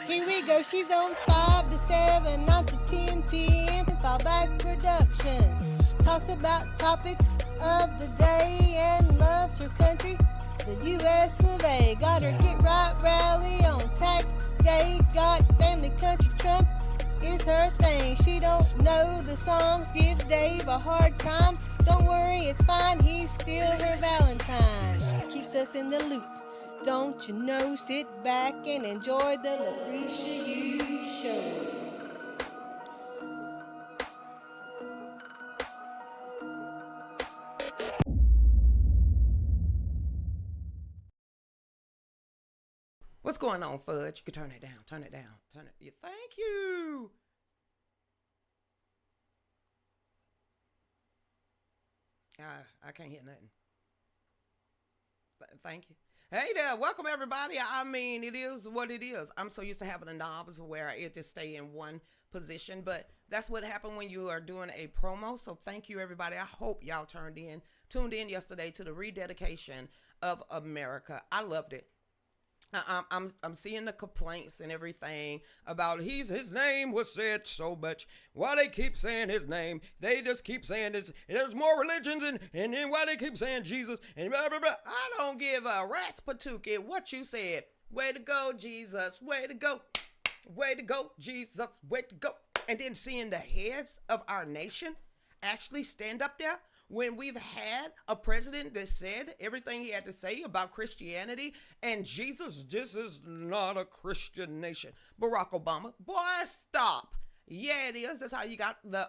Here we go. She's on 5 to 7, 9 to 10 p.m. Fallback Productions. Talks about topics of the day and loves her country, the U.S. of A. Got her Get Right rally on tax day. Got family country Trump is her thing. She don't know the songs, gives Dave a hard time. Don't worry, it's fine, he's still her Valentine. Keeps us in the loop. Don't you know, sit back and enjoy the Lucretia You Show. What's going on, Fudge? You can turn it down, turn it down, turn it. Thank you. I can't hear nothing. Thank you. Hey there, welcome everybody. I mean, it is what it is. I'm so used to having the knobs where it just stay in one position, but that's what happened when you are doing a promo. So thank you everybody. I hope y'all tuned in yesterday to the rededication of America. I loved it. I'm seeing the complaints and everything about his name was said so much. Why they keep saying his name? They just keep saying this. There's more religions and then why they keep saying Jesus and blah blah blah. I don't give a rat's patookie what you said. Way to go, Jesus. Way to go. Way to go, Jesus. Way to go. And then seeing the heads of our nation actually stand up there. When we've had a president that said everything he had to say about Christianity and Jesus, this is not a Christian nation. Barack Obama, boy, stop. Yeah, it is. That's how you got the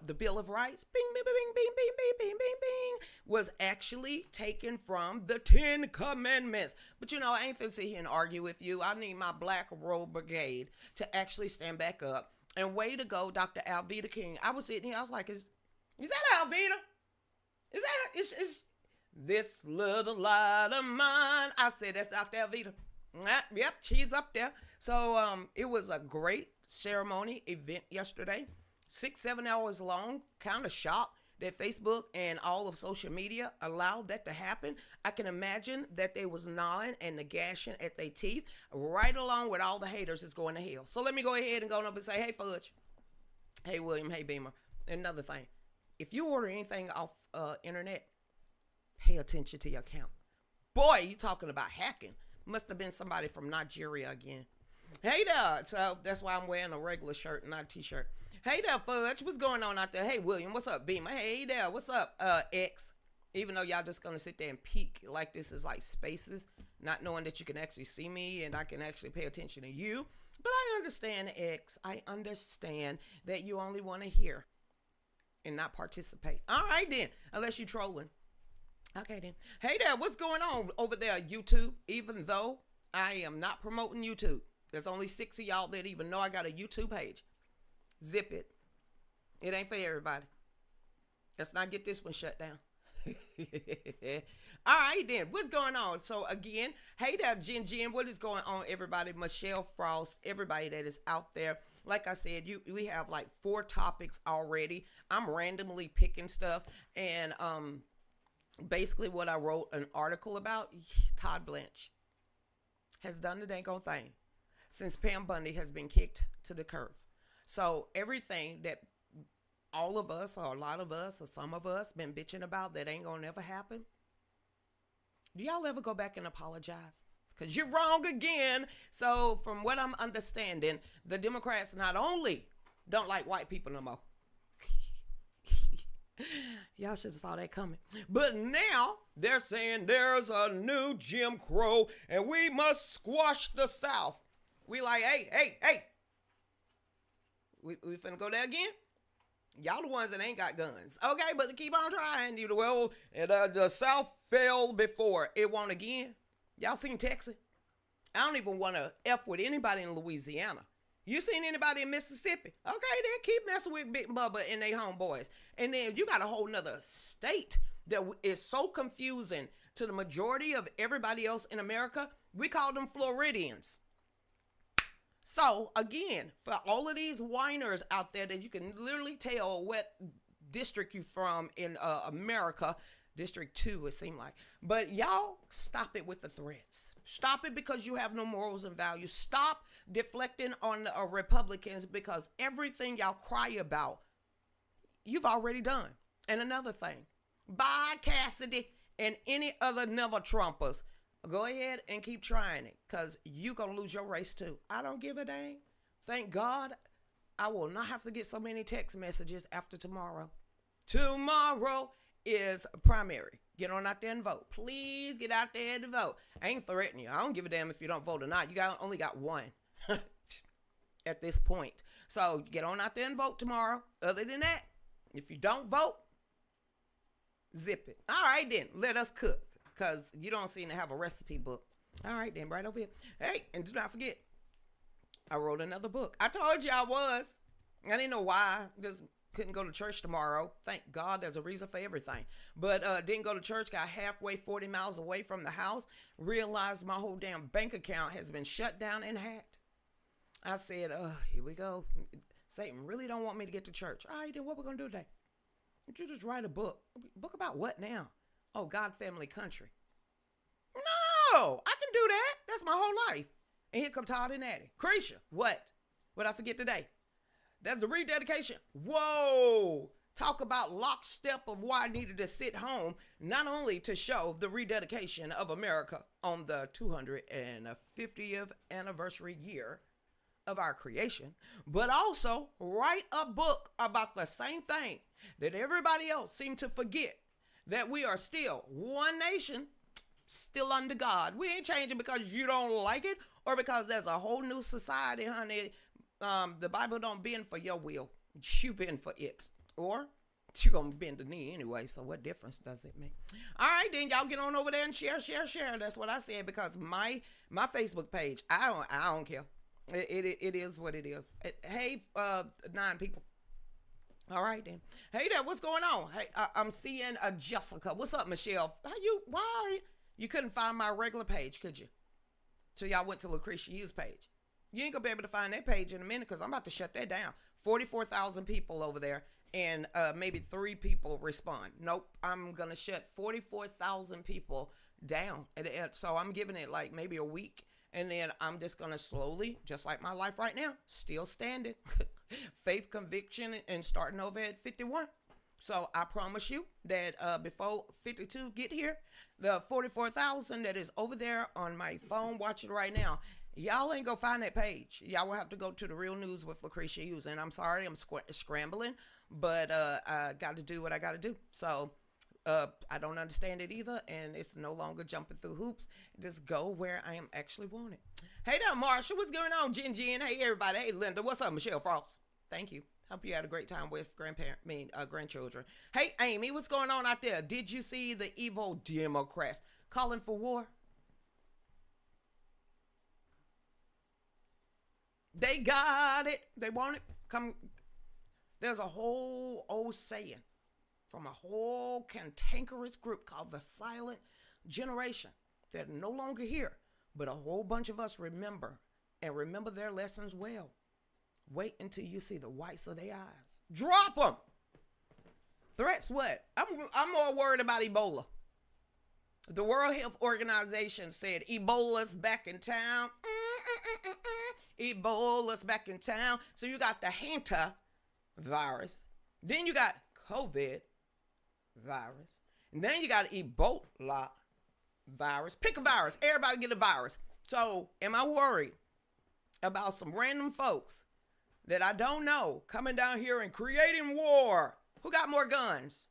the Bill of Rights. Bing, bing, bing, bing, bing, bing, bing, bing, bing, was actually taken from the 10 Commandments. But I ain't finna sit here and argue with you. I need my Black Robe Brigade to actually stand back up. And way to go, Dr. Alveda King. I was sitting here, I was like, is that Alveda? Is this little light of mine? I said, that's Dr. Alveda. Yep, she's up there. So it was a great ceremony event yesterday. 6-7 hours long. Kind of shocked that Facebook and all of social media allowed that to happen, I can imagine that they was gnawing and the gashing at their teeth right along with all the haters is going to hell. So let me go ahead and go up and say, hey, Fudge. Hey, William. Hey, Beamer. Another thing. If you order anything off internet, pay attention to your account. Boy, you talking about hacking. Must have been somebody from Nigeria again. Hey there. So that's why I'm wearing a regular shirt and not a t-shirt. Hey there, Fudge. What's going on out there? Hey, William. What's up, Beamer? Hey there. What's up, X? Even though y'all just going to sit there and peek like this is like spaces, not knowing that you can actually see me and I can actually pay attention to you. But I understand, X. I understand that you only want to hear and not participate. All right, then. Unless you're trolling. Okay, then. Hey there. What's going on over there, YouTube? Even though I am not promoting YouTube. There's only 6 of y'all that even know I got a YouTube page. Zip it. It ain't for everybody. Let's not get this one shut down. All right, then. What's going on? So, again, hey there, Jen. What is going on, everybody? Michelle Frost, everybody that is out there. Like I said, we have like 4 topics already. I'm randomly picking stuff. And basically what I wrote an article about, Todd Blanche has done the dang old thing since Pam Bundy has been kicked to the curb. So everything that all of us or a lot of us or some of us been bitching about that ain't gonna never happen. Do y'all ever go back and apologize? Because you're wrong again. So from what I'm understanding, the Democrats not only don't like white people no more. Y'all should have saw that coming. But now they're saying there's a new Jim Crow and we must squash the South. We like, hey. We finna go there again? Y'all the ones that ain't got guns. Okay, but keep on trying. The South failed before. It won't again. Y'all seen Texas? I don't even want to F with anybody in Louisiana. You seen anybody in Mississippi? Okay, then keep messing with Big Bubba and they homeboys. And then you got a whole nother state that is so confusing to the majority of everybody else in America. We call them Floridians. So, again, for all of these whiners out there that you can literally tell what district you from in America, District 2, it seemed like. But y'all, stop it with the threats. Stop it because you have no morals and values. Stop deflecting on the Republicans because everything y'all cry about, you've already done. And another thing, bye Cassidy and any other never Trumpers. Go ahead and keep trying it because you're going to lose your race too. I don't give a dang. Thank God I will not have to get so many text messages after tomorrow. Tomorrow is primary. Get on out there and vote. Please get out there and vote. I ain't threatening you. I don't give a damn if you don't vote or not. Only got one at this point. So get on out there and vote tomorrow. Other than that, if you don't vote, zip it. All right then, let us cook. Because you don't seem to have a recipe book. All right, then, right over here. Hey, and do not forget, I wrote another book. I told you I was. I didn't know why. Just couldn't go to church tomorrow. Thank God there's a reason for everything. But didn't go to church. Got halfway, 40 miles away from the house. Realized my whole damn bank account has been shut down and hacked. I said, here we go. Satan really don't want me to get to church. All right, then what we're going to do today? You just write a book. A book about what now? Oh, God, family, country. No, I can do that. That's my whole life. And here come Todd and Addie. Creatia, what? What'd I forget today? That's the rededication. Whoa. Talk about lockstep of why I needed to sit home, not only to show the rededication of America on the 250th anniversary year of our creation, but also write a book about the same thing that everybody else seemed to forget. That we are still one nation, still under God. We ain't changing because you don't like it or because there's a whole new society, honey. The Bible don't bend for your will. You bend for it. Or you're going to bend the knee anyway, so what difference does it make? All right, then y'all get on over there and share. That's what I said because my Facebook page, I don't care. It is what it is. Hey, 9 people. All right, then. Hey there, what's going on? Hey, I'm seeing Jessica. What's up, Michelle? Why are you couldn't find my regular page, could you? So y'all went to Lucretia Hughes' page. You ain't gonna be able to find that page in a minute because I'm about to shut that down. 44,000 people over there, and maybe 3 people respond. Nope, I'm going to shut 44,000 people down. And so I'm giving it like maybe a week. And then I'm just going to slowly, just like my life right now, still standing. Faith, conviction, and starting over at 51. So I promise you that before 52 get here, the 44,000 that is over there on my phone watching right now, y'all ain't gonna find that page. Y'all will have to go to the Real News with Lucretia Hughes. And I'm sorry, I'm scrambling, but I got to do what I got to do. So I don't understand it either, and it's no longer jumping through hoops. Just go where I am actually wanted. Hey there, Marsha. What's going on, Jen? Hey, everybody. Hey, Linda. What's up, Michelle Frost? Thank you. Hope you had a great time with grandchildren. Hey, Amy, what's going on out there? Did you see the evil Democrats calling for war? They got it. They want it. Come. There's a whole old saying from a whole cantankerous group called the Silent Generation. They're no longer here, but a whole bunch of us remember their lessons well. Wait until you see the whites of their eyes. Drop them. Threats what? I'm more worried about Ebola. The World Health Organization said Ebola's back in town. Ebola's back in town. So you got the Hanta virus. Then you got COVID virus. And then you got Ebola virus. Pick a virus. Everybody get a virus. So am I worried about some random folks that I don't know coming down here and creating war? Who got more guns?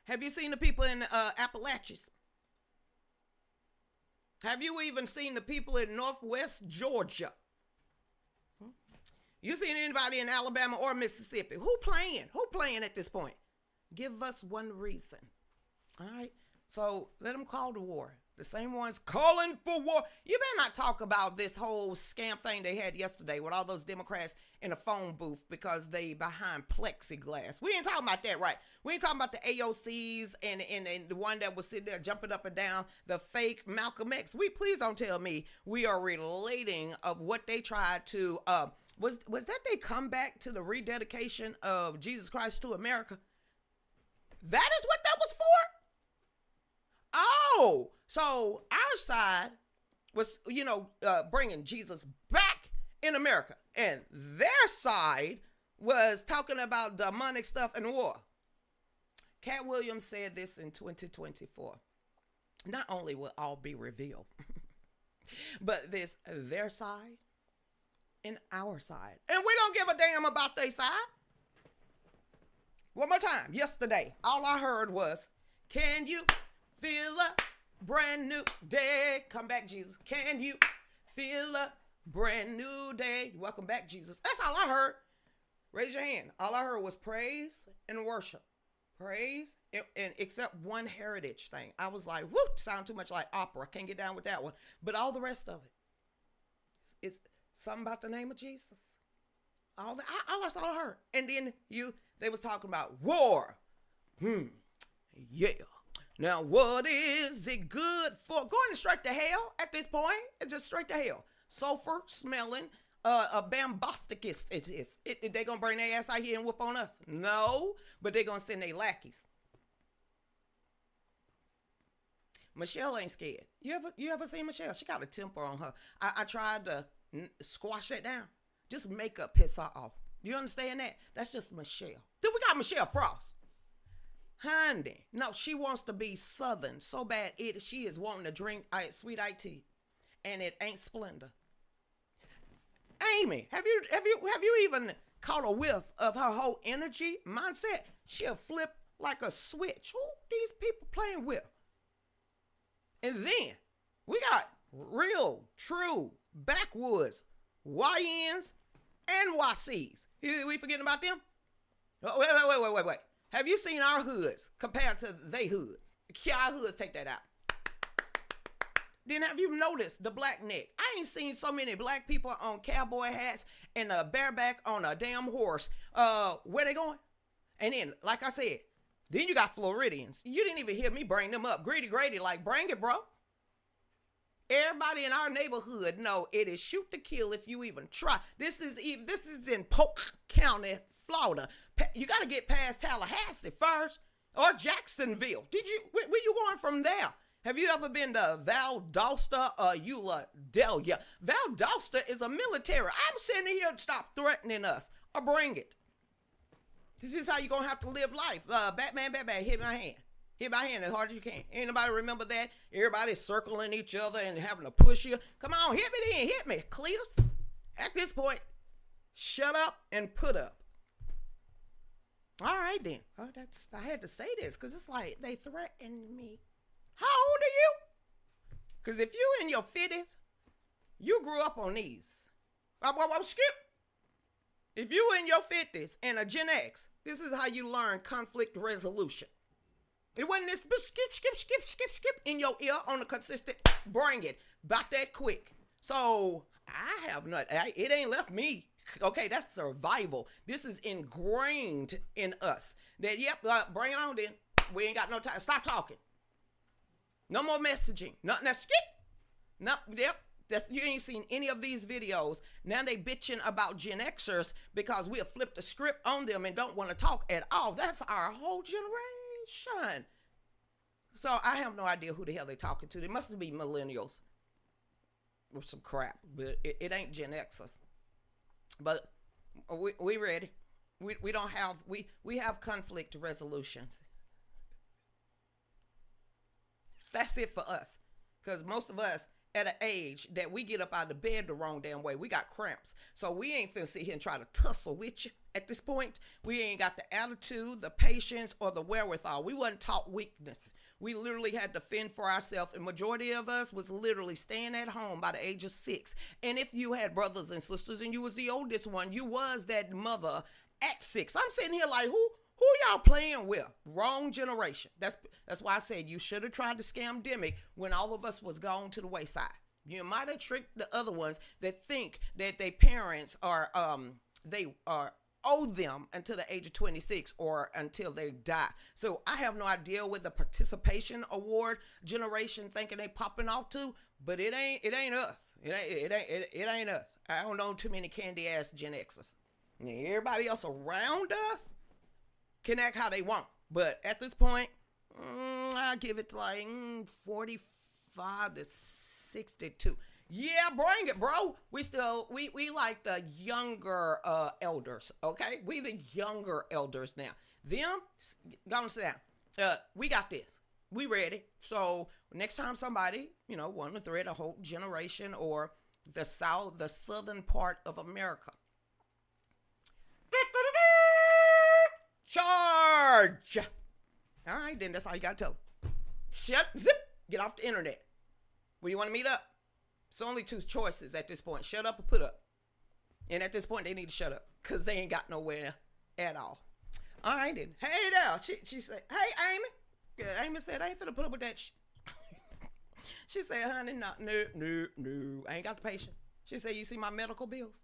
Have you seen the people in Appalachians? Have you even seen the people in Northwest Georgia? You seen anybody in Alabama or Mississippi? Who playing? Who playing at this point? Give us one reason. All right. So let them call the war. The same ones calling for war. You better not talk about this whole scam thing they had yesterday with all those Democrats in a phone booth because they behind plexiglass. We ain't talking about that, right? We ain't talking about the AOCs and the one that was sitting there jumping up and down, the fake Malcolm X. Please don't tell me we are relating of what they tried to, was that they come back to the rededication of Jesus Christ to America? That is what that was for? Oh, so our side was, bringing Jesus back in America. And their side was talking about demonic stuff and war. Cat Williams said this in 2024. Not only will all be revealed, but this their side and our side. And we don't give a damn about their side. One more time. Yesterday, all I heard was, can you feel a brand new day? Come back, Jesus. Can you feel a brand new day? Welcome back, Jesus. That's all I heard. Raise your hand. All I heard was praise and worship. Praise and except one heritage thing. I was like, whoo, sound too much like opera. Can't get down with that one. But all the rest of it, it's something about the name of Jesus. That's all I heard. And then they was talking about war. Yeah. Now, what is it good for? Going straight to hell at this point. It's just straight to hell. Sulfur smelling, a bombasticus. They gonna bring their ass out here and whoop on us? No, but they gonna send their lackeys. Michelle ain't scared. You ever seen Michelle? She got a temper on her. I tried to squash that down. Just makeup piss her off. You understand that? That's just Michelle. Then we got Michelle Frost. Honey, no, she wants to be Southern so bad. She is wanting to drink sweet iced tea, and it ain't Splendor. Amy, have you even caught a whiff of her whole energy mindset? She'll flip like a switch. Who these people playing with? And then we got real, true backwoods YNs and YCs. We forgetting about them? Wait. Have you seen our hoods compared to they hoods? Our hoods, take that out. Then have you noticed the black neck? I ain't seen so many black people on cowboy hats and a bareback on a damn horse. Where they going? And then, like I said, then you got Floridians. You didn't even hear me bring them up. Grady, like, bring it, bro. Everybody in our neighborhood know it is shoot to kill if you even try. This is in Polk County, Florida. You got to get past Tallahassee first or Jacksonville. Where you going from there? Have you ever been to Valdosta or Eulalia? Valdosta is a military. I'm sitting here, stop threatening us or bring it. This is how you're going to have to live life. Batman, hit my hand. Hit my hand as hard as you can. Ain't nobody remember that? Everybody circling each other and having to push you. Come on, hit me then, hit me, Cletus. At this point, shut up and put up. All right then. I had to say this because it's like they threatened me. How old are you? Because if you in your 50s, you grew up on these. Skip. If you in your 50s and a Gen X, this is how you learn conflict resolution. It wasn't this skip in your ear on a consistent, bring it, about that quick. So I have not, it ain't left me. Okay, that's survival. This is ingrained in us. That, bring it on then. We ain't got no time. Stop talking. No more messaging. Nothing. Now skip. No, you ain't seen any of these videos. Now they bitching about Gen Xers because we have flipped the script on them and don't want to talk at all. That's our whole generation. So I have no idea who the hell they talking to. They must be millennials or some crap, but it ain't Gen Xers. But we ready. We don't have, we have conflict resolutions. That's it for us. Because most of us at an age that we get up out of bed the wrong damn way, we got cramps. So we ain't finna sit here and try to tussle with you at this point. We ain't got the attitude, the patience, or the wherewithal. We wasn't taught weakness. We literally had to fend for ourselves. And majority of us was literally staying at home by the age of 6. And if you had brothers and sisters and you was the oldest one, you was that mother at 6. I'm sitting here like, who y'all playing with? Wrong generation. That's why I said you should have tried the scamdemic when all of us was gone to the wayside. You might have tricked the other ones that think that their parents are owe them until the age of 26 or until they die. So I have no idea with the participation award generation thinking they popping off to, but it ain't us. It ain't us. I don't know too many candy ass Gen Xers. Everybody else around us can act how they want. But at this point, I give it like 45 to 62. Yeah, bring it, bro. We like the younger elders, okay? We the younger elders now. Them, go on, sit down. We got this. We ready. So next time somebody, want to thread a whole generation or the southern part of America. Charge! All right, then that's all you got to tell them. Zip, get off the internet. Where you want to meet up? It's only 2 choices at this point. Shut up or put up. And at this point, they need to shut up because they ain't got nowhere at all. All right, then. Hey there. She said, hey, Amy. Yeah, Amy said, I ain't finna put up with that She said, honey, no. I ain't got the patience. She said, you see my medical bills?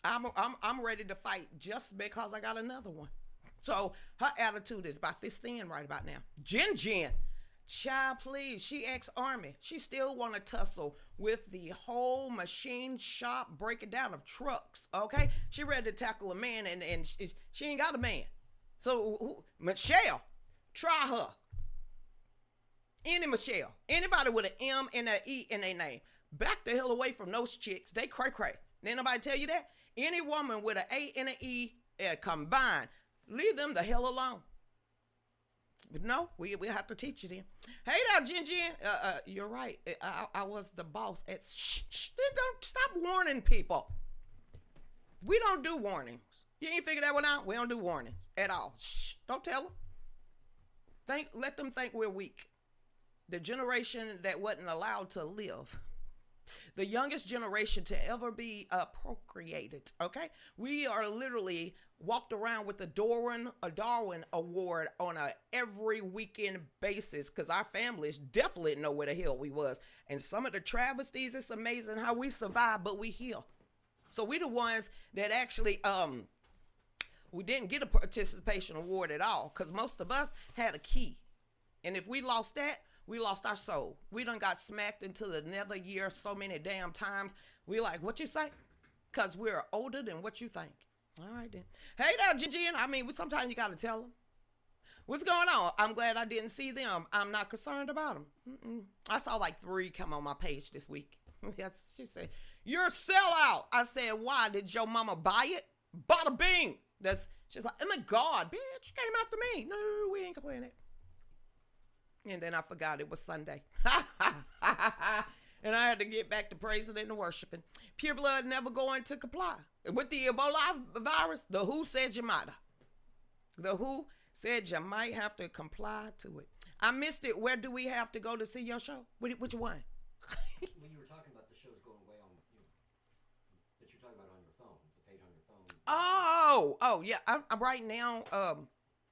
I'm ready to fight just because I got another one. So her attitude is about this thin right about now. Jen. Child, please. She ex-Army. She still want to tussle with the whole machine shop breaking down of trucks, okay? She ready to tackle a man, and she ain't got a man. So, Michelle, try her. Any Michelle. Anybody with an M and an E in their name. Back the hell away from those chicks. They cray-cray. Didn't nobody tell you that? Any woman with an A and an E combined, leave them the hell alone. But no, we have to teach you then. Hey there, Jen. You're right. I was the boss at don't stop warning people. We don't do warnings. You ain't figured that one out? We don't do warnings at all. Shh, don't tell them. Let them think we're weak. The generation that wasn't allowed to live. The youngest generation to ever be procreated, okay? We are literally walked around with the Darwin Award on a every weekend basis because our families definitely didn't know where the hell we was. And some of the travesties, it's amazing how we survive, but we heal. So we the ones that actually, we didn't get a participation award at all because most of us had a key. And if we lost that, we lost our soul. We done got smacked into the nether year so many damn times. We like, what you say? Because we're older than what you think. All right, then. Hey there, Jen. I mean, sometimes you got to tell them. What's going on? I'm glad I didn't see them. I'm not concerned about them. I saw like 3 come on my page this week. Yes, she said, you're a sellout. I said, why? Did your mama buy it? Bada bing. She's like, oh my God, bitch, came after me. No, we ain't complaining. And then I forgot it was Sunday. And I had to get back to praising and worshiping. Pure blood never going to comply. With the Ebola virus, the WHO said you might. The WHO said you might have to comply to it. I missed it. Where do we have to go to see your show? Which one? When you were talking about the shows going away on, that you're talking about on your phone, the page on your phone. Oh, yeah. I'm right now,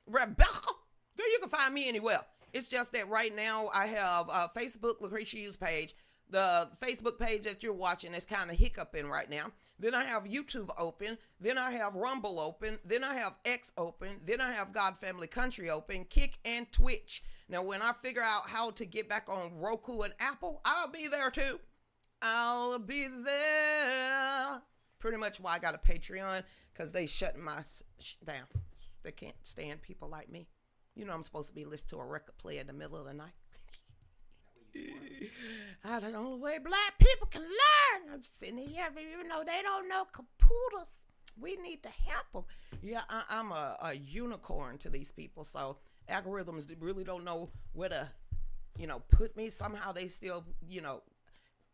Rebecca, girl, you can find me anywhere. It's just that right now I have Facebook, Lucretia's page. The Facebook page that you're watching is kind of hiccuping right now. Then I have YouTube open. Then I have Rumble open. Then I have X open. Then I have God Family Country open, Kick, and Twitch. Now, when I figure out how to get back on Roku and Apple, I'll be there too. I'll be there. Pretty much why I got a Patreon, because they shutting my down. They can't stand people like me. You know I'm supposed to be listening to a record player in the middle of the night. That's the only way black people can learn. I'm sitting here, even though they don't know computers. We need to help them. Yeah, I'm a unicorn to these people, so algorithms really don't know where to, put me. Somehow they still,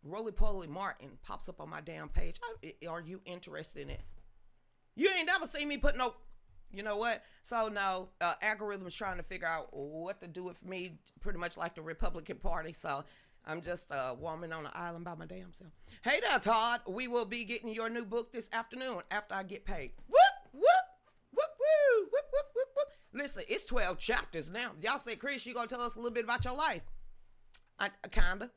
Roly Poly Martin pops up on my damn page. Are you interested in it? You ain't never seen me put no. You know what? So no, algorithm's trying to figure out what to do with me, pretty much like the Republican Party. So I'm just a woman on an island by my damn self. Hey there, Todd. We will be getting your new book this afternoon after I get paid. Whoop, whoop, whoop, whoop, whoop, whoop, whoop, whoop. Listen, it's 12 chapters now. Y'all say, Chris, you gonna tell us a little bit about your life? Kinda.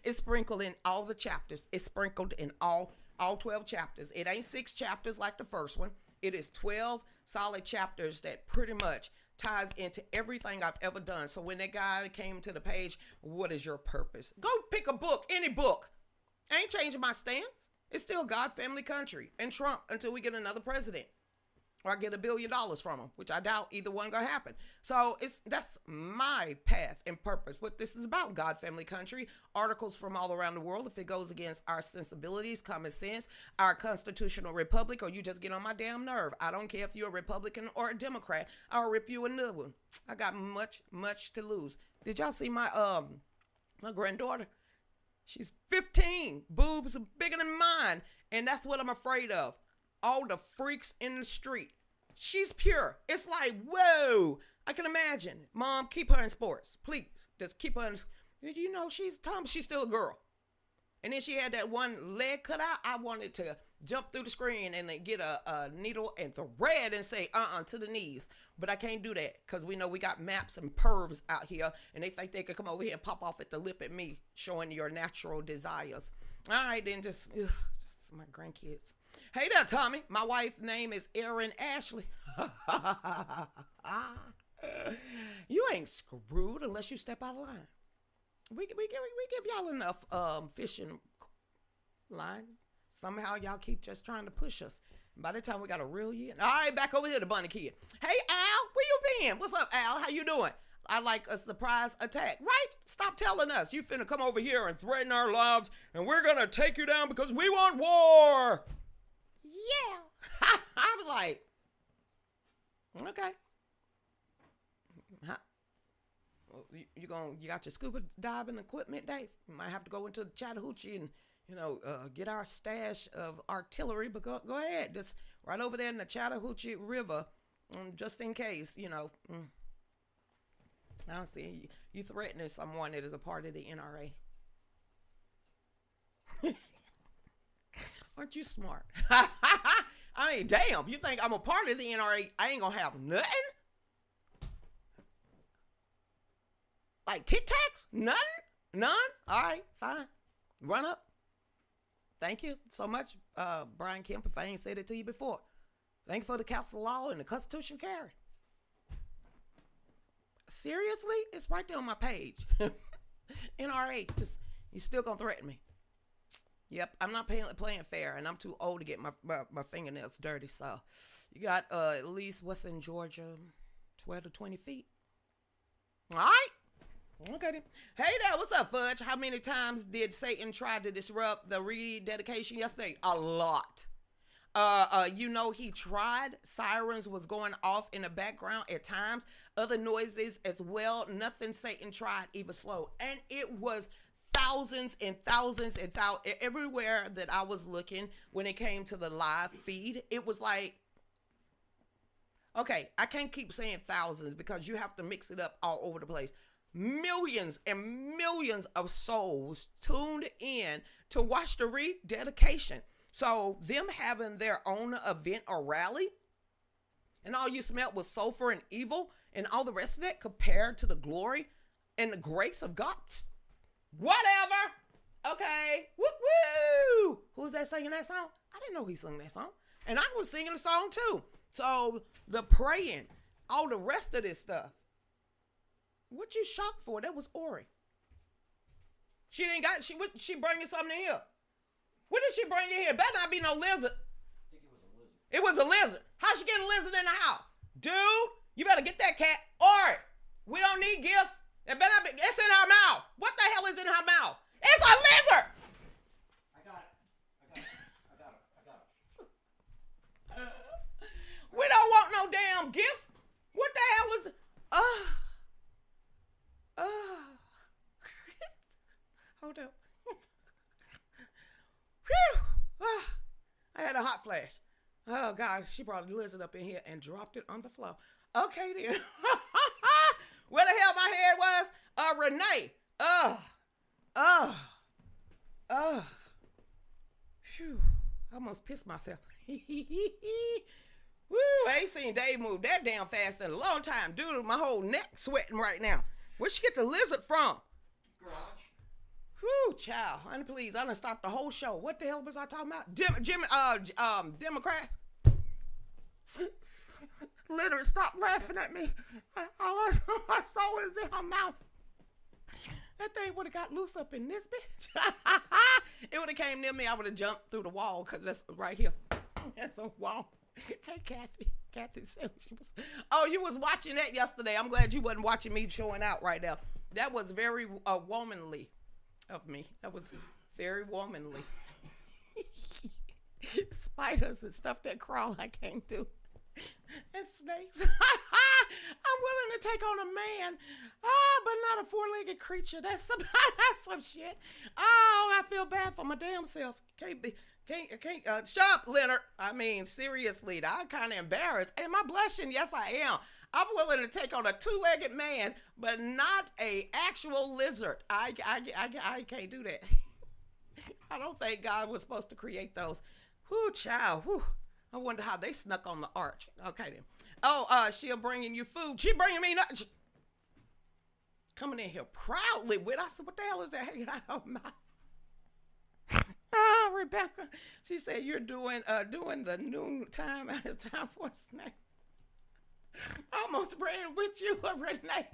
It's sprinkled in all the chapters. It's sprinkled in all 12 chapters. It ain't 6 chapters like the first one. It is 12 solid chapters that pretty much ties into everything I've ever done. So when that guy came to the page, what is your purpose? Go pick a book, any book. I ain't changing my stance. It's still God, family, country, and Trump until we get another president. Or I get $1 billion from him, which I doubt either one gonna happen. So that's my path and purpose. What this is about, God, family, country, articles from all around the world. If it goes against our sensibilities, common sense, our constitutional republic, or you just get on my damn nerve. I don't care if you're a Republican or a Democrat. I'll rip you a new one. I got much, much to lose. Did y'all see my granddaughter? She's 15. Boobs are bigger than mine. And that's what I'm afraid of. All the freaks in the street. She's pure. It's like, whoa. I can imagine. Mom, keep her in sports. Please. Just keep her in. She's still a girl. And then she had that one leg cut out. I wanted to jump through the screen and then get a needle and thread and say, to the knees. But I can't do that because we know we got maps and pervs out here. And they think they could come over here and pop off at the lip at me, showing your natural desires. All right, then just my grandkids. Hey there, Tommy. My wife's name is Erin Ashley. You ain't screwed unless you step out of line. We give y'all enough fishing line. Somehow y'all keep just trying to push us. By the time we got a real year. All right, back over here to Bunny Kid. Hey, Al, where you been? What's up, Al? How you doing? I like a surprise attack. Right? Stop telling us. You finna come over here and threaten our lives, and we're gonna take you down because we want war. Yeah. I'm like, okay. You got your scuba diving equipment, Dave? You might have to go into the Chattahoochee and, get our stash of artillery, but go ahead. Just right over there in the Chattahoochee River, just in case, I don't see you threatening someone that is a part of the NRA. Aren't you smart? I mean, damn, you think I'm a part of the NRA? I ain't gonna have nothing? Like Tic Tacs? None? None? All right, fine. Run up. Thank you so much, Brian Kemp, if I ain't said it to you before. Thank you for the castle law and the Constitution carry. Seriously? It's right there on my page. NRA, just, you still gonna threaten me. Yep, I'm not playing fair, and I'm too old to get my fingernails dirty. So you got at least, what's in Georgia, 12 to 20 feet. All right. Okay then. Hey there, what's up, Fudge? How many times did Satan try to disrupt the rededication yesterday? A lot. He tried. Sirens was going off in the background at times. Other noises as well. Nothing Satan tried even slow. And it was thousands and thousands and thousands. Everywhere that I was looking when it came to the live feed, it was like, okay, I can't keep saying thousands because you have to mix it up all over the place. Millions and millions of souls tuned in to watch the rededication. So them having their own event or rally, and all you smelled was sulfur and evil and all the rest of that compared to the glory and the grace of God. Whatever. Okay. Woo woo. Who's that singing that song? I didn't know he sang that song. And I was singing the song too. So the praying, all the rest of this stuff. What you shocked for? That was Ori. She bringing something in here. What did she bring in here? Better not be no lizard. I think it was a lizard. It was a lizard. How she getting a lizard in the house? Dude, you better get that cat. Ori, we don't need gifts. It better not be. It's in her mouth. What the hell is in her mouth? It's a lizard. I got it. We don't want no damn gifts. What the hell was? Hold up. Whew. I had a hot flash. Oh God, she brought a lizard up in here and dropped it on the floor. Okay then. Where the hell my head was? Renee. Phew. I almost pissed myself. Woo, I ain't seen Dave move that damn fast in a long time. Dude, my whole neck sweating right now. Where'd she get the lizard from? Garage. Whew, child. Honey, please, I done stopped the whole show. What the hell was I talking about? Democrats? Literally, stop laughing at me. All I saw was in her mouth. That thing would have got loose up in this bitch. It would have came near me. I would have jumped through the wall because that's right here. That's a wall. Hey, Kathy. Kathy said she was. Oh, you was watching that yesterday. I'm glad you wasn't watching me showing out right now. That was very womanly of me. That was very womanly. Spiders and stuff that crawl, I can't do. And snakes. I'm willing to take on a man, but not a four-legged creature. That's some shit. Oh, I feel bad for my damn self. Can't shut up, Leonard. I mean, seriously, I'm kind of embarrassed. Am I blushing? Yes, I am. I'm willing to take on a two-legged man, but not a actual lizard. I can't do that. I don't think God was supposed to create those. Whoo, child. Whoo. I wonder how they snuck on the arch. Okay then. Oh, she'll bringing you food. She bringing me nothing. Coming in here proudly with. I said, what the hell is that hanging out of my mouth? Oh, Rebecca. She said you're doing the noon time. It's time for a snack. I almost ran with you, Renee.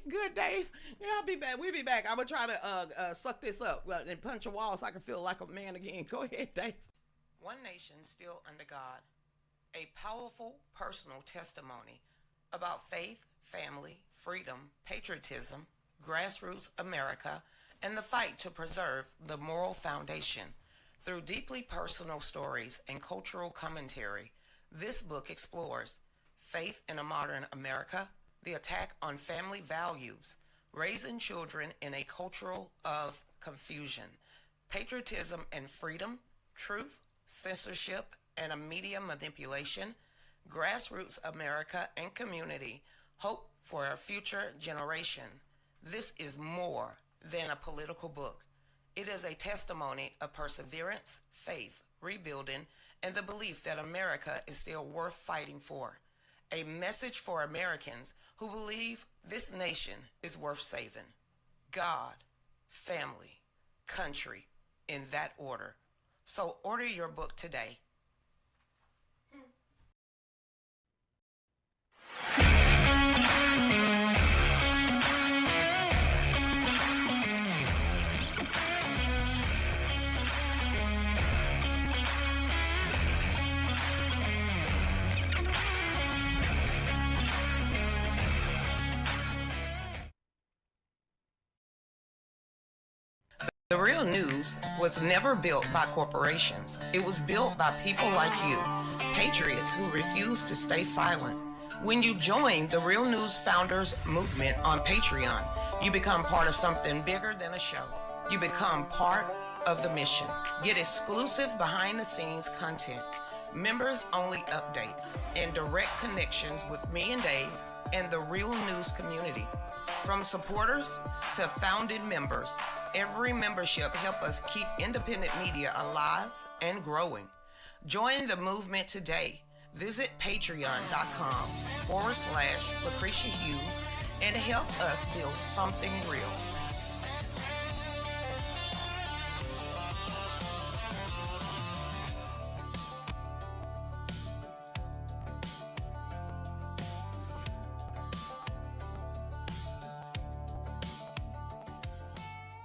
Good, Dave. Yeah, I'll be back. We'll be back. I'm gonna try to suck this up and punch a wall so I can feel like a man again. Go ahead, Dave. One nation still under God. A powerful personal testimony about faith, family, freedom, patriotism, grassroots America, and the fight to preserve the moral foundation. Through deeply personal stories and cultural commentary, this book explores faith in a modern America, the attack on family values, raising children in a culture of confusion, patriotism and freedom, truth, censorship and a media manipulation, grassroots America and community, hope for a future generation. This is more than a political book. It is a testimony of perseverance, faith, rebuilding, and the belief that America is still worth fighting for. A message for Americans who believe this nation is worth saving. God, family, country, in that order. So order your book today. real news was never built by corporations. It was built by people like you, patriots who refuse to stay silent. When you join the Real News Founders movement on Patreon, you become part of something bigger than a show. You become part of the mission. Get exclusive behind-the-scenes content, members-only updates, and direct connections with me and Dave and the Real News community. From supporters to founded members, every membership helps us keep independent media alive and growing. Join the movement today. Visit patreon.com/Lucretia Hughes and help us build something real.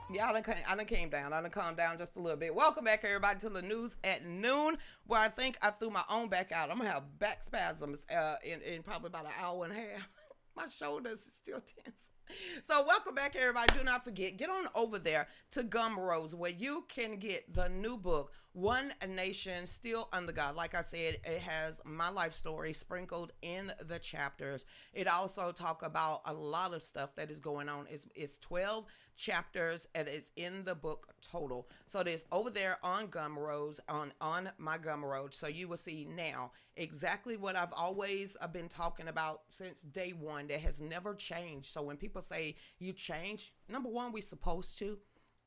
Yeah, I done came down. I done calmed down just a little bit. Welcome back, everybody, to the news at noon, where I think I threw my own back out. I'm going to have back spasms in probably about an hour and a half. My shoulders is still tense. So welcome back, everybody. Do not forget, get on over there to Gumroad, where you can get the new book, One Nation Still Under God. Like I said, it has my life story sprinkled in the chapters. It also talk about a lot of stuff that is going on. It's 12 chapters, and it's in the book total. So it is over there on Gumroad, on my Gumroad. So you will see now exactly what I've always been talking about since day one. That has never changed. So when people say you change, number one, we're supposed to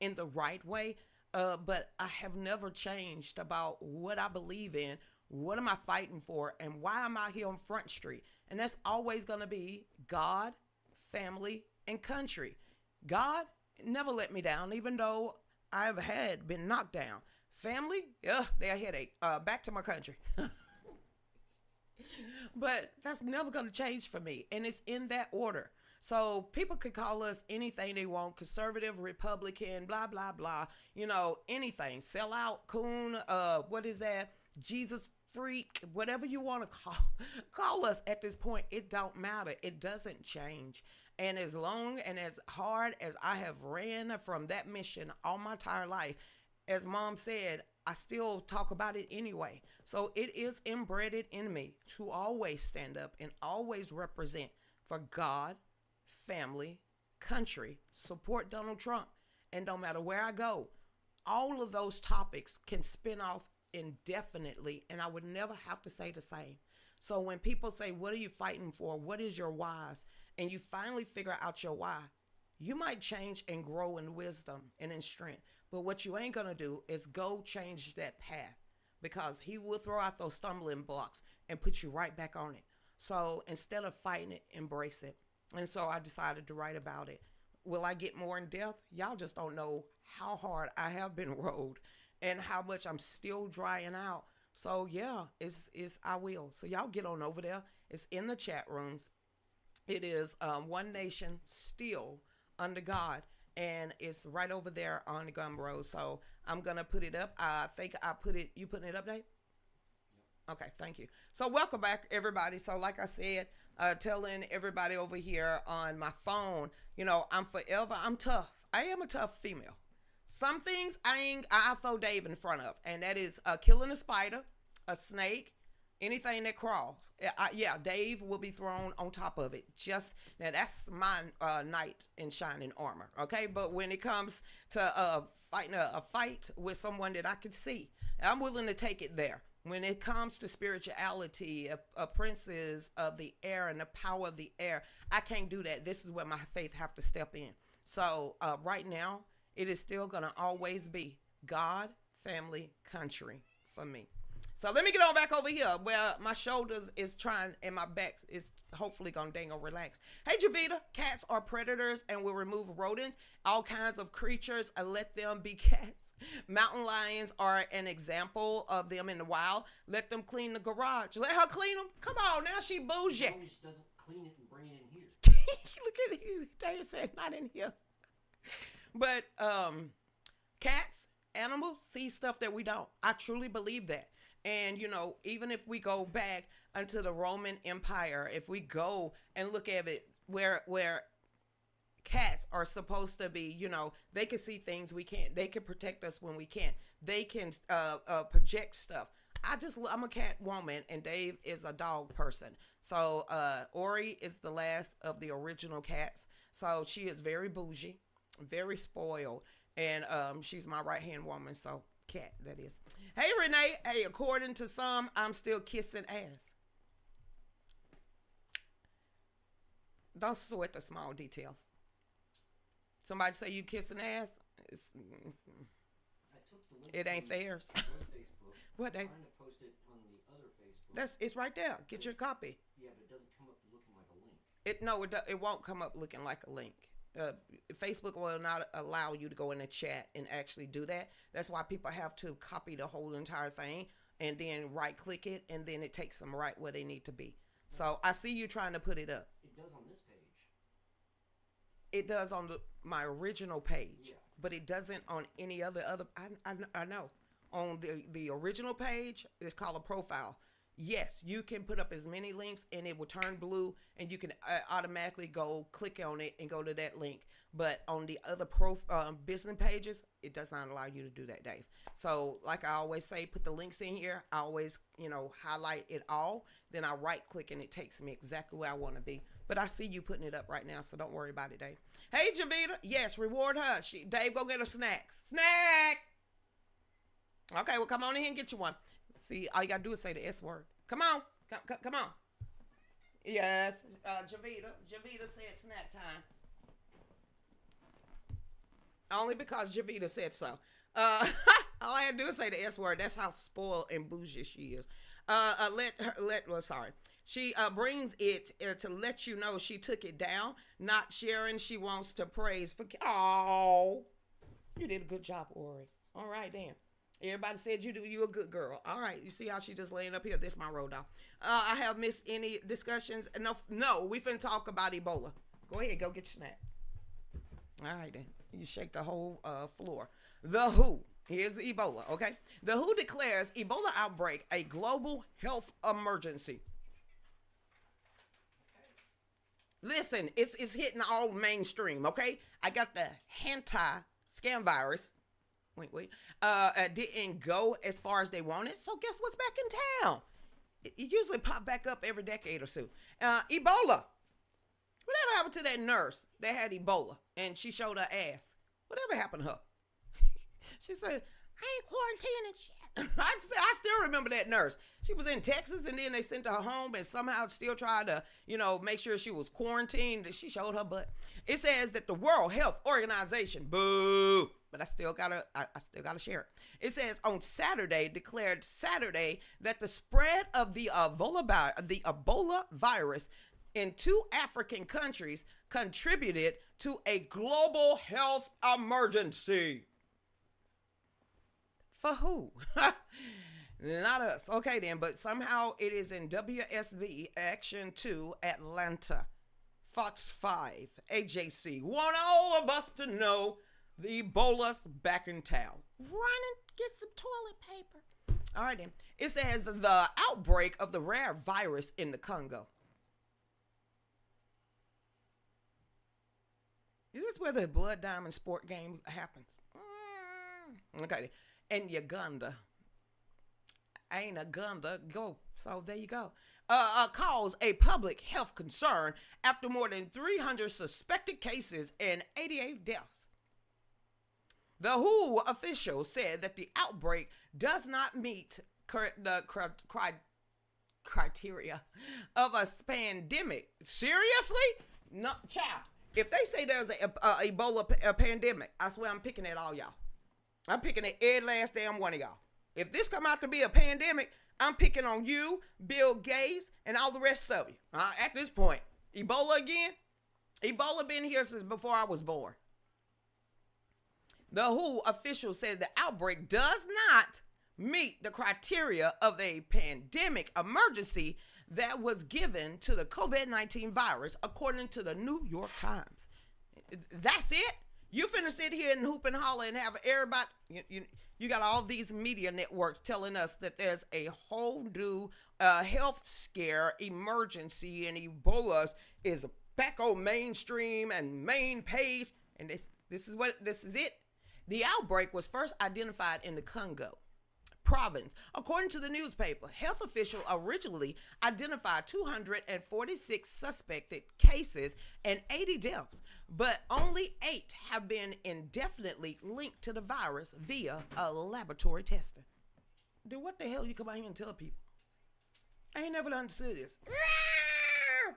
in the right way. But I have never changed about what I believe in, what am I fighting for, and why I'm out here on Front Street. And that's always going to be God, family, and country. God never let me down, even though I've been knocked down. Family, they're a headache. Back to my country. But that's never going to change for me. And it's in that order. So people could call us anything they want, conservative, Republican, blah, blah, blah, anything, sell out, coon, what is that? Jesus freak, whatever you want to call us at this point. It don't matter. It doesn't change. And as long and as hard as I have ran from that mission all my entire life, as Mom said, I still talk about it anyway. So it is embedded in me to always stand up and always represent for God, family, country, support Donald Trump. And no matter where I go, all of those topics can spin off indefinitely, and I would never have to say the same. So when people say, what are you fighting for? What is your whys? And you finally figure out your why, you might change and grow in wisdom and in strength. But what you ain't going to do is go change that path, because he will throw out those stumbling blocks and put you right back on it. So instead of fighting it, embrace it. And so I decided to write about it. Will I get more in depth? Y'all just don't know how hard I have been rode and how much I'm still drying out. So yeah, I will. So y'all get on over there. It's in the chat rooms. It is One Nation Still Under God. And it's right over there on the Gumroad. So I'm going to put it up. I think I put it. You putting it up, Dave? Okay, thank you. So welcome back, everybody. So like I said, telling everybody over here on my phone, I'm tough. I am a tough female. Some things I throw Dave in front of, and that is killing a spider, a snake, anything that crawls. Dave will be thrown on top of it. Now that's my knight in shining armor, okay? But when it comes to fighting a fight with someone that I can see, I'm willing to take it there. When it comes to spirituality, a princes of the air and the power of the air, I can't do that. This is where my faith have to step in. So right now, it is still going to always be God, family, country for me. So let me get on back over here where my shoulders is trying and my back is hopefully going to dang on relax. Hey, Javita, cats are predators and will remove rodents, all kinds of creatures, and let them be cats. Mountain lions are an example of them in the wild. Let them clean the garage. Let her clean them. Come on, now she bougie. She always doesn't clean it and bring it in here. Look at it. Dave said not in here. But cats, animals see stuff that we don't. I truly believe that. And, even if we go back unto the Roman Empire, if we go and look at it where cats are supposed to be, they can see things we can't. They can protect us when we can't. They can project stuff. I'm a cat woman, and Dave is a dog person. So Ori is the last of the original cats. So she is very bougie, very spoiled, and she's my right-hand woman. So cat, that is. Hey, Renee. Hey, according to some, I'm still kissing ass. Don't sweat the small details. Somebody say you kissing ass. I took the link It ain't theirs. on Facebook. What, Dave? I'm trying to post it on the other Facebook. It's right there. Get your copy. Yeah, but it doesn't come up looking like a link. It won't come up looking like a link. Facebook will not allow you to go in the chat and actually do that. That's why people have to copy the whole entire thing and then right click it, and then it takes them right where they need to be. So I see you trying to put it up. It does on this page. It does on my original page, Yeah. but it doesn't on any other. I know. On the original page, it's called a profile. Yes, you can put up as many links and it will turn blue, and you can automatically go click on it and go to that link. But on the other business pages, it does not allow you to do that, Dave. So like I always say, put the links in here. I always, highlight it all. Then I right click and it takes me exactly where I want to be. But I see you putting it up right now, so don't worry about it, Dave. Hey, Javita. Yes, reward her. Dave, go get her snacks. Snack! Okay, well, come on in here and get you one. See, all you got to do is say the S word. Come on. Come on. Yes, Javita. Javita said snack time. Only because Javita said so. All I had to do is say the S word. That's how spoiled and bougie she is. Sorry. She brings it to let you know she took it down, not sharing. She wants to praise for. Oh, you did a good job, Ori. All right, then. Everybody said you a good girl. All right, you see how she just laying up here? This my road dog. I have missed any discussions. No, we finna talk about Ebola. Go ahead, go get your snack. All right, then. You shake the whole floor. The WHO. Here's Ebola, okay? The WHO declares Ebola outbreak a global health emergency. Listen, it's hitting all mainstream, okay? I got the scam virus. Wait. Didn't go as far as they wanted. So guess what's back in town? It usually pop back up every decade or so. Ebola. Whatever happened to that nurse that had Ebola and she showed her ass? Whatever happened to her? She said, I ain't quarantining shit. I still remember that nurse. She was in Texas, and then they sent her home and somehow still tried to, make sure she was quarantined. She showed her butt. It says that the World Health Organization, boo, but I still gotta share it. It says on declared Saturday that the spread of the Ebola virus in 2 African countries contributed to a global health emergency. For who? Not us. Okay, then. But somehow it is in WSB Action 2 Atlanta. Fox 5, AJC. Want all of us to know the Ebola's back in town. Run and get some toilet paper. All right, then. It says the outbreak of the rare virus in the Congo. Is this where the Blood Diamond sport game happens? Okay. And Uganda. Ain't Uganda. Go. So there you go. Caused a public health concern after more than 300 suspected cases and 88 deaths. The WHO official said that the outbreak does not meet the criteria of a pandemic. Seriously? No, child. If they say there's a Ebola pandemic, I swear I'm picking at all y'all. I'm picking at every last damn one of y'all. If this come out to be a pandemic, I'm picking on you, Bill Gates, and all the rest of you. At this point, Ebola again? Ebola been here since before I was born. The WHO official says the outbreak does not meet the criteria of a pandemic emergency that was given to the COVID-19 virus, according to the New York Times. That's it? You finna sit here and hoop and holler and have everybody, you got all these media networks telling us that there's a whole new health scare emergency and Ebola is back on mainstream and main page. And this is it. The outbreak was first identified in the Congo province. According to the newspaper, health officials originally identified 246 suspected cases and 80 deaths, but only 8 have been indefinitely linked to the virus via a laboratory testing. Then what the hell you come out here and tell people? I ain't never understood this.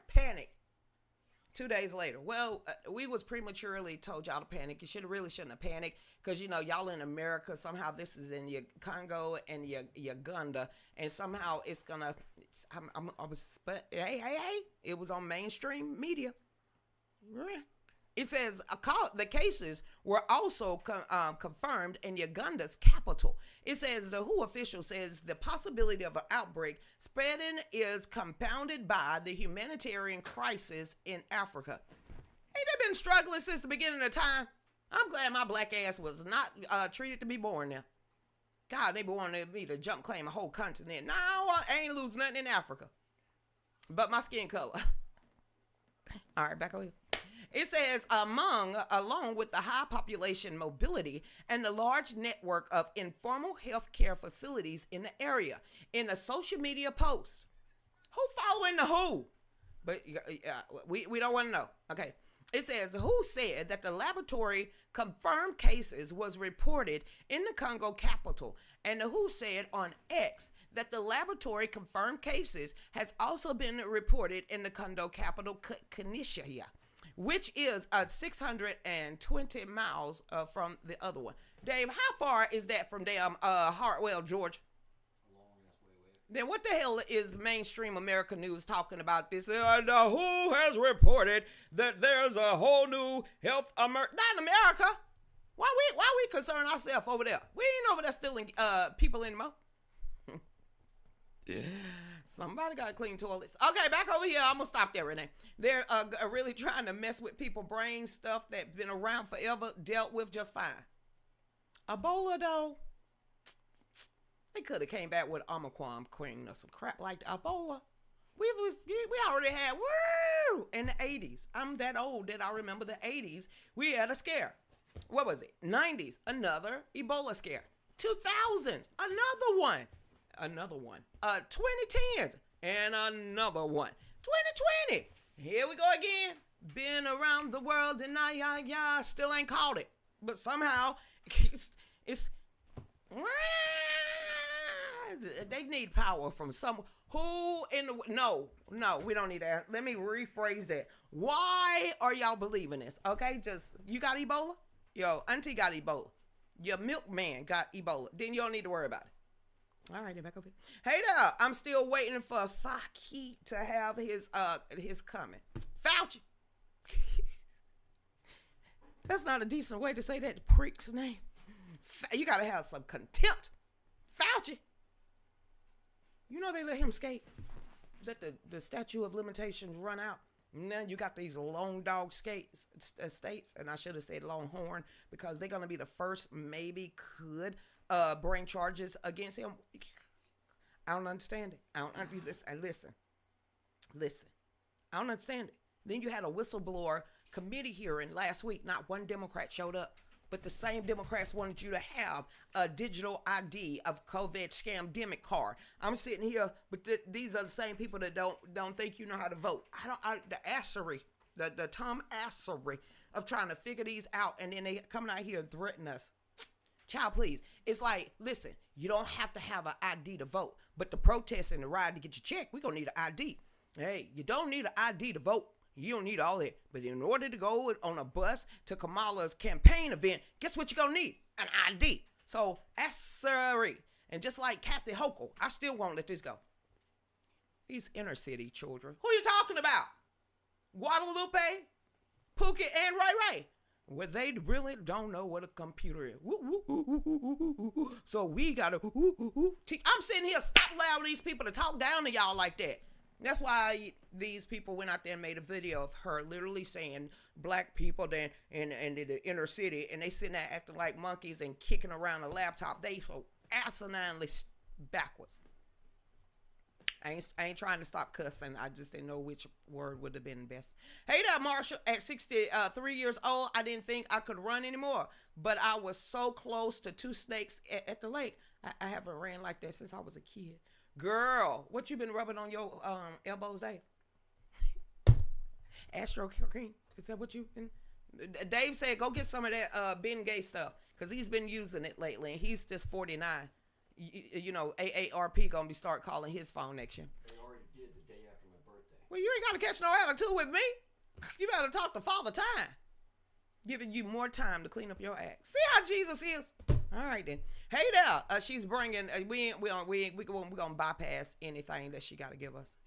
Panic. 2 days later. Well, we was prematurely told y'all to panic. You shouldn't have panicked because, y'all in America, somehow this is in your Congo and your Uganda, and somehow it's going to, but hey, it was on mainstream media. It says the cases were also confirmed in Uganda's capital. It says the WHO official says the possibility of an outbreak spreading is compounded by the humanitarian crisis in Africa. Ain't they been struggling since the beginning of time? I'm glad my black ass was not treated to be born there. God, they wanted me to jump claim a whole continent. No, I ain't lose nothing in Africa but my skin color. All right, back over here. It says, along with the high population mobility and the large network of informal healthcare facilities in the area, in a social media post. Who following the who? But we don't want to know. Okay. It says, the WHO said that the laboratory confirmed cases was reported in the Congo capital. And the WHO said on X that the laboratory confirmed cases has also been reported in the Congo capital, Kinshasa, which is 620 miles from the other one. Dave, how far is that from damn Hartwell, Georgia? Then what the hell is mainstream American news talking about this? Who has reported that there's a whole new health not in America. Why we concern ourselves over there? We ain't over there stealing people anymore. Somebody got to clean toilets. Okay, back over here. I'm going to stop there, Renee. They're really trying to mess with people's brain stuff that's been around forever, dealt with just fine. Ebola, though, they could have came back with Omicron Queen or some crap like that. Ebola. We already had, in the 80s. I'm that old that I remember the 80s. We had a scare. What was it? 90s, another Ebola scare. 2000s, another one. 2010s, and another one. 2020, here we go again. Been around the world and still ain't caught it. But somehow, it's they need power from someone. Who in the, no, we don't need that. Let me rephrase that. Why are y'all believing this? Okay, you got Ebola? Yo, auntie got Ebola. Your milkman got Ebola. Then you don't need to worry about it. All right, then back over here. Hey there, I'm still waiting for Fauci to have his coming. Fauci. That's not a decent way to say that prick's name. You gotta have some contempt. Fauci. You know they let him skate. Let the statute of limitations run out. Now you got these long dog states, and I should have said Longhorn, because they're gonna be the first maybe could bring charges against him. I don't understand it. Listen. I don't understand it. Then you had a whistleblower committee hearing last week. Not one Democrat showed up, but the same Democrats wanted you to have a digital ID of COVID scamdemic card. I'm sitting here, but these are the same people that don't think you know how to vote. The Tom Assery of trying to figure these out, and then they coming out here and threaten us. Child, please. It's like, listen, you don't have to have an ID to vote, but the protest and the ride to get your check, we're going to need an ID. Hey, you don't need an ID to vote. You don't need all that. But in order to go on a bus to Kamala's campaign event, guess what you're going to need? An ID. So, Assery. And just like Kathy Hochul, I still won't let this go. These inner city children. Who you talking about? Guadalupe, Pookie, and Ray Ray. Well, they really don't know what a computer is. So we got to I'm sitting here, stop allowing these people to talk down to y'all like that. That's why these people went out there and made a video of her literally saying black people then in the inner city, and they sitting there acting like monkeys and kicking around a laptop. They so asininely backwards. I ain't trying to stop cussing. I just didn't know which word would have been best. Hey there, Marshall. At 63 years old, I didn't think I could run anymore, but I was so close to two snakes at the lake. I haven't ran like that since I was a kid. Girl, what you been rubbing on your elbows, Dave? Astro cream. Is that what you been? Dave said, go get some of that Ben Gay stuff because he's been using it lately, and he's just 49. You know, AARP gonna be start calling his phone next year. They already did the day after my birthday. Well, you ain't gotta catch no attitude with me. You better talk to Father Time, giving you more time to clean up your act. See how Jesus is. All right then. Hey there, she's bringing. We gonna bypass anything that she gotta give us.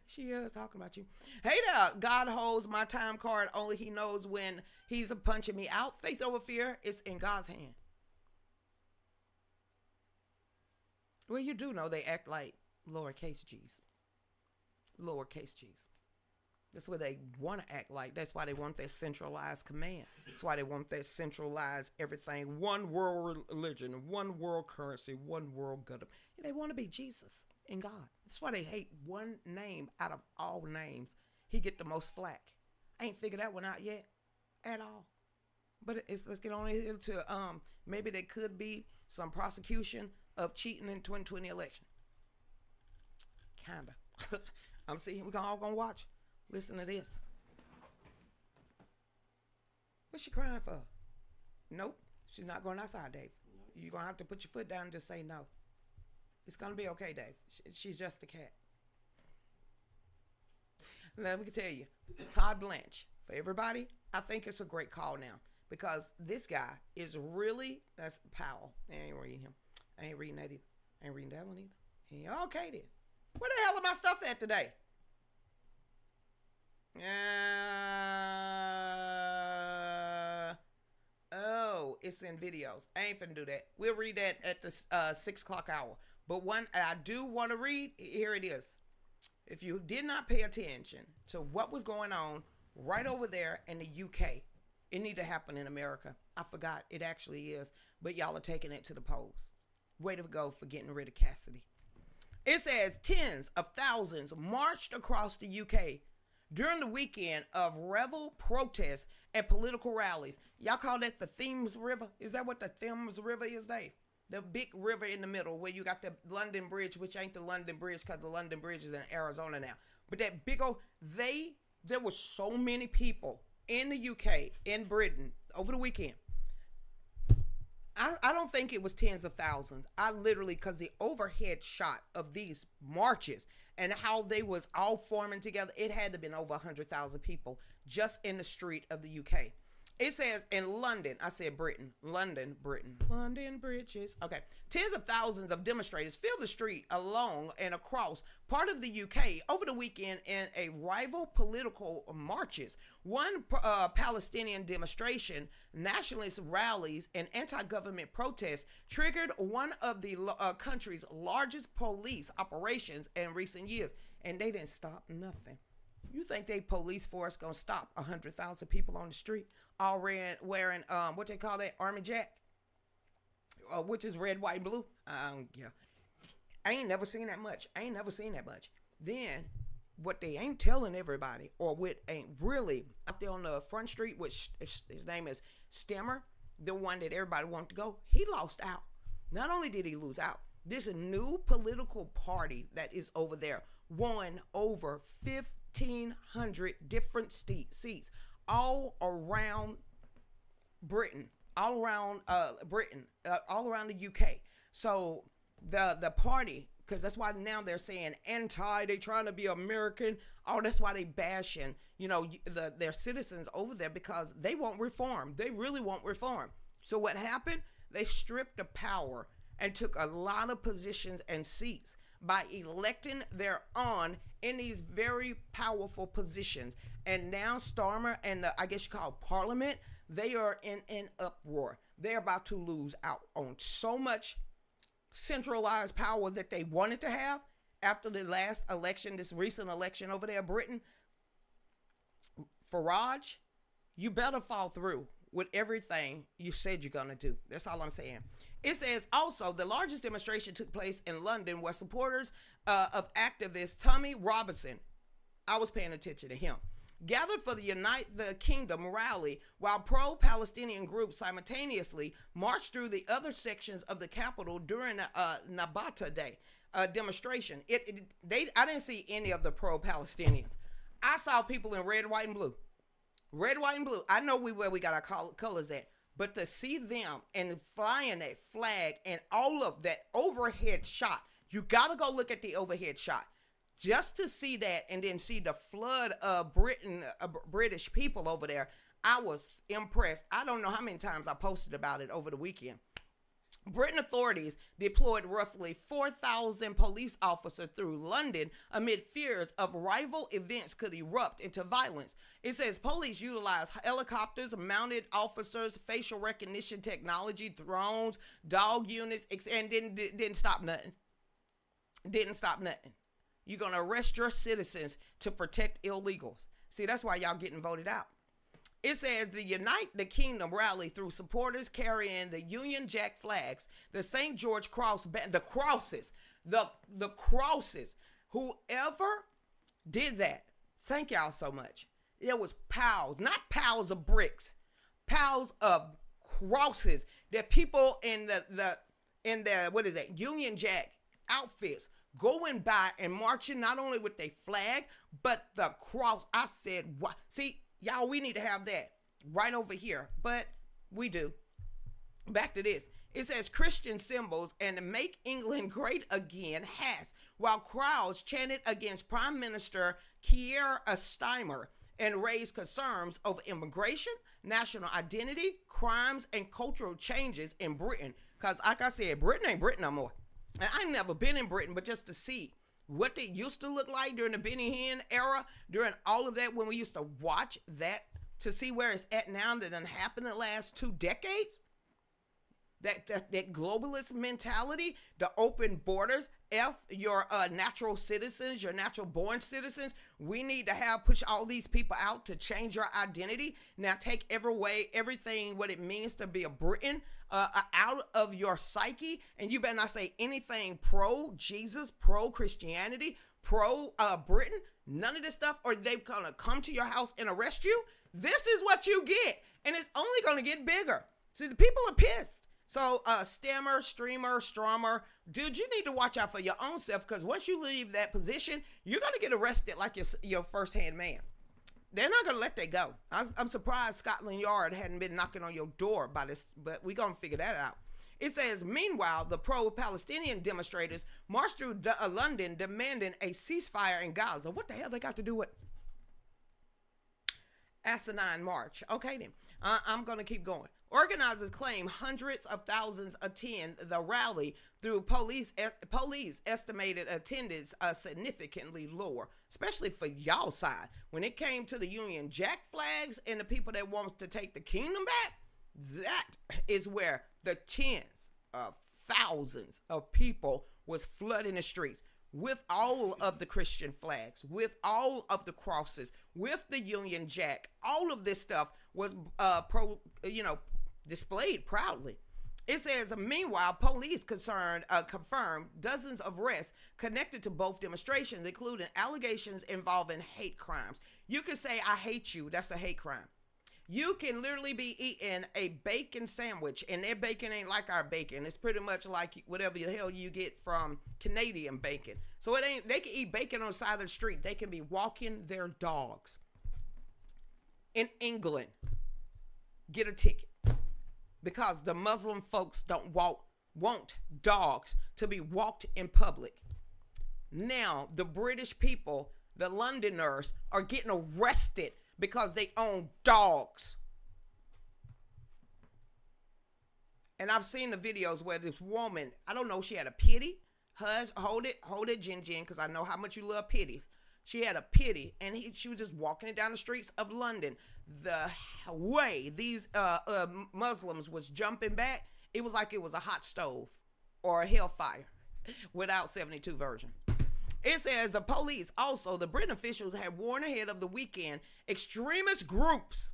She is talking about you. Hey there, God holds my time card. Only He knows when He's punching me out. Faith over fear is in God's hand. Well, you do know they act like lowercase g's. Lowercase g's. That's what they want to act like. That's why they want that centralized command. That's why they want that centralized everything. One world religion, one world currency, one world government. They want to be Jesus and God. That's why they hate one name out of all names. He get the most flack. I ain't figured that one out yet at all. But let's get on into maybe there could be some prosecution of cheating in 2020 election. Kinda. I'm seeing we're all gonna watch. Listen to this. What's she crying for? Nope. She's not going outside, Dave. You're gonna have to put your foot down and just say no. It's gonna be okay, Dave. She's just a cat. Let me tell you, Todd Blanche, for everybody, I think it's a great call now because this guy is really, that's Powell. I ain't reading him. I ain't reading that either. I ain't reading that one either. Yeah, okay then. Where the hell are my stuff at today? Oh, it's in videos. I ain't finna do that. We'll read that at the 6 o'clock hour. But one I do want to read, here it is. If you did not pay attention to what was going on right over there in the UK, it need to happen in America. I forgot it actually is, but y'all are taking it to the polls. Way to go for getting rid of Cassidy. It says tens of thousands marched across the UK during the weekend of revel protests and political rallies. Y'all call that the Thames River? Is that what the Thames River is, Dave? The big river in the middle where you got the London Bridge, which ain't the London Bridge because the London Bridge is in Arizona now. But that big old, there were so many people in the UK, in Britain, over the weekend. I don't think it was tens of thousands. I literally, because the overhead shot of these marches and how they was all forming together, it had to have been over 100,000 people just in the street of the UK. It says in London, I said Britain, London, Britain, London bridges. Okay. Tens of thousands of demonstrators filled the street along and across part of the UK over the weekend in a rival political marches. One Palestinian demonstration, nationalist rallies, and anti-government protests triggered one of the country's largest police operations in recent years. And they didn't stop nothing. You think they police force gonna stop 100,000 people on the street all wearing what they call that, Army Jack, which is red, white, and blue? Yeah, I ain't never seen that much. Then what they ain't telling everybody, or what ain't really up there on the front street, which his name is Stemmer, the one that everybody wanted to go, he lost out. Not only did he lose out, there's a new political party that is over there, won over 1,500 different seats all around Britain, all around the UK. So the party, because that's why now they're saying they trying to be American. Oh, that's why they bashing, their citizens over there, because they won't reform. They really won't reform. So what happened? They stripped the power and took a lot of positions and seats by electing their own in these very powerful positions. And now Starmer and I guess you call Parliament, they are in an uproar. They're about to lose out on so much centralized power that they wanted to have after the last election, this recent election over there in Britain. Farage, you better fall through with everything you said you're going to do. That's all I'm saying. It says also the largest demonstration took place in London where supporters of activist Tommy Robinson, I was paying attention to him, gathered for the Unite the Kingdom rally, while pro-Palestinian groups simultaneously marched through the other sections of the capital during Nabata Day demonstration. I didn't see any of the pro-Palestinians. I saw people in red, white, and blue. Red, white, and blue. I know where we got our colors at. But to see them and flying that flag and all of that overhead shot, you got to go look at the overhead shot. Just to see that and then see the flood of British people over there, I was impressed. I don't know how many times I posted about it over the weekend. Britain authorities deployed roughly 4,000 police officers through London amid fears of rival events could erupt into violence. It says police utilized helicopters, mounted officers, facial recognition technology, drones, dog units, and didn't stop nothing. Didn't stop nothing. You're going to arrest your citizens to protect illegals. See, that's why y'all getting voted out. It says the Unite the Kingdom rally through supporters carrying the Union Jack flags, the St. George Cross, the crosses, the crosses. Whoever did that, thank y'all so much. There was piles, not piles of bricks, piles of crosses that people in the what is that, Union Jack outfits going by and marching not only with their flag but the cross. I said, what? See, y'all, we need to have that right over here, but we do. Back to this. It says Christian symbols and Make England Great Again has, while crowds chanted against Prime Minister Keir Starmer and raised concerns over immigration, national identity, crimes, and cultural changes in Britain. Because like I said, Britain ain't Britain no more. And I've never been in Britain, but just to see what they used to look like during the Benny Hinn era, during all of that, when we used to watch that, to see where it's at now that done happened in the last 2 decades. That globalist mentality, the open borders, your natural citizens, your natural born citizens. We need to push all these people out to change your identity. Now take everything what it means to be a Briton out of your psyche, and you better not say anything pro-Jesus, pro-Christianity, pro-Britain, none of this stuff, or they're gonna come to your house and arrest you. This is what you get, and it's only gonna get bigger. See, the people are pissed. So, streamer, dude, you need to watch out for your own self, because once you leave that position, you're going to get arrested like your first-hand man. They're not going to let that go. I'm surprised Scotland Yard hadn't been knocking on your door by this, but we're going to figure that out. It says, meanwhile, the pro-Palestinian demonstrators marched through London demanding a ceasefire in Gaza. What the hell they got to do with asinine march? Okay, then. I'm going to keep going. Organizers claim hundreds of thousands attend the rally through police estimated attendance significantly lower, especially for y'all side. When it came to the Union Jack flags and the people that want to take the kingdom back, that is where the tens of thousands of people was flooding the streets with all of the Christian flags, with all of the crosses, with the Union Jack. All of this stuff was displayed proudly. It says, meanwhile, police confirmed dozens of arrests connected to both demonstrations, including allegations involving hate crimes. You can say, I hate you. That's a hate crime. You can literally be eating a bacon sandwich, and their bacon ain't like our bacon. It's pretty much like whatever the hell you get from Canadian bacon. So they can eat bacon on the side of the street. They can be walking their dogs. In England, get a ticket. Because the Muslim folks don't want dogs to be walked in public. Now, the British people, the Londoners, are getting arrested because they own dogs. And I've seen the videos where this woman, I don't know, she had a pity. Hold it, Jen, because I know how much you love pitties. She had a pity, and she was just walking it down the streets of London. The way these Muslims was jumping back, it was like it was a hot stove or a hellfire without 72 version. It says the police, also the Britain officials had warned ahead of the weekend extremist groups.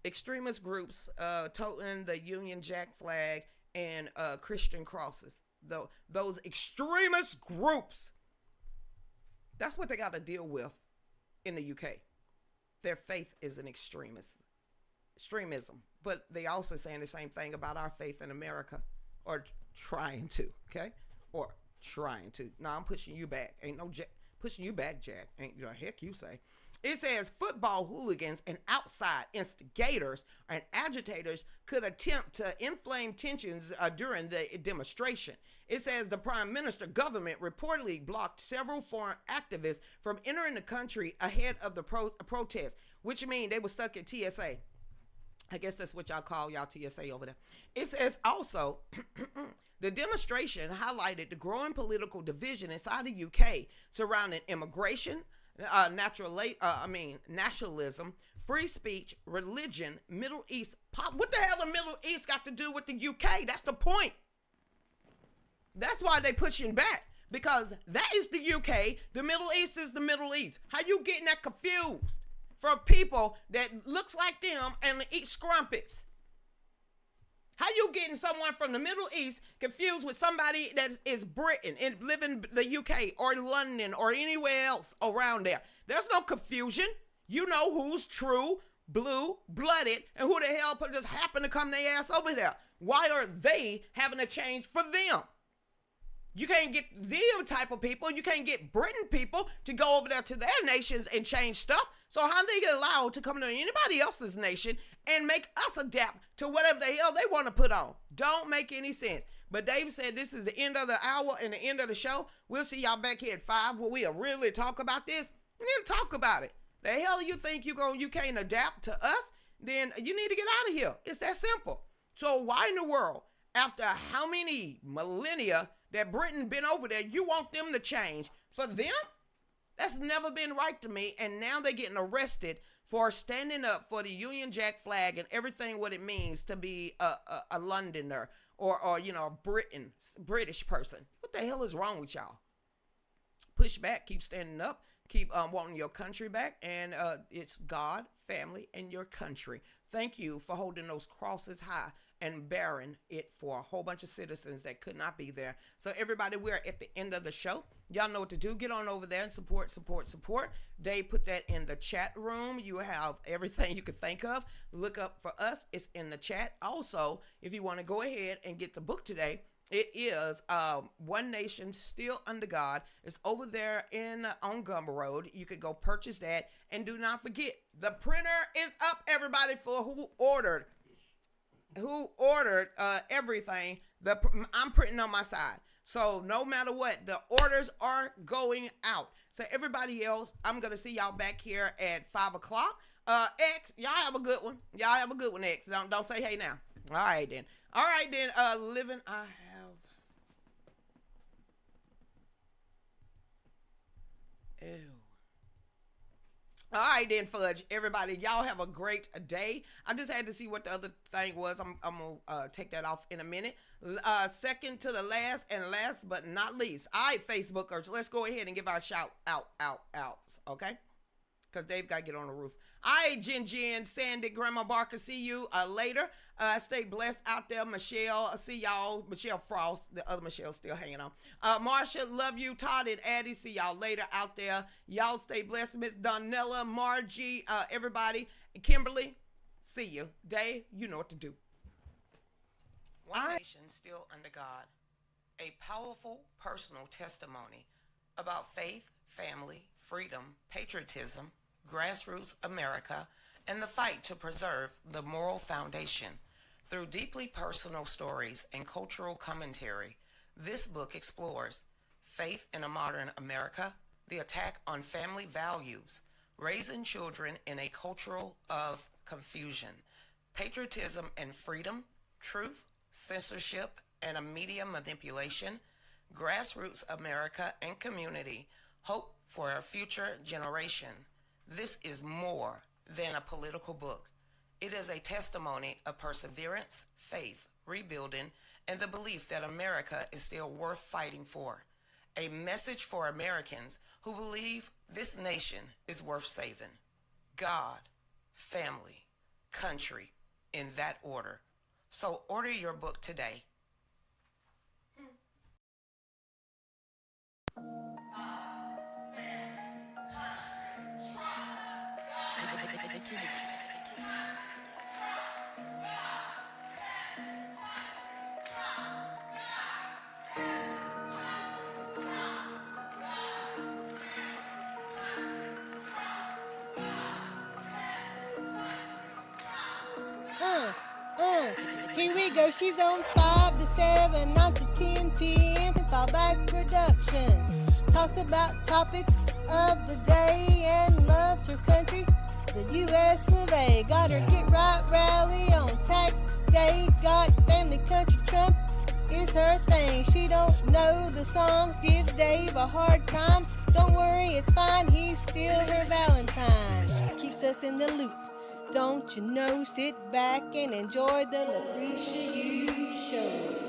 extremist groups toting the Union Jack flag and Christian crosses. Those extremist groups. That's what they got to deal with in the UK. Their faith is an extremism. But they also saying the same thing about our faith in America, or trying to, okay? Or trying to. Now I'm pushing you back. Ain't no pushing you back, Jack. Ain't the heck you say. It says football hooligans and outside instigators and agitators could attempt to inflame tensions during the demonstration. It says the prime minister government reportedly blocked several foreign activists from entering the country ahead of the protest, which means they were stuck at TSA. I guess that's what y'all call y'all TSA over there. It says also, the demonstration highlighted the growing political division inside the UK surrounding immigration, nationalism, free speech, religion, Middle East. What the hell the Middle East got to do with the UK? That's the point. That's why they pushing back, because that is the UK. The Middle East is the Middle East. How you getting that confused from people that looks like them and eat scrumpets? How you getting someone from the Middle East confused with somebody that is Britain and live in the UK or London or anywhere else around there? There's no confusion. You know who's true, blue-blooded, and who the hell just happened to come their ass over there. Why are they having a change for them? You can't get them type of people. You can't get Britain people to go over there to their nations and change stuff. So how they get allowed to come to anybody else's nation and make us adapt to whatever the hell they want to put on? Don't make any sense. But Dave said this is the end of the hour and the end of the show. We'll see y'all back here at 5 where we'll really talk about this. We need to talk about it. The hell you think you can't adapt to us? Then you need to get out of here. It's that simple. So why in the world, after how many millennia that Britain been over there, you want them to change for them? That's never been right to me. And now they're getting arrested for standing up for the Union Jack flag and everything what it means to be a Londoner or British person. What the hell is wrong with y'all? Push back, keep standing up, keep wanting your country back, and it's God, family, and your country. Thank you for holding those crosses high and bearing it for a whole bunch of citizens that could not be there. So everybody, we're at the end of the show. Y'all know what to do. Get on over there and support. Dave put that in the chat room. You have everything you could think of. Look up for us. It's in the chat. Also, if you want to go ahead and get the book today, it is One Nation Still Under God. It's over there on Gumber Road. You could go purchase that. And do not forget, the printer is up, everybody, for who ordered everything. I'm printing on my side. So no matter what, the orders are going out. So everybody else, I'm going to see y'all back here at 5 o'clock. X, y'all have a good one. Y'all have a good one, X. Don't say hey now. All right, then. Living, I have. Ew. All right, then, Fudge. Everybody, y'all have a great day. I just had to see what the other thing was. I'm going to take that off in a minute. Second to the last and last but not least. All right, Facebookers, let's go ahead and give our shout outs, okay? Because Dave got to get on the roof. All right, Jen, Sandy, Grandma Barker, see you later. Stay blessed out there, Michelle. See y'all. Michelle Frost, the other Michelle's still hanging on. Marsha, love you. Todd and Addie, see y'all later out there. Y'all stay blessed. Miss Donella, Margie, everybody. Kimberly, see you. Dave, you know what to do. One Nation Still Under God. A powerful personal testimony about faith, family, freedom, patriotism, grassroots America, and the fight to preserve the moral foundation. Through deeply personal stories and cultural commentary, this book explores faith in a modern America, the attack on family values, raising children in a culture of confusion, patriotism and freedom, truth, censorship, and a media manipulation, grassroots America and community, hope for a future generation. This is more than a political book. It is a testimony of perseverance, faith, rebuilding, and the belief that America is still worth fighting for. A message for Americans who believe this nation is worth saving. God, family, country, in that order. So order your book today. Here we go. She's on 5 to 7, 9 to 10 p.m. Fallback Productions. Talks about topics of the day and loves her country, the U.S. of A. Got her Get Right rally on tax day. Got family country Trump is her thing. She don't know the songs, gives Dave a hard time. Don't worry, it's fine. He's still her Valentine. Keeps us in the loop. Don't you know, sit back and enjoy the Lucretia You Show.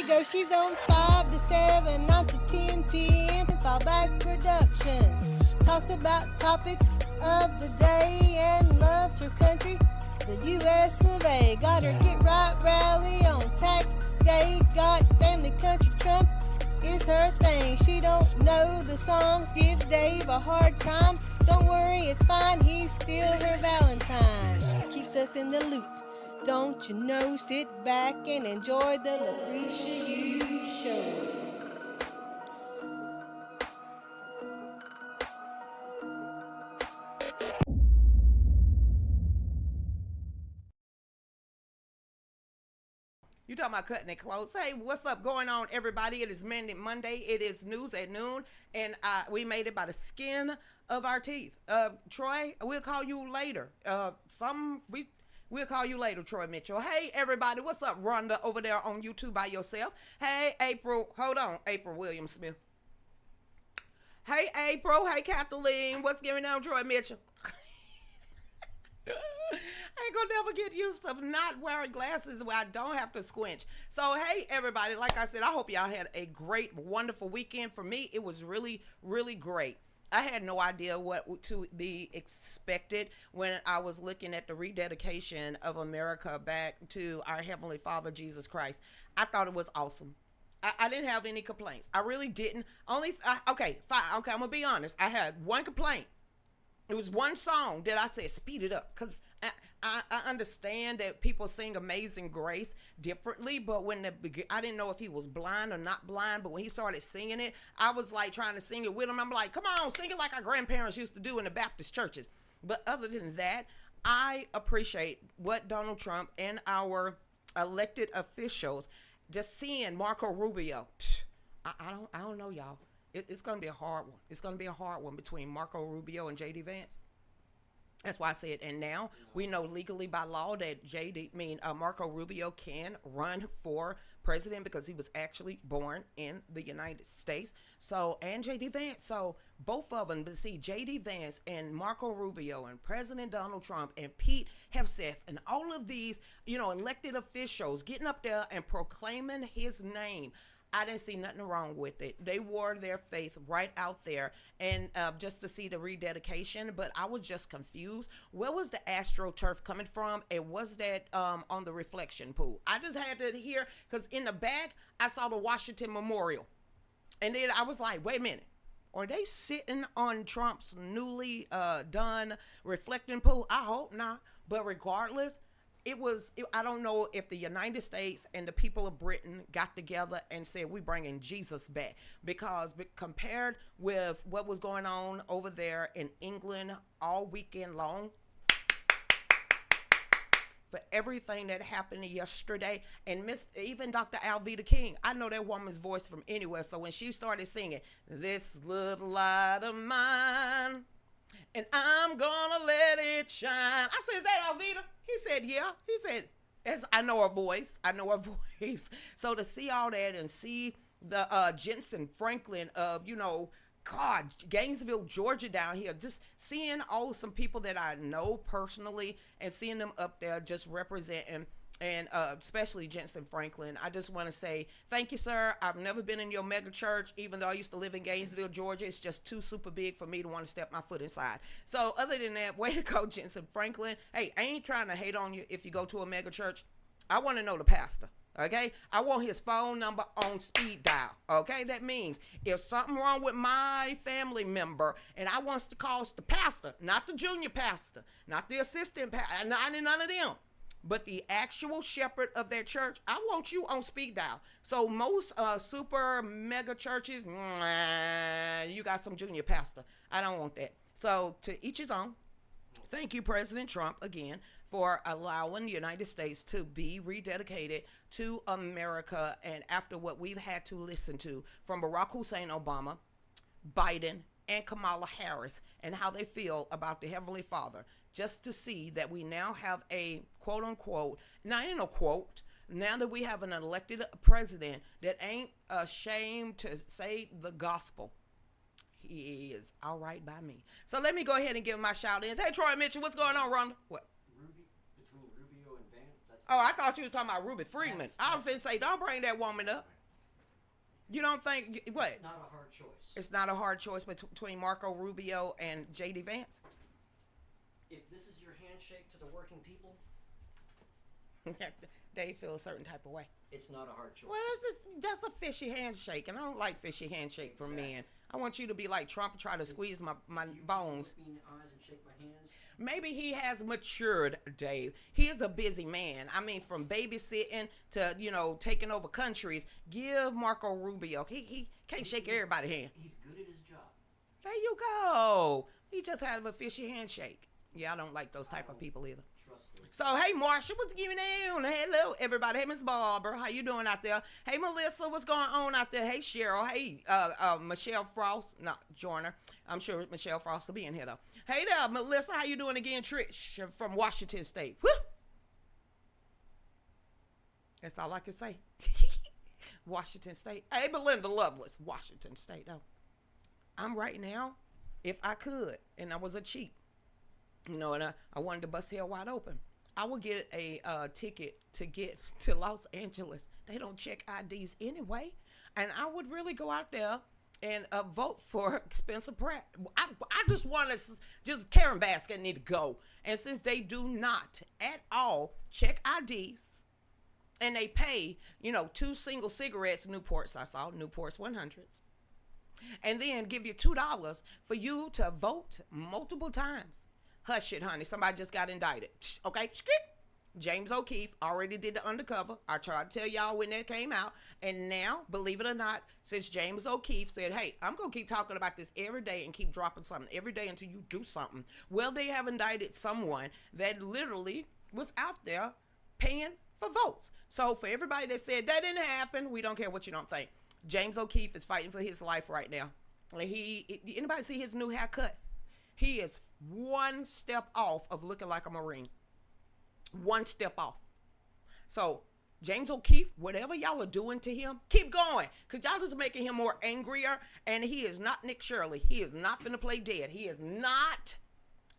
we go. She's on 5 to 7, 9 to 10 p.m. Fallback Productions. Talks about topics of the day and loves her country, the U.S. of A. Got her Get Right rally on tax day. Got family country Trump is her thing. She don't know the songs, gives Dave a hard time. Don't worry, it's fine, he's still her Valentine. Keeps us in the loop, don't you know? Sit back and enjoy the Lucretia U Show. You talking about cutting it close? Hey, what's up going on, everybody? It is Monday. It is news at noon, and we made it by the skin of our teeth. Troy, we'll call you later. We'll call you later, Troy Mitchell. Hey, everybody, what's up, Rhonda, over there on YouTube by yourself? Hey, April, hold on, April Williams Smith. Hey, April. Hey, Kathleen. What's going on, Troy Mitchell? I ain't gonna never get used to not wearing glasses where I don't have to squinch. So, hey, everybody, like I said, I hope y'all had a great, wonderful weekend. For me, it was really, really great. I had no idea what to be expected when I was looking at the rededication of America back to our Heavenly Father, Jesus Christ. I thought it was awesome. I didn't have any complaints. I really didn't. Okay, fine. Okay, I'm gonna be honest. I had one complaint. It was one song that I said, speed it up, because I understand that people sing Amazing Grace differently, but I didn't know if he was blind or not blind, but when he started singing it, I was like trying to sing it with him. I'm like, come on, sing it like our grandparents used to do in the Baptist churches. But other than that, I appreciate what Donald Trump and our elected officials, just seeing Marco Rubio. I don't know, y'all. It's going to be a hard one. It's going to be a hard one between Marco Rubio and J.D. Vance. That's why I said, and now we know legally by law that Marco Rubio can run for president because he was actually born in the United States. So, and J.D. Vance. So, both of them, but see, J.D. Vance and Marco Rubio and President Donald Trump and Pete Hegseth and all of these, elected officials getting up there and proclaiming his name. I didn't see nothing wrong with it. They wore their faith right out there, and just to see the rededication, but I was just confused. Where was the AstroTurf coming from, and was that on the reflection pool? I just had to hear, because in the back, I saw the Washington Memorial, and then I was like, wait a minute. Are they sitting on Trump's newly done reflecting pool? I hope not, but regardless, I don't know if the United States and the people of Britain got together and said, we bringing Jesus back, because compared with what was going on over there in England all weekend long, for everything that happened yesterday, and even Dr. Alveda King, I know that woman's voice from anywhere, so when she started singing, this little light of mine, and I'm gonna let it shine. I said, is that Alveda? He said, yeah. He said, I know her voice. So to see all that and see the Jensen Franklin of, Gainesville, Georgia down here, just seeing some people that I know personally and seeing them up there just representing, and especially Jensen Franklin. I just want to say thank you, sir. I've never been in your mega church, even though I used to live in Gainesville, Georgia. It's just too super big for me to want to step my foot inside. So other than that, way to go, Jensen Franklin. Hey, I ain't trying to hate on you if you go to a mega church. I want to know the pastor. Okay, I want his phone number on speed dial. Okay, that means if something wrong with my family member and I wants to call the pastor, not the junior pastor, not the assistant pastor, none of them, but the actual shepherd of that church, I want you on speed dial. So most super mega churches, you got some junior pastor. I don't want that. So to each his own. Thank you, President Trump, again, for allowing the United States to be rededicated to America. And after what we've had to listen to from Barack Hussein Obama, Biden, and Kamala Harris, and how they feel about the Heavenly Father, just to see that we now have a quote unquote, not in a quote, now that we have an elected president that ain't ashamed to say the gospel. He is all right by me. So let me go ahead and give my shout ins. Hey, Troy Mitchell, what's going on, Rhonda? What? Between Rubio and Vance, that's Oh, I thought you was talking about Ruby Freeman. I was finna say, don't bring that woman up. You don't think what? It's not a hard choice. It's not a hard choice between Marco Rubio and J.D. Vance. If this is your handshake to the working people, They feel a certain type of way. it's not a hard choice. Well, that's a fishy handshake, and I don't like fishy handshake from men. I want you to be like Trump and try to squeeze my bones. Look me in the eyes and shake my hands. Maybe he has matured, Dave. He is a busy man. I mean, from babysitting to, taking over countries. Give Marco Rubio. He can't shake everybody's hand. He's good at his job. There you go. He just has a fishy handshake. Yeah, I don't like those type of people either. Trust him. So, hey, Marsha, what's giving on? Hello, everybody. Hey, Miss Barbara, how you doing out there? Hey, Melissa, what's going on out there? Hey, Cheryl. Hey, Michelle Frost. No, Joyner. I'm sure Michelle Frost will be in here, though. Hey there, Melissa, how you doing again? Trish from Washington State. Woo! That's all I can say. Washington State. Hey, Belinda Lovelace, Washington State, though. I'm right now, if I could, and I was a cheap, and I wanted to bust hell wide open, I would get a ticket to get to Los Angeles. They don't check IDs anyway, and I would really go out there and vote for Spencer Pratt. I just want to, just Karen Baskin need to go. And since they do not at all check IDs, and they pay, 2 single cigarettes, Newports, I saw, Newports 100s, and then give you $2 for you to vote multiple times. Hush it, honey. Somebody just got indicted. Okay? James O'Keefe already did the undercover. I tried to tell y'all when that came out. And now, believe it or not, since James O'Keefe said, hey, I'm going to keep talking about this every day and keep dropping something every day until you do something. Well, they have indicted someone that literally was out there paying for votes. So for everybody that said that didn't happen, we don't care what you don't think. James O'Keefe is fighting for his life right now. Anybody see his new haircut? He is one step off of looking like a Marine. One step off. So, James O'Keefe, whatever y'all are doing to him, keep going. Because y'all just making him more angrier. And he is not Nick Shirley. He is not finna play dead. He is not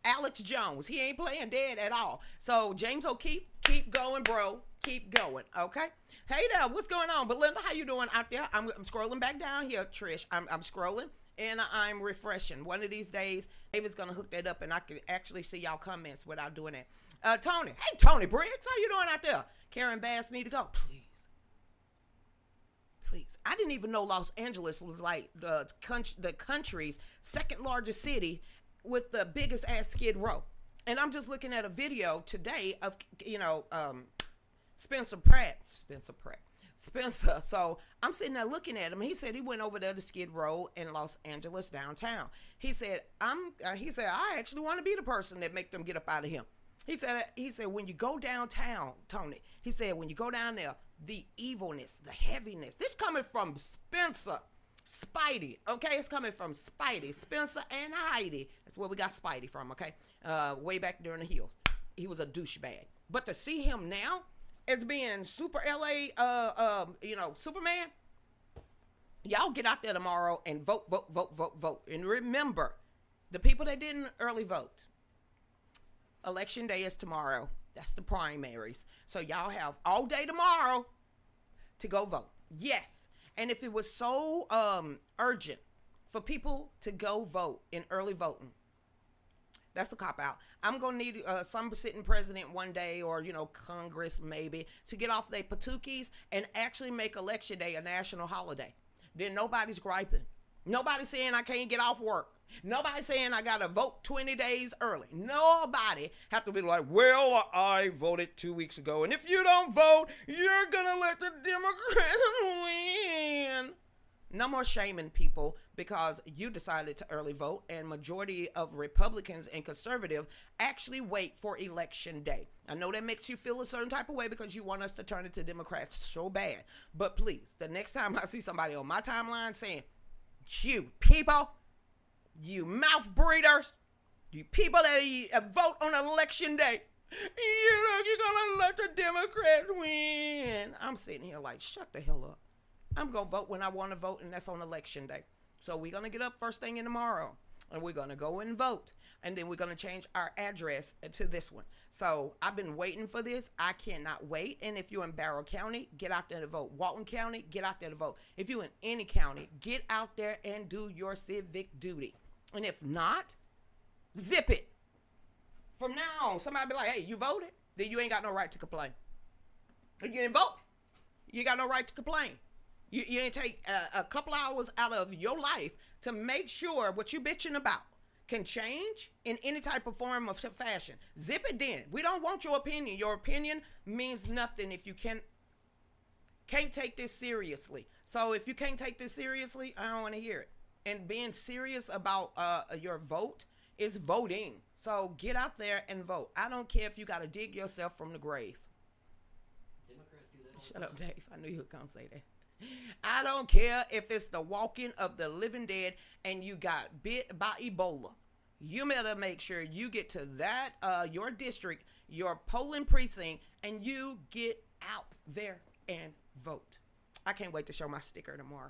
Alex Jones. He ain't playing dead at all. So, James O'Keefe, keep going, bro. Keep going, okay? Hey there, what's going on? Belinda, how you doing out there? I'm scrolling back down here, Trish. I'm scrolling. And I'm refreshing. One of these days, David's going to hook that up and I can actually see y'all comments without doing that. Tony. Hey, Tony Briggs. How you doing out there? Karen Bass need to go. Please. Please. I didn't even know Los Angeles was like the country's second largest city with the biggest ass Skid Row. And I'm just looking at a video today of, Spencer. So I'm sitting there looking at him. He said he went over there to Skid Row in Los Angeles downtown. He said, I actually want to be the person that make them get up out of here. He said, when you go downtown, Tony, he said, when you go down there, the evilness, the heaviness, this coming from Spencer, Spidey, okay? It's coming from Spidey, Spencer and Heidi. That's where we got Spidey from, okay? Way back during the hills. He was a douchebag. But to see him now, as being super LA, Superman, y'all get out there tomorrow and vote. And remember, the people that didn't early vote, election day is tomorrow. That's the primaries. So y'all have all day tomorrow to go vote. Yes. And if it was so urgent for people to go vote in early voting, that's a cop-out. I'm going to need some sitting president one day or, Congress maybe to get off their patookies and actually make Election Day a national holiday. Then nobody's griping. Nobody's saying I can't get off work. Nobody's saying I got to vote 20 days early. Nobody have to be like, well, I voted 2 weeks ago. And if you don't vote, you're going to let the Democrats win. No more shaming people because you decided to early vote, and majority of Republicans and conservative actually wait for election day. I know that makes you feel a certain type of way because you want us to turn it to Democrats so bad. But please, the next time I see somebody on my timeline saying, you people, you mouth breeders, you people that vote on election day, you're going to let the Democrats win. I'm sitting here like, shut the hell up. I'm going to vote when I want to vote, and that's on election day. So we're going to get up first thing in tomorrow. and we're going to go and vote. And then we're going to change our address to this one. So I've been waiting for this. I cannot wait. And if you're in Barrow County, get out there to vote. Walton County, get out there to vote. If you're in any county, get out there and do your civic duty. And if not, zip it. From now on, somebody be like, hey, you voted? Then you ain't got no right to complain. If you didn't vote, you got no right to complain. You ain't take a couple hours out of your life to make sure what you bitching about can change in any type of form of fashion. Zip it then. We don't want your opinion. Your opinion means nothing if you can't take this seriously. So if you can't take this seriously, I don't want to hear it. And being serious about your vote is voting. So get out there and vote. I don't care if you got to dig yourself from the grave. Democrats do that. Shut up, Dave. I knew you were going to say that. I don't care if it's the walking of the living dead and you got bit by Ebola. You better make sure you get to that, your district, your polling precinct, and you get out there and vote. I can't wait to show my sticker tomorrow.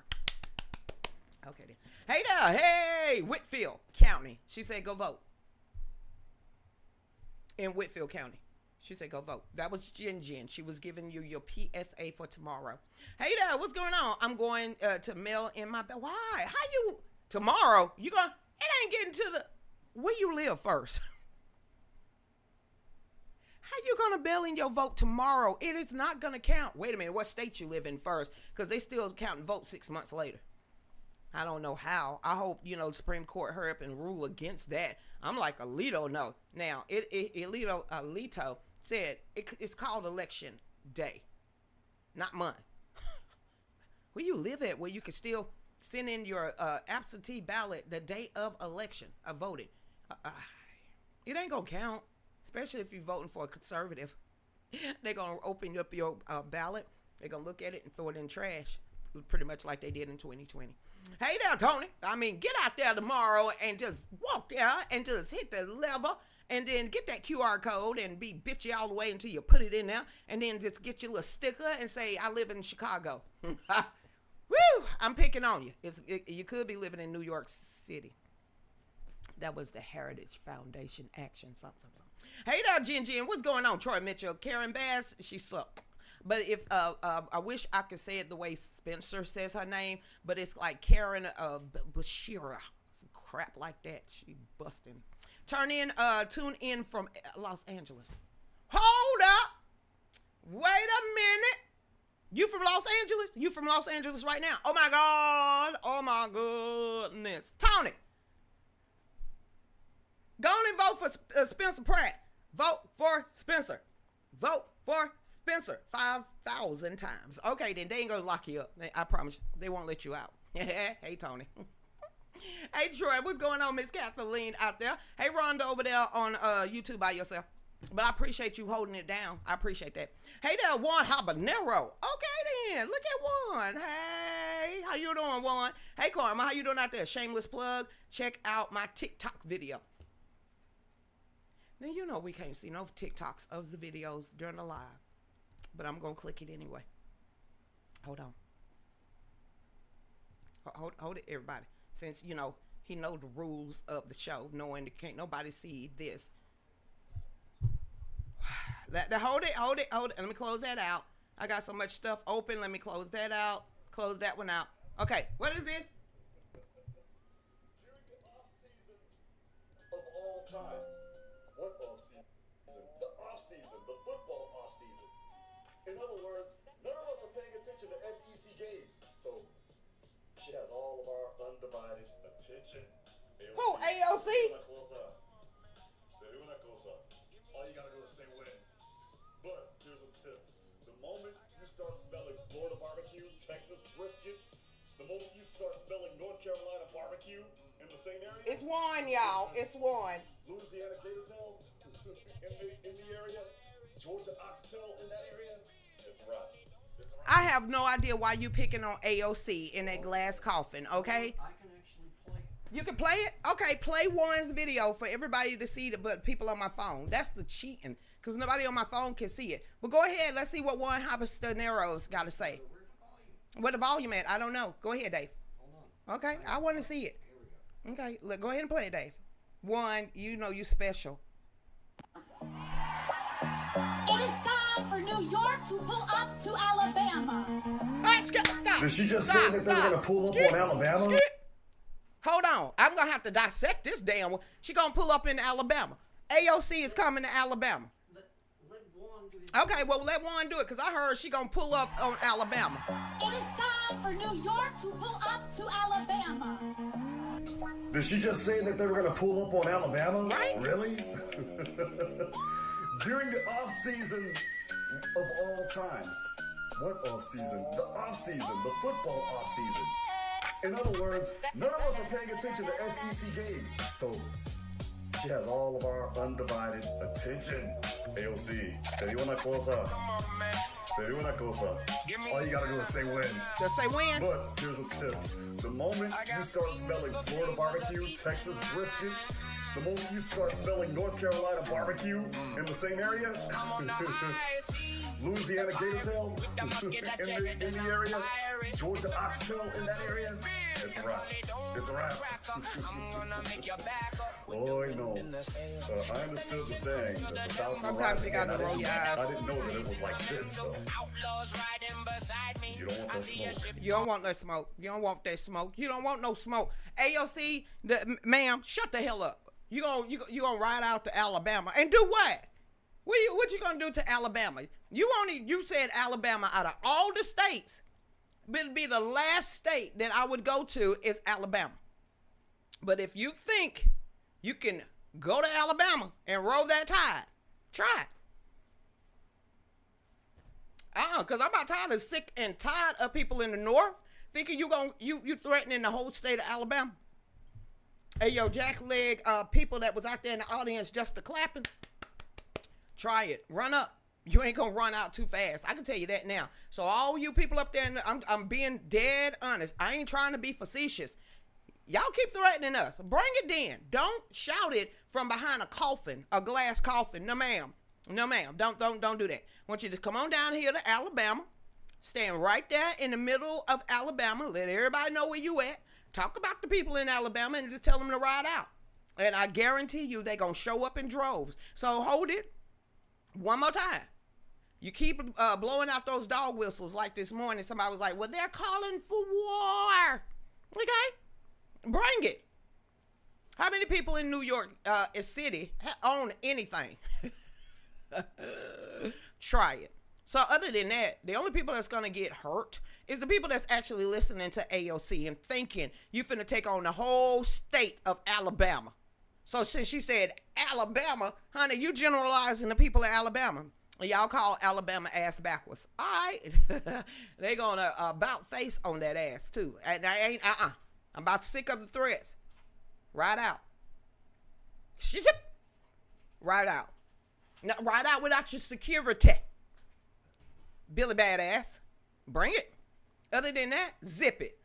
Okay then. Hey there, hey, Whitfield County. She said go vote. In Whitfield County. She said, go vote. That was Jen. She was giving you your PSA for tomorrow. Hey there, what's going on? I'm going to mail in my ballot. Why? How you? Tomorrow? You going? It ain't getting to the, where you live first. How you going to mail in your vote tomorrow? It is not going to count. Wait a minute, what state you live in first? Because they still counting votes 6 months later. I don't know how. I hope, the Supreme Court hurry up and rule against that. I'm like Alito, no. Now, Alito said it's called election day, not month. Where you live at, where you can still send in your absentee ballot the day of election of voting. It ain't gonna count, especially if you're voting for a conservative. They're gonna open up your ballot. They're gonna look at it and throw it in trash, pretty much like they did in 2020. Hey there, Tony. I mean, get out there tomorrow and just walk there and just hit the lever. And then get that QR code and be bitchy all the way until you put it in there. And then just get your little sticker and say, I live in Chicago. Woo! I'm picking on you. You could be living in New York City. That was the Heritage Foundation Action. Something. Hey there, Jen. What's going on? Troy Mitchell. Karen Bass. She sucked. But if I wish I could say it the way Spencer says her name. But it's like Karen Bashira. Some crap like that. She busting. Tune in from Los Angeles. Hold up. Wait a minute. You from Los Angeles? You from Los Angeles right now? Oh my God. Oh my goodness. Tony. Go on and vote for Spencer Pratt. Vote for Spencer. Vote for Spencer 5,000 times. Okay, then they ain't gonna lock you up. I promise you. They won't let you out. Hey, Tony. Hey, Troy, what's going on, Miss Kathleen out there? Hey, Rhonda over there on YouTube by yourself. But I appreciate you holding it down. I appreciate that. Hey there, Juan Habanero. Okay, then. Look at Juan. Hey, how you doing, Juan? Hey, Karma, how you doing out there? Shameless plug. Check out my TikTok video. Now, you know we can't see no TikToks of the videos during the live. But I'm going to click it anyway. Hold on. Hold it, everybody. Since, he know the rules of the show, knowing that can't nobody see this. Hold it. Let me close that out. I got so much stuff open. Let me close that out. Close that one out. Okay, what is this? During the off-season of all times. What off-season? The off-season. The football off-season. In other words, none of us are paying attention to SEC games. So, she has all of our undivided attention. Who, AOC? All you gotta do is say when. But here's a tip. The moment you start smelling Florida barbecue, Texas brisket, the moment you start smelling North Carolina barbecue in the same area. It's one, y'all. It's one. Louisiana gator tail in the area. Georgia oxtail in that area. It's right. I have no idea why you picking on AOC in that glass coffin, okay? I can actually play it. You can play it? Okay, play Juan's video for everybody to see, but people on my phone. That's the cheating, because nobody on my phone can see it. But go ahead. Let's see what Juan Habastanero's got to say. Where's the volume? What the volume at? I don't know. Go ahead, Dave. Hold on. Okay, I want to see it. Here we go. Okay, go ahead and play it, Dave. One, you know you special. It is time for New York to pull up to Alabama. Stop. Did she just Stop, say that they were stop. going to pull up Skip, on Alabama? skip. Hold on. I'm going to have to dissect this damn one. She going to pull up in Alabama. AOC is coming to Alabama. Let Juan do his Okay, well, let Juan do it because I heard she going to pull up on Alabama. It is time for New York to pull up to Alabama. Did she just say that they were going to pull up on Alabama? Right. Really? During the off-season of all times. What off-season? The off-season. The football off-season. In other words, none of us are paying attention to SEC games. So she has all of our undivided attention. AOC, te digo una cosa. Te digo una cosa. All you gotta do is say when. Just say when. But here's a tip. The moment you start smelling Florida barbecue, Texas brisket, the moment you start smelling North Carolina barbecue in the same area, Louisiana gator tail in the area, Georgia oxtail in that area, it's a wrap. It's a wrap. Oh, I know. I understood the saying that the South Sometimes you gotta roll your eyes. I didn't know that it was like this, though. You don't want that smoke. You don't want no smoke. You don't want that smoke. You don't want no smoke. AOC, ma'am, shut the hell up. You gonna ride out to Alabama and do what? What you gonna do to Alabama? You said Alabama out of all the states, it'd be the last state that I would go to is Alabama. But if you think you can go to Alabama and roll that tide, try it. Because I'm about tired of sick and tired of people in the north thinking you threatening the whole state of Alabama. Hey, yo, jackleg people that was out there in the audience just a clapping. Try it. Run up. You ain't gonna run out too fast. I can tell you that now. So all you people up there, I'm being dead honest. I ain't trying to be facetious. Y'all keep threatening us. Bring it then. Don't shout it from behind a coffin, a glass coffin. No, ma'am. No, ma'am. Don't do that. I want you to come on down here to Alabama. Stand right there in the middle of Alabama. Let everybody know where you at. Talk about the people in Alabama and just tell them to ride out. And I guarantee you they going to show up in droves. So hold it one more time. You keep blowing out those dog whistles like this morning. Somebody was like, well, they're calling for war. Okay? Bring it. How many people in New York City own anything? Try it. So other than that, the only people that's going to get hurt is the people that's actually listening to AOC and thinking you finna take on the whole state of Alabama. So since she said Alabama, honey, you generalizing the people of Alabama. Y'all call Alabama ass backwards. All right. They going to about face on that ass too. And I ain't, I'm about sick of the threats. Ride out. Ride out. No, ride out without your security. Billy Badass. Bring it. Other than that, zip it.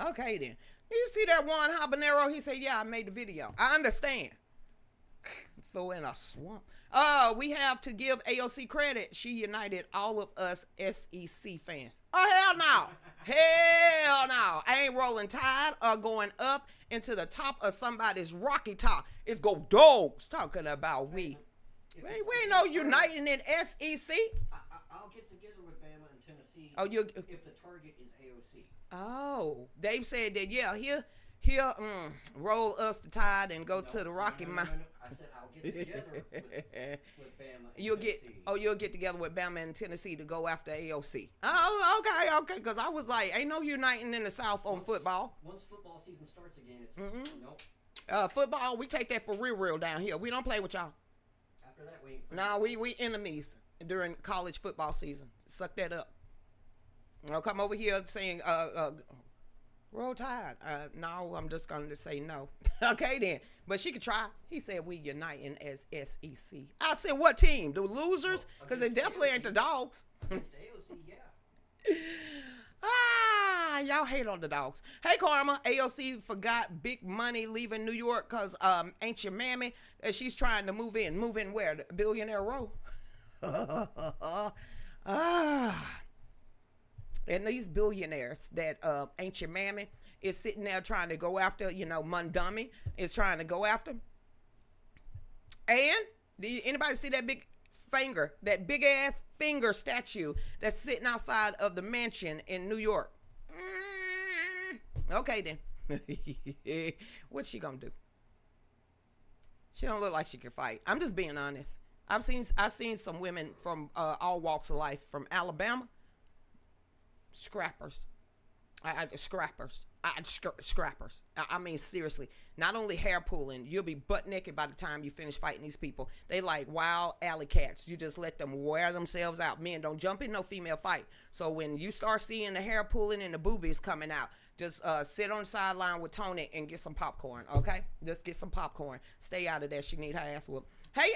Okay then. You see that Juan Habanero? He said, yeah, I made the video. I understand. Throw in a swamp. We have to give AOC credit. She united all of us SEC fans. Oh, hell no. Hell no. I ain't rolling tide or going up into the top of somebody's rocky top. It's go dogs talking about we. We ain't no uniting in SEC. I'll get together with Bama and Tennessee if the target is AOC. Oh, they've said that, yeah, he'll roll us the tide and go to the Rocky Mountain. No. I said I'll get together with Bama and You'll Tennessee. get together with Bama and Tennessee to go after AOC. Oh, okay, because I was like, ain't no uniting in the South on football. Once football season starts again, it's Nope. Football, we take that for real down here. We don't play with y'all. After that, we ain't No, we enemies during college football season. Suck that up. I'll come over here saying, roll tide. No, I'm just going to say no. Okay, then. But she could try. He said we uniting as SEC. I said, what team? The losers? Because it definitely ain't the dogs. against AOC, yeah. Y'all hate on the dogs. Hey, Karma, AOC forgot big money leaving New York because ain't your mammy? She's trying to move in. Move in where? The Billionaire Row. And these billionaires that ain't your mammy is sitting there trying to go after, Mundummy is trying to go after. And anybody see that big finger, that big ass finger statue that's sitting outside of the mansion in New York? Okay then. What's she gonna do? She don't look like she can fight. I'm just being honest. I've seen some women from all walks of life, from Alabama. Scrappers. Scrappers. I mean, seriously. Not only hair pulling, you'll be butt naked by the time you finish fighting these people. They like wild alley cats. You just let them wear themselves out. Men, don't jump in no female fight. So when you start seeing the hair pulling and the boobies coming out, just sit on the sideline with Tony and get some popcorn, okay? Just get some popcorn. Stay out of there. She need her ass whooped. Hey,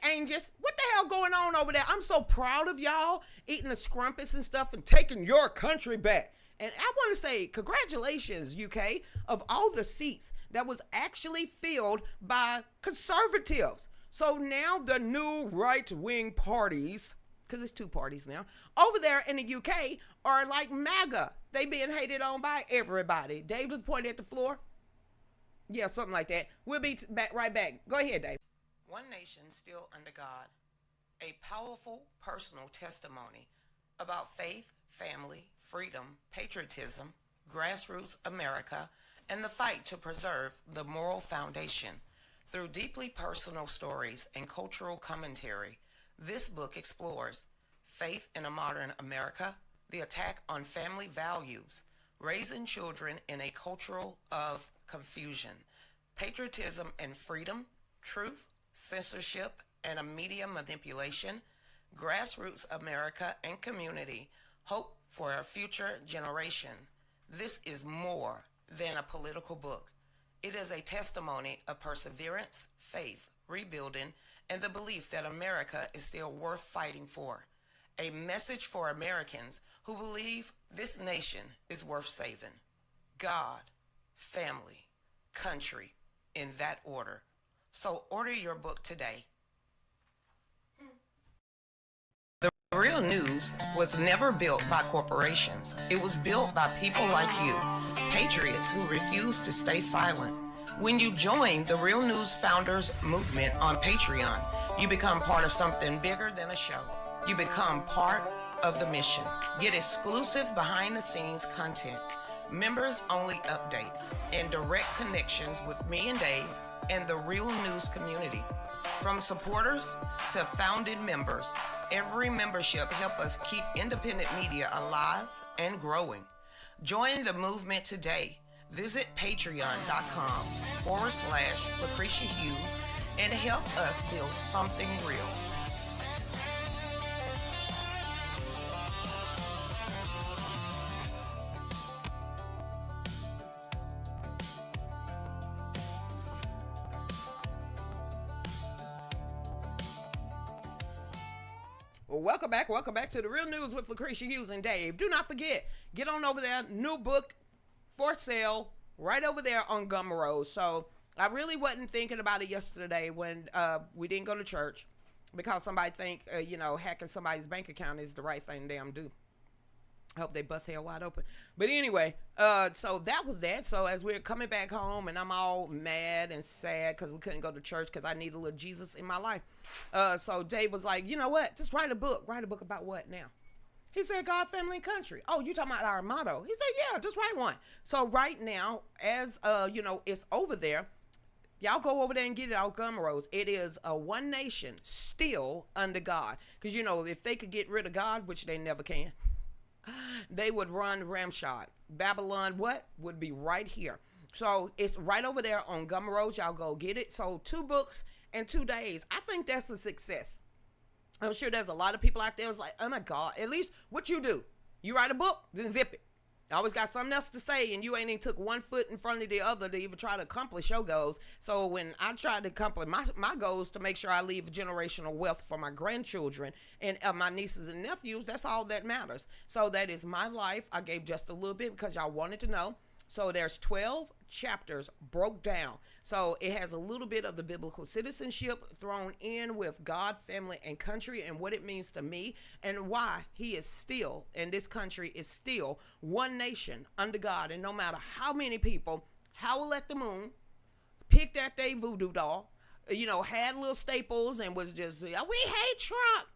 Angus, what the hell going on over there? I'm so proud of y'all eating the scrumpets and stuff and taking your country back. And I want to say congratulations, UK, of all the seats that was actually filled by conservatives. So now the new right-wing parties, because it's two parties now, over there in the UK are like MAGA. They being hated on by everybody. Dave was pointing at the floor. Yeah, something like that. We'll be right back. Go ahead, Dave. One Nation Still Under God, a powerful personal testimony about faith, family, freedom, patriotism, grassroots America, and the fight to preserve the moral foundation. Through deeply personal stories and cultural commentary, this book explores faith in a modern America, the attack on family values, raising children in a culture of confusion, patriotism and freedom, truth, censorship, and a media manipulation, grassroots America and community, hope for a future generation. This is more than a political book. It is a testimony of perseverance, faith, rebuilding, and the belief that America is still worth fighting for. A message for Americans who believe this nation is worth saving. God, family, country, in that order. So order your book today. The Real News was never built by corporations. It was built by people like you, patriots who refuse to stay silent. When you join the Real News Founders Movement on Patreon, you become part of something bigger than a show. You become part of the mission. Get exclusive behind-the-scenes content, members-only updates, and direct connections with me and Dave and the Real News community. From supporters to founded members, every membership helps us keep independent media alive and growing. Join the movement today. Visit patreon.com/Lucretia Hughes and help us build something real. Welcome back to the Real News with Lucretia Hughes and Dave. Do not forget, get on over there, new book for sale right over there on Gumroad. So I really wasn't thinking about it yesterday when we didn't go to church, because somebody think, hacking somebody's bank account is the right thing to damn do. I hope they bust hell wide open. But anyway, so that was that. So as we're coming back home and I'm all mad and sad because we couldn't go to church because I need a little Jesus in my life. So Dave was like, you know what? Just write a book. Write a book about what now? He said, God, family, and country. Oh, you talking about our motto? He said, yeah, just write one. So right now, as, it's over there. Y'all go over there and get it out Gumroads. It is a One Nation Still Under God. Because, if they could get rid of God, which they never can, they would run ramshot. Babylon would be right here. So it's right over there on Gumroad. Y'all go get it. So 2 books in 2 days. I think that's a success. I'm sure there's a lot of people out there who's like, oh my God, at least what you do. You write a book, then zip it. I always got something else to say, and you ain't even took one foot in front of the other to even try to accomplish your goals. So when I try to accomplish my goals to make sure I leave generational wealth for my grandchildren and my nieces and nephews, that's all that matters. So that is my life. I gave just a little bit because y'all wanted to know. So there's 12 chapters broke down. So it has a little bit of the biblical citizenship thrown in with God, family, and country, and what it means to me, and why he is still, and this country is still one nation under God. And no matter how many people howl at the moon, picked at their voodoo doll, had little staples and was just, we hate Trump.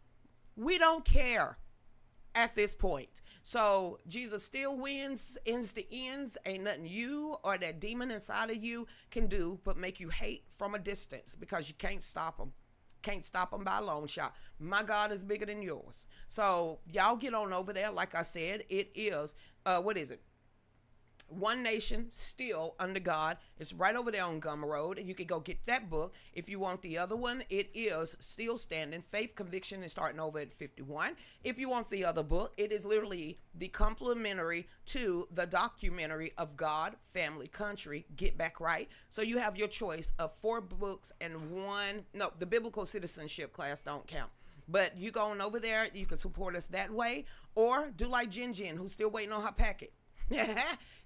We don't care at this point. So Jesus still wins, ends the ends. Ain't nothing you or that demon inside of you can do but make you hate from a distance, because you can't stop them. Can't stop them by a long shot. My God is bigger than yours. So y'all get on over there. Like I said, it is, what is it? One Nation, Still Under God. It's right over there on Gumroad, and you can go get that book. If you want the other one, it is Still Standing, Faith, Conviction, and Starting Over at 51. If you want the other book, it is literally the complementary to the documentary of God, Family, Country, Get Back Right. So you have your choice of 4 books and the biblical citizenship class don't count. But you go on over there, you can support us that way, or do like Jen, who's still waiting on her packet.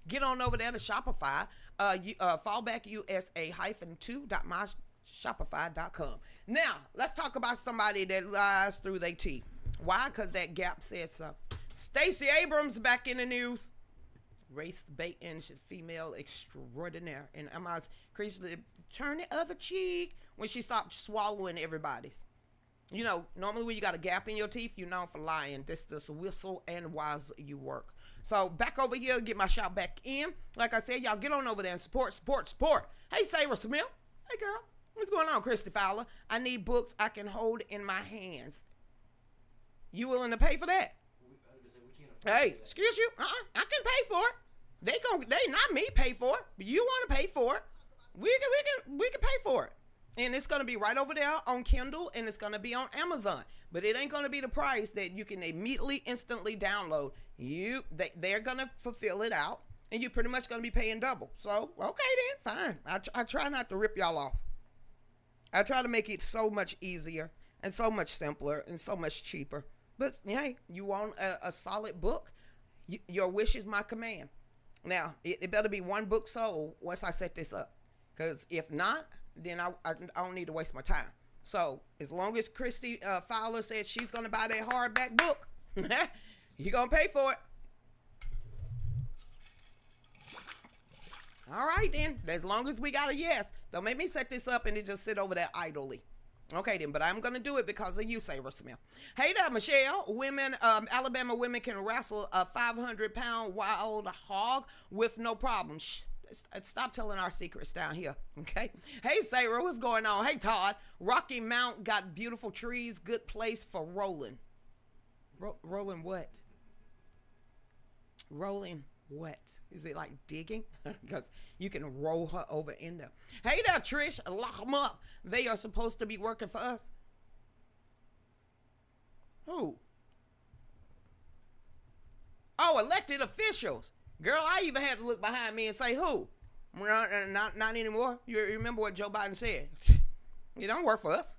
Get on over there to Shopify, fallbackusa-2.myshopify.com. Now, let's talk about somebody that lies through their teeth. Why? Because that Gap said so. Stacey Abrams back in the news. Race baiting, female extraordinaire. And Emma's crazy turn the other cheek when she stopped swallowing everybody's. Normally when you got a gap in your teeth, you're known for lying. This whistle and wise you work. So back over here, get my shout back in. Like I said, y'all get on over there and support. Hey, Sarah Smith. Hey, girl. What's going on, Christy Fowler? I need books I can hold in my hands. You willing to pay for that? Hey, excuse you? I can pay for it. They not me pay for it. But you want to pay for it? We can pay for it. And it's going to be right over there on Kindle, and it's going to be on Amazon. But it ain't going to be the price that you can immediately, instantly download. They're going to fulfill it out, and you're pretty much going to be paying double. So, okay then, fine. I try not to rip y'all off. I try to make it so much easier and so much simpler and so much cheaper. But, hey, you want a solid book? Your wish is my command. Now, it better be one book sold once I set this up. Because if not, then I don't need to waste my time. So as long as Christy Fowler said she's going to buy that hardback book, you're going to pay for it. All right, then. As long as we got a yes. Don't make me set this up and it just sit over there idly. Okay, then. But I'm going to do it because of you, Sarah Smith. Hey there, Michelle. Alabama women can wrestle a 500-pound wild hog with no problem. Shh. Stop telling our secrets down here, okay? Hey, Sarah, what's going on? Hey, Todd, Rocky Mount got beautiful trees, good place for rolling. Rolling what? Rolling what? Is it like digging? Because you can roll her over in there. Hey there, Trish, lock them up. They are supposed to be working for us. Who? Oh, elected officials. Girl, I even had to look behind me and say, who? Not anymore. You remember what Joe Biden said? You don't work for us.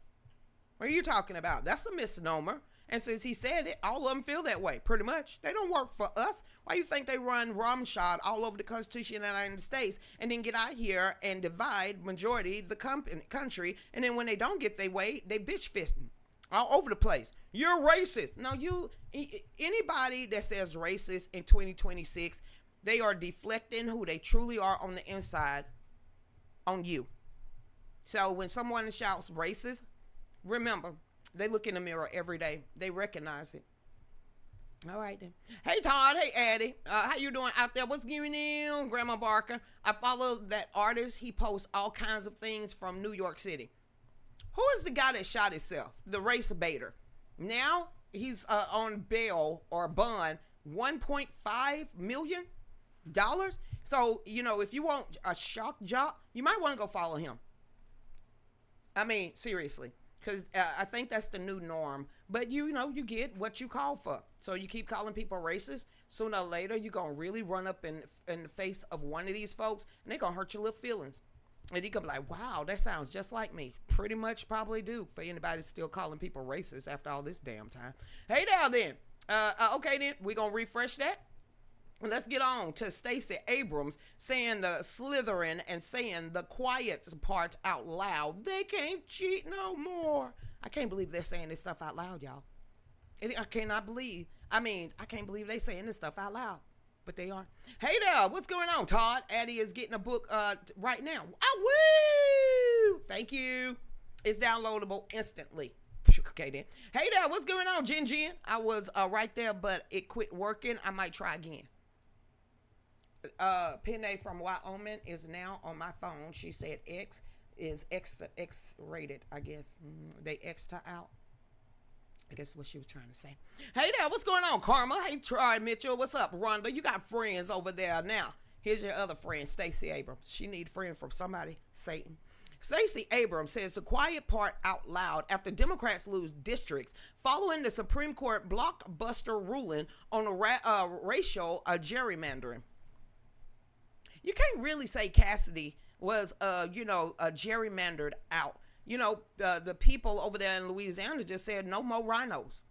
What are you talking about? That's a misnomer. And since he said it, all of them feel that way, pretty much. They don't work for us. Why you think they run rumshot all over the Constitution of the United States and then get out here and divide majority the country, and then when they don't get their way, they bitch fisting all over the place. You're racist. No, anybody that says racist in 2026, they are deflecting who they truly are on the inside on you. So when someone shouts racist, remember, they look in the mirror every day. They recognize it. All right, then. Hey, Todd. Hey, Addie. How you doing out there? What's going on, Grandma Barker? I follow that artist. He posts all kinds of things from New York City. Who is the guy that shot himself? The race baiter. Now he's on bail or bond, $1.5 million. So, if you want a shock jock, you might want to go follow him. I mean, seriously, because I think that's the new norm. But, you get what you call for. So you keep calling people racist. Sooner or later, you're going to really run up in the face of one of these folks, and they're going to hurt your little feelings. And you can be like, wow, that sounds just like me. Pretty much probably do for anybody still calling people racist after all this damn time. Hey, now then. Okay, then. We're going to refresh that. Let's get on to Stacey Abrams saying the slithering and saying the quiet parts out loud. They can't cheat no more. I can't believe they're saying this stuff out loud, y'all. I cannot believe. I can't believe they saying this stuff out loud. But they are. Hey there, what's going on, Todd? Addie is getting a book right now. Woo! Thank you. It's downloadable instantly. Okay then. Hey there, what's going on, Jen? I was right there, but it quit working. I might try again. Penne from Wyoming is now on my phone. She said X is X rated, I guess. They X'd her out. I guess what she was trying to say. Hey there, what's going on, Karma? Hey, Troy Mitchell, what's up, Rhonda? You got friends over there now. Here's your other friend, Stacey Abrams. She need a friend from somebody, Satan. Stacey Abrams says the quiet part out loud after Democrats lose districts following the Supreme Court blockbuster ruling on racial gerrymandering. You can't really say Cassidy was, gerrymandered out. The people over there in Louisiana just said no more rhinos.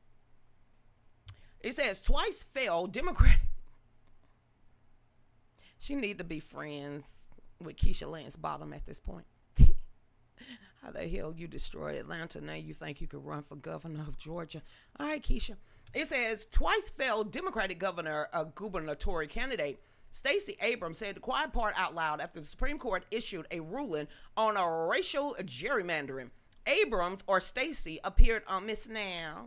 It says twice failed Democratic. She need to be friends with Keisha Lance Bottom at this point. How the hell you destroy Atlanta? Now you think you could run for governor of Georgia? All right, Keisha. It says twice failed Democratic gubernatorial candidate Stacey Abrams said the quiet part out loud after the Supreme Court issued a ruling on a racial gerrymandering. Abrams, or Stacey, appeared on Miss Now,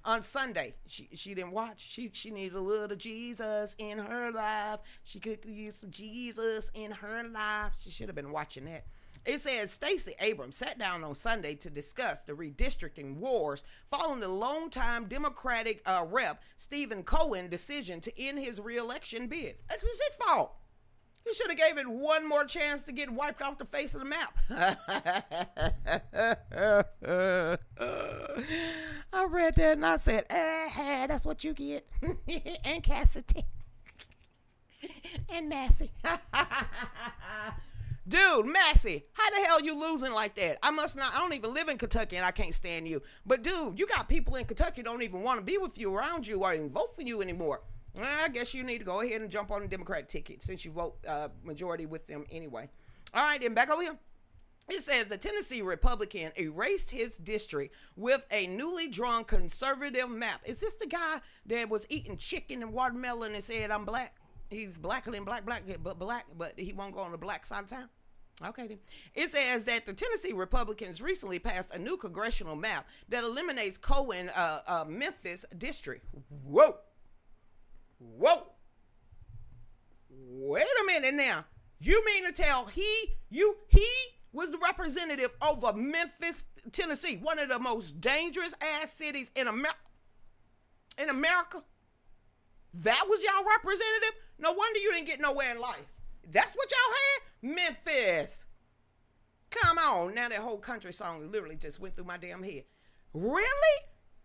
on Sunday. She didn't watch. She needed a little Jesus in her life. She could use some Jesus in her life. She should have been watching that. It says Stacey Abrams sat down on Sunday to discuss the redistricting wars following the longtime Democratic rep Stephen Cohen's decision to end his reelection bid. It's his fault. He should have gave it one more chance to get wiped off the face of the map. I read that and I said, that's what you get. And Cassidy. And Massey. Dude, Massey, how the hell you losing like that? I don't even live in Kentucky and I can't stand you. But dude, you got people in Kentucky don't even want to be with you, around you, or even vote for you anymore. I guess you need to go ahead and jump on the Democrat ticket since you vote majority with them anyway. All right, then back over here. It says the Tennessee Republican erased his district with a newly drawn conservative map. Is this the guy that was eating chicken and watermelon and said, I'm black? He's blacker than black, but he won't go on the black side of town? Okay, then. It says that the Tennessee Republicans recently passed a new congressional map that eliminates Cohen Memphis district. Whoa. Wait a minute now. You mean to tell he was the representative over Memphis, Tennessee, one of the most dangerous ass cities in America? That was y'all representative? No wonder you didn't get nowhere in life. That's what y'all had? Memphis. Come on. Now that whole country song literally just went through my damn head. Really?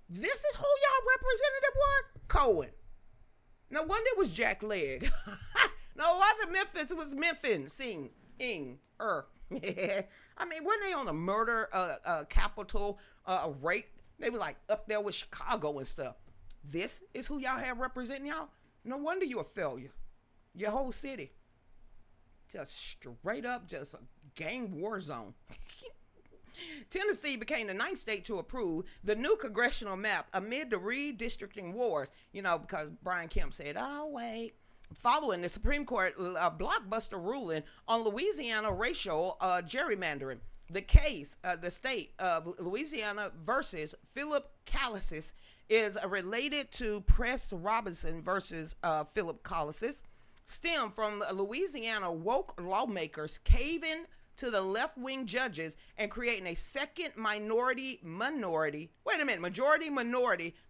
This is who y'all representative was? Cohen. No wonder it was Jack Leg. No wonder Memphis was Memphis. I mean, weren't they on a murder capital rate? They were like up there with Chicago and stuff. This is who y'all have representing y'all? No wonder you a failure. Your whole city. Just straight up, just a gang war zone. Tennessee became the 9th state to approve the new congressional map amid the redistricting wars, because Brian Kemp said, oh, wait. Following the Supreme Court blockbuster ruling on Louisiana racial gerrymandering. The case, the state of Louisiana versus Philip Callisis, is related to Press Robinson versus Philip Callisis, stem from Louisiana woke lawmakers caving to the left-wing judges and creating a second majority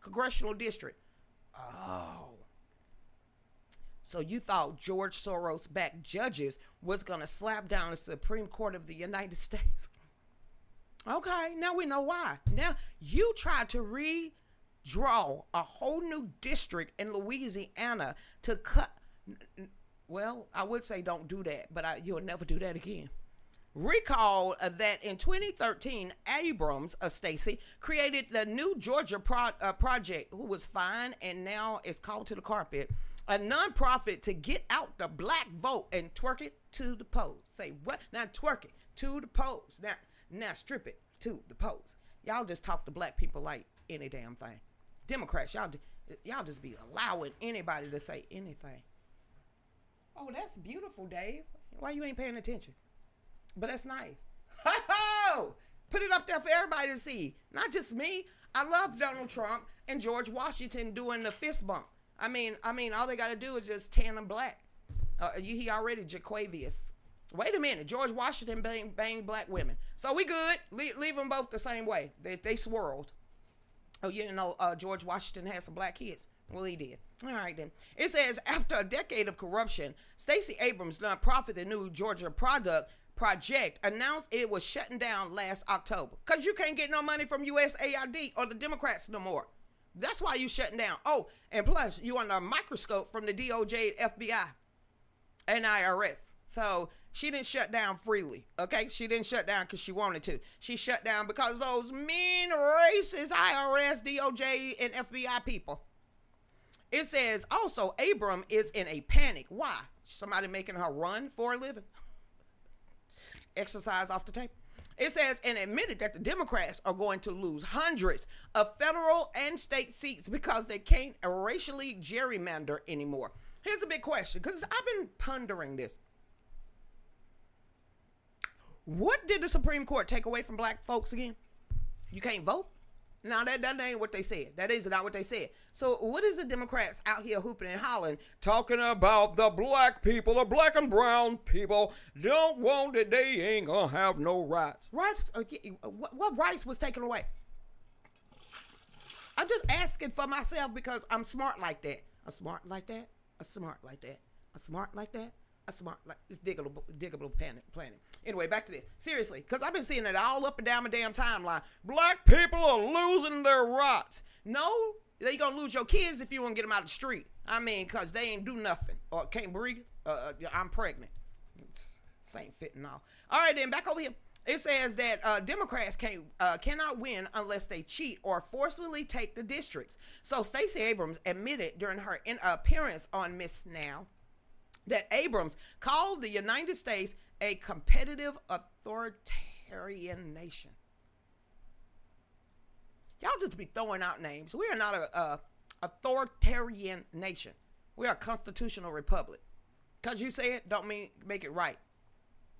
congressional district. Oh. So you thought George Soros-backed judges was going to slap down the Supreme Court of the United States. Okay, now we know why. Now you tried to redraw a whole new district in Louisiana to cut. Well, I would say don't do that, but you'll never do that again. Recall that in 2013, Abrams, Stacey, created the new Georgia project, who was fined and now is called to the carpet a nonprofit to get out the black vote and twerk it to the polls. Say what? Now twerk it to the polls. Now strip it to the polls. Y'all just talk to black people like any damn thing. Democrats, y'all just be allowing anybody to say anything. Oh, that's beautiful, Dave. Why you ain't paying attention? But that's nice. Ho-ho! Put it up there for everybody to see. Not just me. I love Donald Trump and George Washington doing the fist bump. I mean, all they got to do is just tan them black. He already Jaquavius. Wait a minute. George Washington banged black women. So we good. Leave them both the same way. They swirled. Oh, you know, George Washington had some black kids. Well, he did. All right, then. It says, after a decade of corruption, Stacey Abrams' nonprofit, the New Georgia Project, announced it was shutting down last October. Because you can't get no money from USAID or the Democrats no more. That's why you shutting down. Oh, and plus, you under a microscope from the DOJ, FBI, and IRS. So she didn't shut down freely, okay? She didn't shut down because she wanted to. She shut down because those mean, racist IRS, DOJ, and FBI people. It says, also, Abram is in a panic. Why? Somebody making her run for a living. Exercise off the tape. It says, and admitted that the Democrats are going to lose hundreds of federal and state seats because they can't racially gerrymander anymore. Here's a big question, because I've been pondering this. What did the Supreme Court take away from black folks again? You can't vote? No, that ain't what they said. That is not what they said. So what is the Democrats out here hooping and hollering, talking about the black people, the black and brown people don't want it, they ain't gonna have no rights. Rights? What rights was taken away? I'm just asking for myself because I'm smart like that. I'm smart like that. I'm smart like that. I'm smart like that. I'm smart like it's diggable planet. Anyway, back to this. Seriously, because I've been seeing it all up and down my damn timeline. Black people are losing their rights. No, they gonna lose your kids if you want to get them out of the street. I mean, because they ain't do nothing or can't breathe. I'm pregnant. Same fitting all. All right, then back over here. It says that Democrats cannot win unless they cheat or forcefully take the districts. So Stacey Abrams admitted during her appearance on Miss Now that Abrams called the United States a competitive authoritarian nation. Y'all just be throwing out names. We are not a authoritarian nation. We are a constitutional republic. Because you say it, don't mean make it right.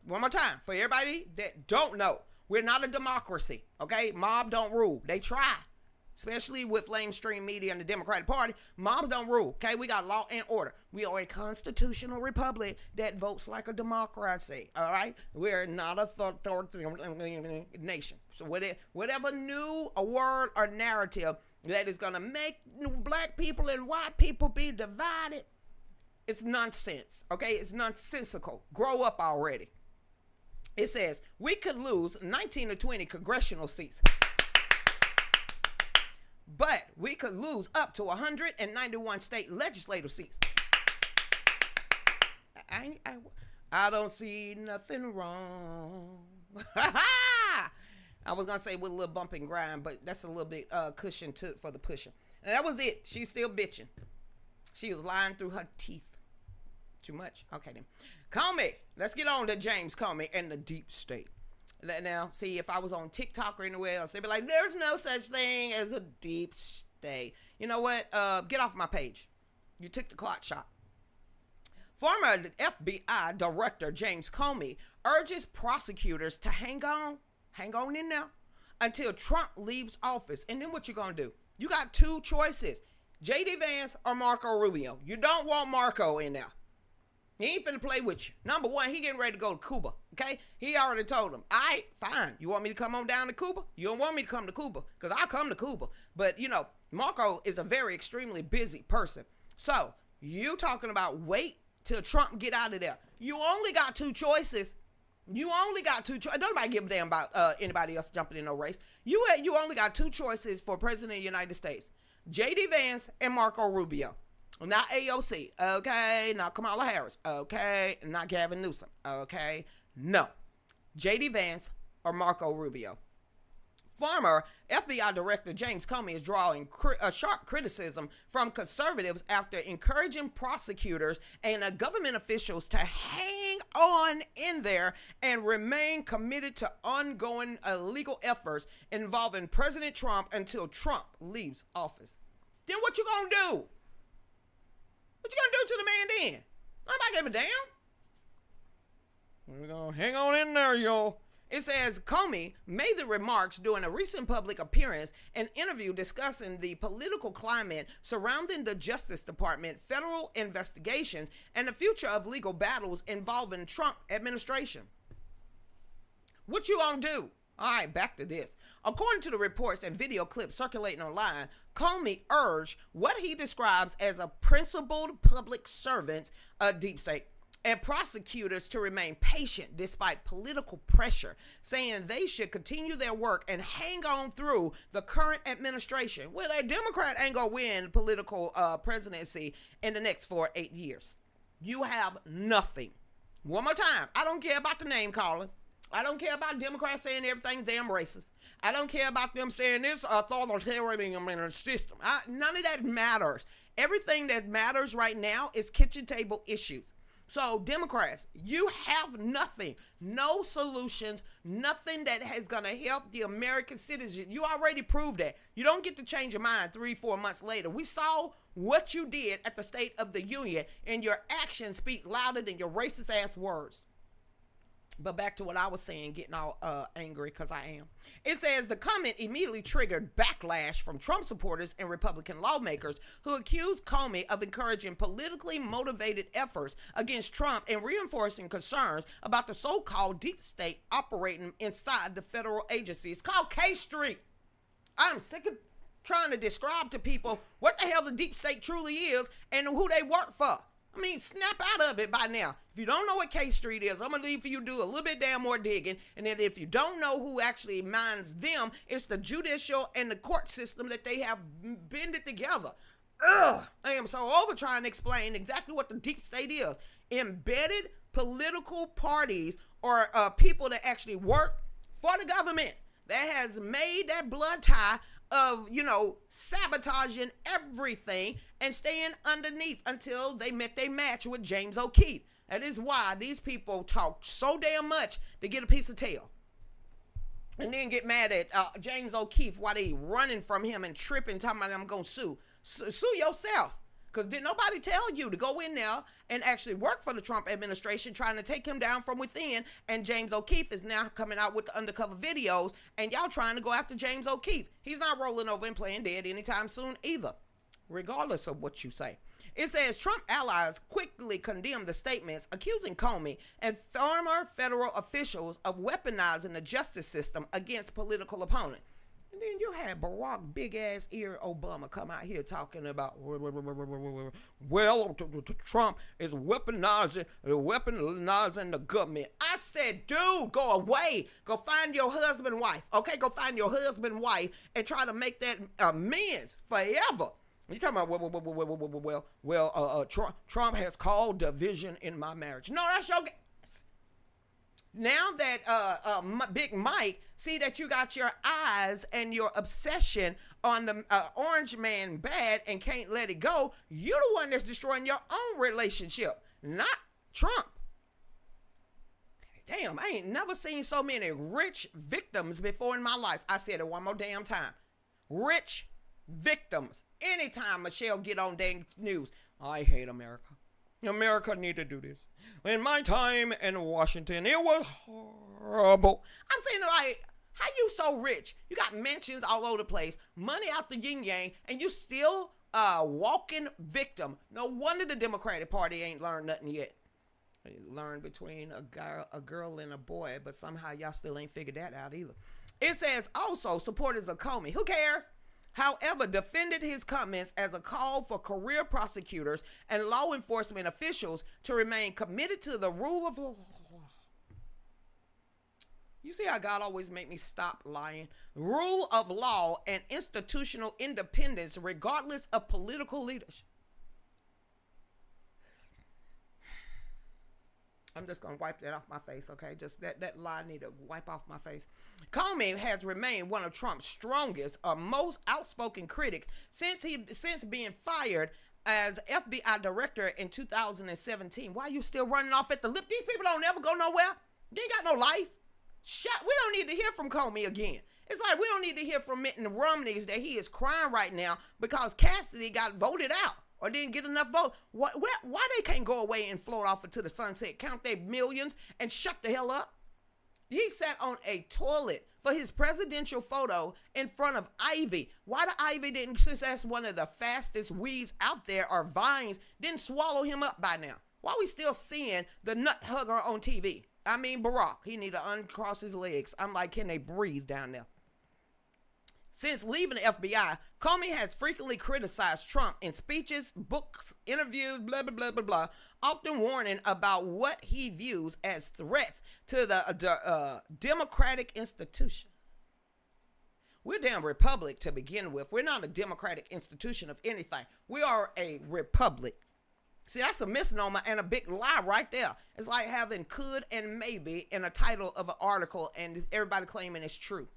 One more time, for everybody that don't know, we're not a democracy, okay? Mob don't rule. They try, especially with lamestream media and the Democratic Party. Mobs don't rule, okay? We got law and order. We are a constitutional republic that votes like a democracy, all right? We're not a authoritarian nation. So whatever new word or narrative that is going to make black people and white people be divided, it's nonsense, okay? It's nonsensical. Grow up already. It says, we could lose 19 to 20 congressional seats, but we could lose up to 191 state legislative seats. I don't see nothing wrong. I was going to say with a little bump and grind, but that's a little bit cushion for the pushing. And that was it. She's still bitching. She was lying through her teeth. Too much? Okay, then. Comey. Let's get on to James Comey and the deep state. Now, see, if I was on TikTok or anywhere else, they'd be like, there's no such thing as a deep state. You know what? Get off my page. You took the clock shot. Former FBI Director James Comey urges prosecutors to hang on in there until Trump leaves office. And then what you gonna do? You got two choices, J.D. Vance or Marco Rubio. You don't want Marco in there. He ain't finna play with you. Number one, he getting ready to go to Cuba, okay? He already told him, all right, fine. You want me to come on down to Cuba? You don't want me to come to Cuba, because I'll come to Cuba. But, you know, Marco is a very extremely busy person. So, you talking about wait till Trump get out of there. You only got two choices. You only got two choices. Nobody give a damn about anybody else jumping in no race. You only got two choices for President of the United States. J.D. Vance and Marco Rubio. Not AOC, okay? Not Kamala Harris, okay? Not Gavin Newsom, okay? No. J.D. Vance or Marco Rubio. Former FBI Director James Comey is drawing sharp criticism from conservatives after encouraging prosecutors and government officials to hang on in there and remain committed to ongoing legal efforts involving President Trump until Trump leaves office. Then what you gonna do? What you gonna do to the man then? Nobody give a damn. We're gonna hang on in there, y'all. It says Comey made the remarks during a recent public appearance and interview discussing the political climate surrounding the Justice Department, federal investigations, and the future of legal battles involving Trump administration. What you gonna do? All right, back to this. According to the reports and video clips circulating online, Comey urged what he describes as a principled public servant, a deep state, and prosecutors to remain patient despite political pressure, saying they should continue their work and hang on through the current administration. Well, a Democrat ain't gonna win political presidency in the next 4 or 8 years. You have nothing. One more time, I don't care about the name calling. I don't care about Democrats saying everything's damn racist. I don't care about them saying this authoritarian in the system. None of that matters. Everything that matters right now is kitchen table issues. So Democrats, you have nothing, no solutions, nothing that is going to help the American citizen. You already proved that. You don't get to change your mind 3-4 months later. We saw what you did at the State of the Union, and your actions speak louder than your racist ass words. But back to what I was saying, getting all angry because I am. It says the comment immediately triggered backlash from Trump supporters and Republican lawmakers who accused Comey of encouraging politically motivated efforts against Trump and reinforcing concerns about the so-called deep state operating inside the federal agency. It's called K Street. I'm sick of trying to describe to people what the hell the deep state truly is and who they work for. I mean, snap out of it by now. If you don't know what K Street is, I'm going to leave for you to do a little bit damn more digging. And then if you don't know who actually minds them, it's the judicial and the court system that they have bended together. Ugh, I am so over trying to explain exactly what the deep state is. Embedded political parties or people that actually work for the government that has made that blood tie of, sabotaging everything and staying underneath until they met their match with James O'Keefe. That is why these people talk so damn much to get a piece of tail. And then get mad at James O'Keefe while they running from him and tripping, talking about I'm going to sue. Sue yourself. Because did nobody tell you to go in there and actually work for the Trump administration, trying to take him down from within? And James O'Keefe is now coming out with the undercover videos, and y'all trying to go after James O'Keefe. He's not rolling over and playing dead anytime soon either, regardless of what you say. It says Trump allies quickly condemned the statements accusing Comey and former federal officials of weaponizing the justice system against political opponents. And then you had Barack big ass ear Obama come out here talking about, Trump is weaponizing the government. I said, dude, go away. Go find your husband, wife. Okay, go find your husband, wife, and try to make that amends forever. You talking about, Trump has called division in my marriage. No, that's your guess. Now that Big Mike see that you got your eyes and your obsession on the orange man bad and can't let it go, you're the one that's destroying your own relationship, not Trump. Damn, I ain't never seen so many rich victims before in my life. I said it one more damn time. Rich victims. Anytime Michelle get on dang news, I hate America. America need to do this. In my time in Washington, it was horrible. I'm saying, like, how you so rich? You got mansions all over the place, money out the yin yang, and you still walking victim. No wonder the Democratic Party ain't learned nothing yet. They learned between a girl and a boy, but somehow y'all still ain't figured that out either. It says also supporters of Comey, who cares? However, defended his comments as a call for career prosecutors and law enforcement officials to remain committed to the rule of law. You see how God always make me stop lying? Rule of law and institutional independence regardless of political leadership. I'm just going to wipe that off my face, okay? Just that lie I need to wipe off my face. Comey has remained one of Trump's strongest or most outspoken critics since being fired as FBI director in 2017. Why are you still running off at the lip? These people don't ever go nowhere. They ain't got no life. We don't need to hear from Comey again. It's like we don't need to hear from Mitt Romney's that he is crying right now because Cassidy got voted out or didn't get enough vote. Why they can't go away and float off into the sunset, count their millions, and shut the hell up? He sat on a toilet for his presidential photo in front of ivy. Why the ivy didn't, since that's one of the fastest weeds out there, or vines, didn't swallow him up by now? Why are we still seeing the nut hugger on TV? I mean, Barack, he need to uncross his legs. I'm like, can they breathe down there? Since leaving the FBI, Comey has frequently criticized Trump in speeches, books, interviews, blah, blah, blah, blah, blah, often warning about what he views as threats to the democratic institution. We're a damn republic to begin with. We're not a democratic institution of anything. We are a republic. See, that's a misnomer and a big lie right there. It's like having could and maybe in a title of an article and everybody claiming it's true.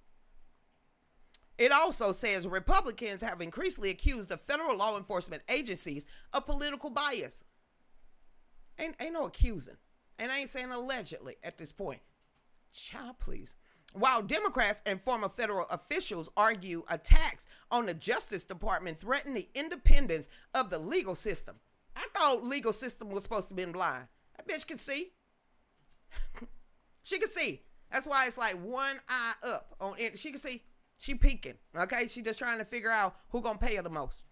It also says Republicans have increasingly accused the federal law enforcement agencies of political bias. Ain't no accusing. And I ain't saying allegedly at this point. Child, please. While Democrats and former federal officials argue attacks on the Justice Department threaten the independence of the legal system. I thought legal system was supposed to be blind. That bitch can see. She can see. That's why it's like one eye up on it. She can see. She peeking. Okay. She just trying to figure out who gonna pay her the most.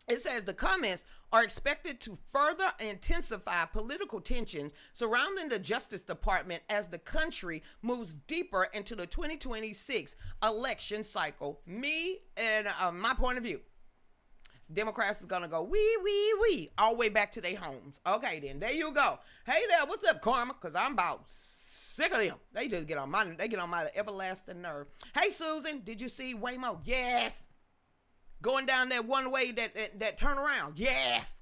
It says the comments are expected to further intensify political tensions surrounding the Justice Department as the country moves deeper into the 2026 election cycle. Me and my point of view. Democrats is going to go wee, all the way back to their homes. Okay, then. There you go. Hey there, what's up, Karma? Because I'm about sick of them. They just get on my everlasting nerve. Hey, Susan, did you see Waymo? Yes. Going down that one way that turn around. Yes.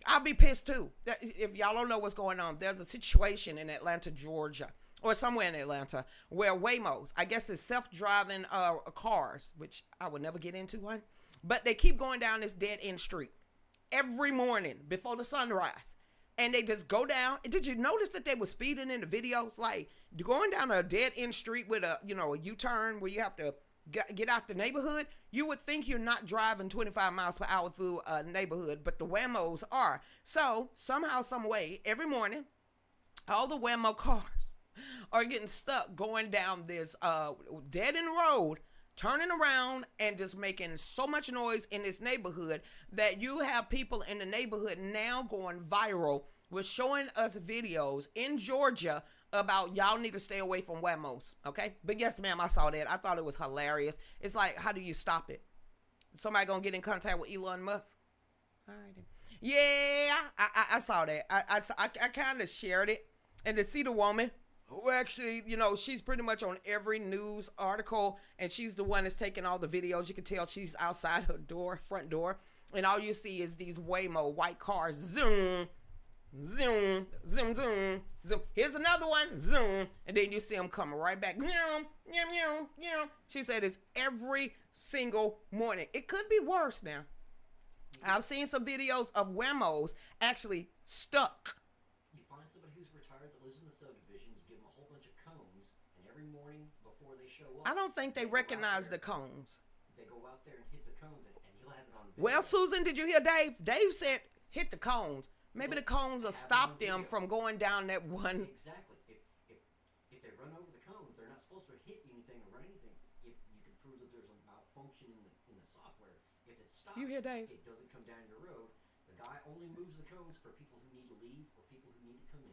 I'll be pissed, too. If y'all don't know what's going on, there's a situation in Atlanta, Georgia, or somewhere in Atlanta, where Waymos, I guess it's self-driving cars, which I would never get into one. But they keep going down this dead-end street every morning before the sunrise. And they just go down. Did you notice that they were speeding in the videos? Like, going down a dead-end street with a U-turn where you have to get out the neighborhood. You would think you're not driving 25 miles per hour through a neighborhood, but the Waymos are. So, somehow, some way, every morning, all the Waymo cars are getting stuck going down this dead-end road, turning around and just making so much noise in this neighborhood that you have people in the neighborhood now going viral with showing us videos in Georgia about y'all need to stay away from Waymos, okay? But yes, ma'am, I saw that. I thought it was hilarious. It's like, how do you stop it? Somebody gonna get in contact with Elon Musk? All right. Yeah, I saw that. I kind of shared it. And to see the woman who actually, she's pretty much on every news article, and she's the one that's taking all the videos. You can tell she's outside her front door, and all you see is these Waymo white cars, zoom, zoom, zoom, zoom, zoom. Here's another one, zoom, and then you see them coming right back, zoom, zoom, zoom, zoom. She said it's every single morning. It could be worse now. I've seen some videos of Waymos actually stuck. You find somebody who's retired that lives in the subdivision, you give them a whole bunch of cones, and every morning before they show up, I don't think they recognize the cones. They go out there and hit the cones, and you'll have it on video. Well, Susan, did you hear Dave? Dave said hit the cones. Maybe the cones will stop them from going down that one. Exactly. If they run over the cones, they're not supposed to hit anything or run anything. If you can prove that there's a malfunction in the software, if it stops, You hear Dave? It doesn't come down your road. The guy only moves the cones for people who need to leave or people who need to come in.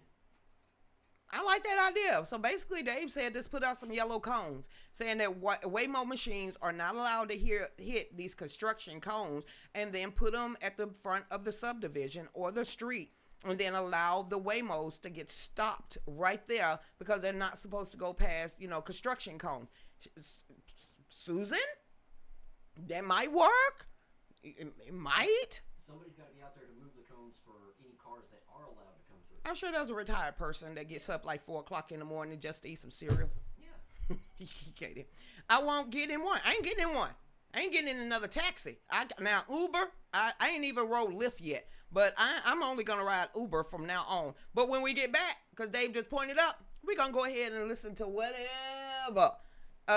I like that idea. So basically, Dave said just put out some yellow cones, saying that Waymo machines are not allowed to hit these construction cones, and then put them at the front of the subdivision or the street, and then allow the Waymos to get stopped right there because they're not supposed to go past, construction cone. Susan, that might work. It might. Somebody's got to be out there to move the cones for any cars that are allowed to come through. I'm sure there's a retired person that gets up like 4 o'clock in the morning just to eat some cereal. Yeah. You get it. I won't get in one. I ain't getting in one. I ain't getting in another taxi. Now Uber, I ain't even rode Lyft yet, but I'm only gonna ride Uber from now on. But when we get back, because Dave just pointed up, we're gonna go ahead and listen to whatever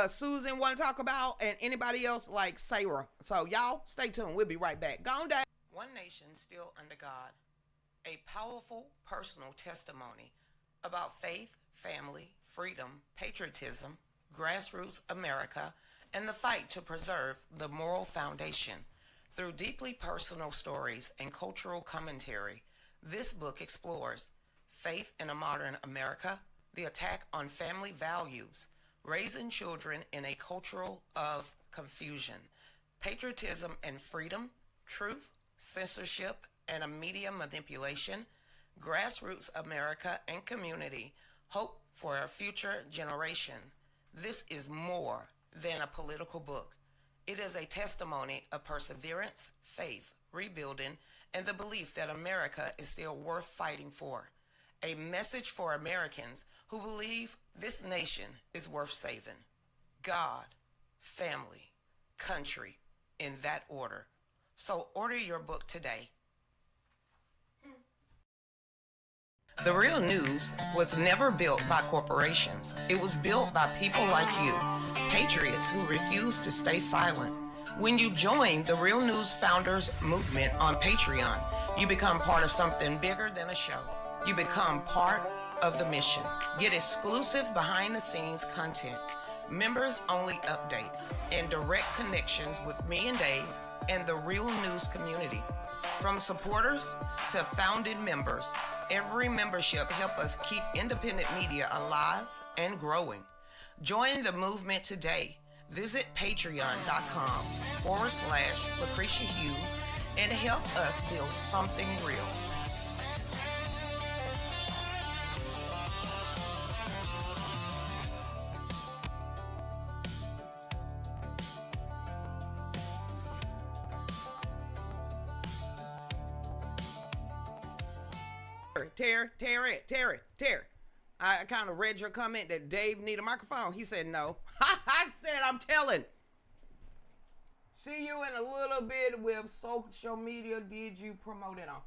Susan want to talk about, and anybody else like Sarah. So y'all stay tuned. We'll be right back. Gone Dave. One nation still under God. A powerful personal testimony about faith, family, freedom, patriotism, grassroots America, and the fight to preserve the moral foundation. Through deeply personal stories and cultural commentary, this book explores faith in a modern America, the attack on family values, raising children in a culture of confusion, patriotism and freedom, truth, censorship, and a media manipulation, grassroots America and community, hope for a future generation. This is more than a political book. It is a testimony of perseverance, faith, rebuilding, and the belief that America is still worth fighting for. A message for Americans who believe this nation is worth saving. God, family, country, in that order. So order your book today. The Real News was never built by corporations. It was built by people like you, patriots who refuse to stay silent. When you join the Real News Founders Movement on Patreon, you become part of something bigger than a show. You become part of the mission. Get exclusive behind-the-scenes content, members-only updates, and direct connections with me and Dave and the Real News community. From supporters to founded members, every membership helps us keep independent media alive and growing. Join the movement today. Visit patreon.com/Lucretia Hughes and help us build something real. Terry. I kind of read your comment that Dave need a microphone. He said no. I said I'm telling. See you in a little bit with social media. Did you promote it on?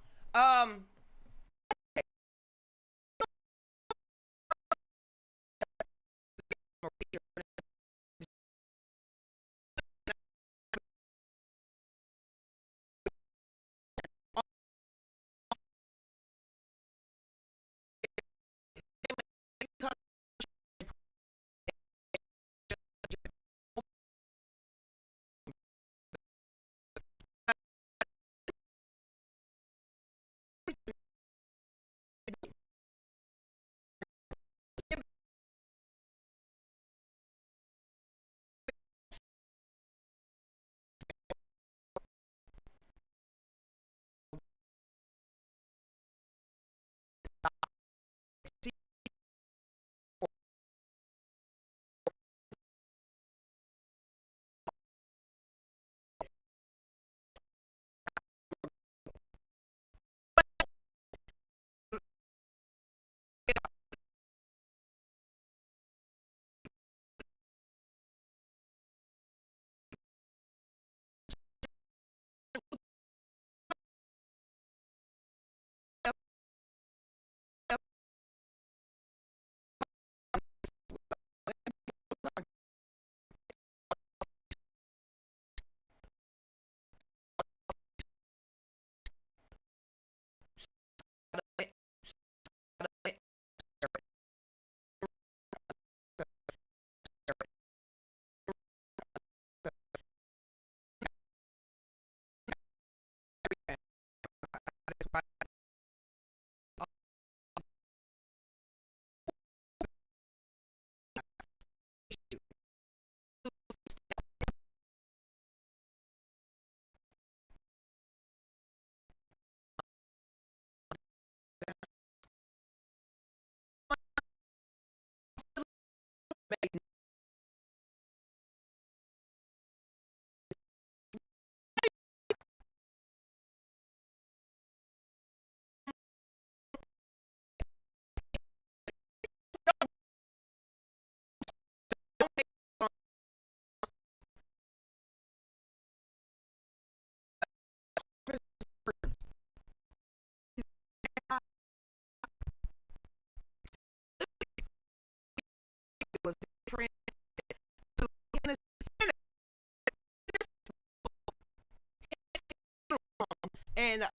and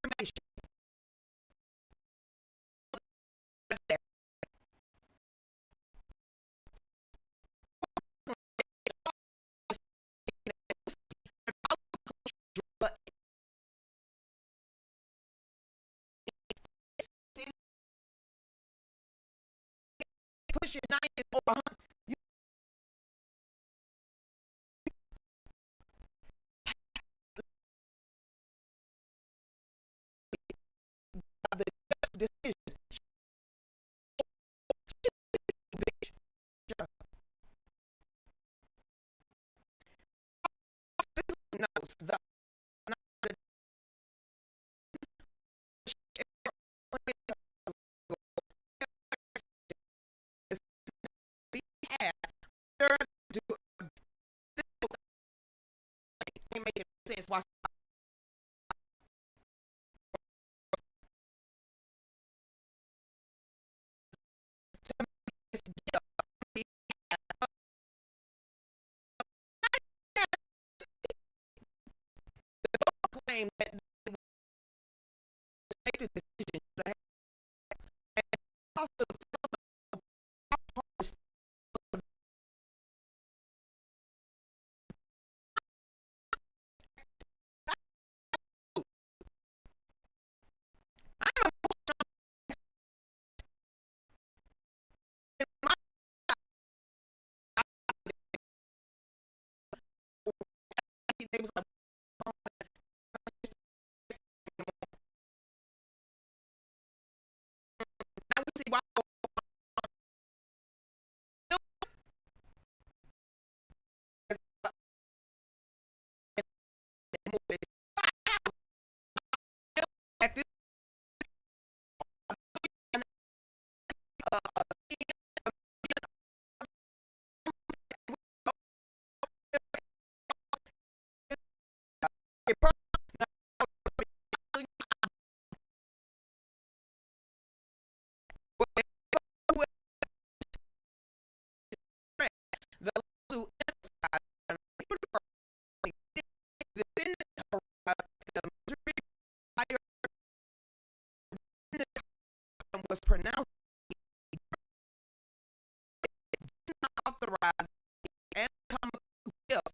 cremation. But push your 90 over 100. You have the decisions. Knows the we have to make sense. Why claim that they make the decision to have and also they was like, now we see why at this the to emphasize the was pronounced authorized and common bills.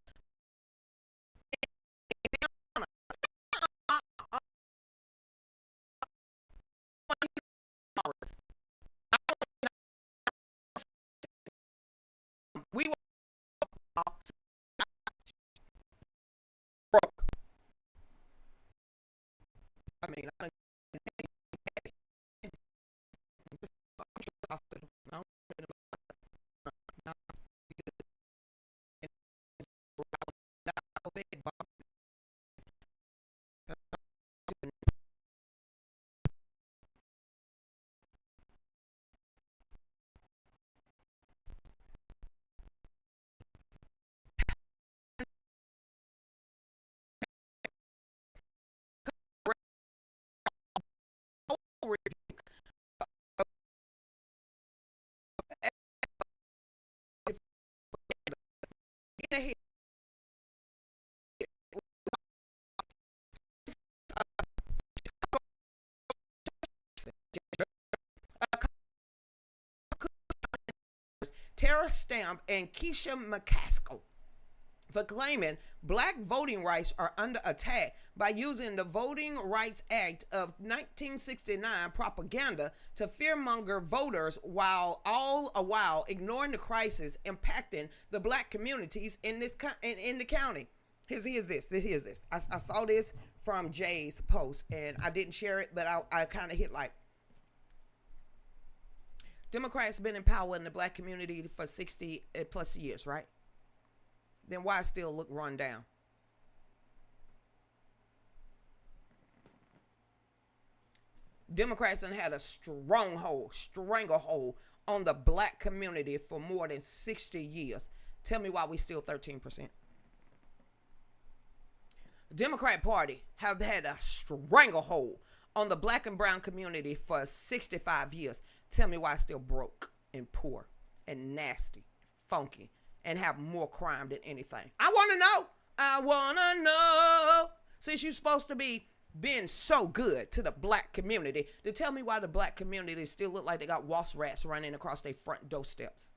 We were broke. I mean, I Tara Stamp and Keisha McCaskill for claiming black voting rights are under attack by using the Voting Rights Act of 1969 propaganda to fearmonger voters while ignoring the crisis impacting the black communities in this in the county. Here's this. I saw this from Jay's post and I didn't share it, but I kind of hit like, Democrats been in power in the black community for 60 plus years, right? Then why still look run down? Democrats done had a stranglehold on the black community for more than 60 years. Tell me why we still 13%. Democrat Party have had a stranglehold on the black and brown community for 65 years. Tell me why it's still broke and poor and nasty, funky, and have more crime than anything. I want to know I wanna know. Since you're supposed to be being so good to the black community, to tell me why the black community still look like they got wasp rats running across their front doorsteps.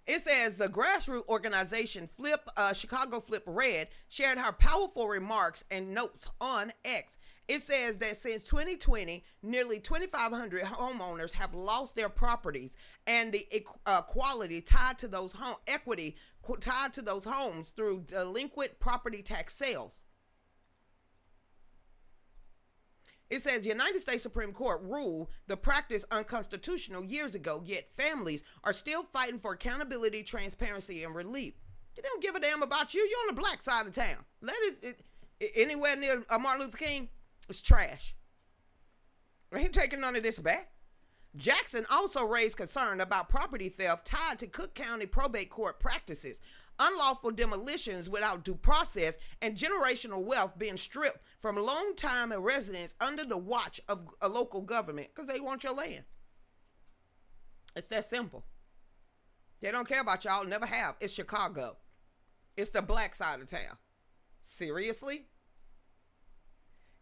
It says the grassroots organization Chicago Flip Red shared her powerful remarks and notes on X. It says that since 2020, nearly 2,500 homeowners have lost their properties, and the equity tied to those homes through delinquent property tax sales. It says the United States Supreme Court ruled the practice unconstitutional years ago, yet families are still fighting for accountability, transparency, and relief. They don't give a damn about you. You're on the black side of town. Anywhere near Martin Luther King, it's trash. I ain't taking none of this back. Jackson also raised concern about property theft tied to Cook County probate court practices, unlawful demolitions without due process, and generational wealth being stripped from long-time residents under the watch of a local government because they want your land. It's that simple. They don't care about y'all, never have. It's Chicago. It's the black side of town. Seriously?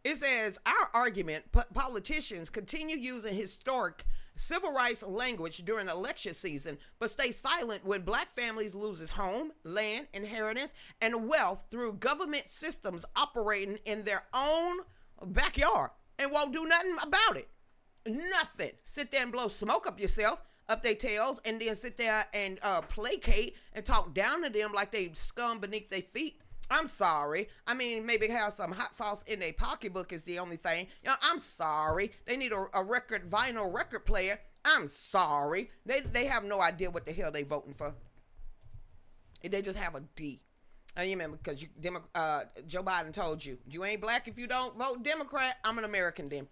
It says, our argument, politicians continue using historic civil rights language during election season, but stay silent when black families loses home, land, inheritance, and wealth through government systems operating in their own backyard and won't do nothing about it. Nothing. Sit there and blow smoke up yourself, up their tails, and then sit there and placate and talk down to them like they scum beneath their feet. I'm sorry. I mean, maybe have some hot sauce in their pocketbook is the only thing. You know, I'm sorry. They need a vinyl record player. I'm sorry. They have no idea what the hell they voting for. They just have a D. And you remember, because Joe Biden told you, you ain't black if you don't vote Democrat. I'm an American then.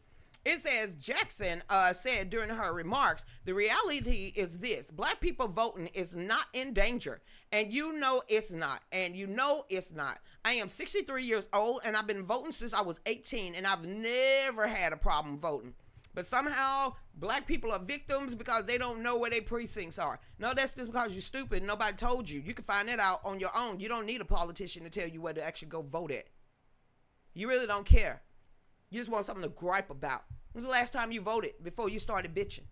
It says Jackson said during her remarks, the reality is this: black people voting is not in danger. And you know it's not. And you know it's not. I am 63 years old and I've been voting since I was 18 and I've never had a problem voting. But somehow black people are victims because they don't know where their precincts are. No, that's just because you're stupid and nobody told you. You can find that out on your own. You don't need a politician to tell you where to actually go vote at. You really don't care. You just want something to gripe about. When was the last time you voted before you started bitching?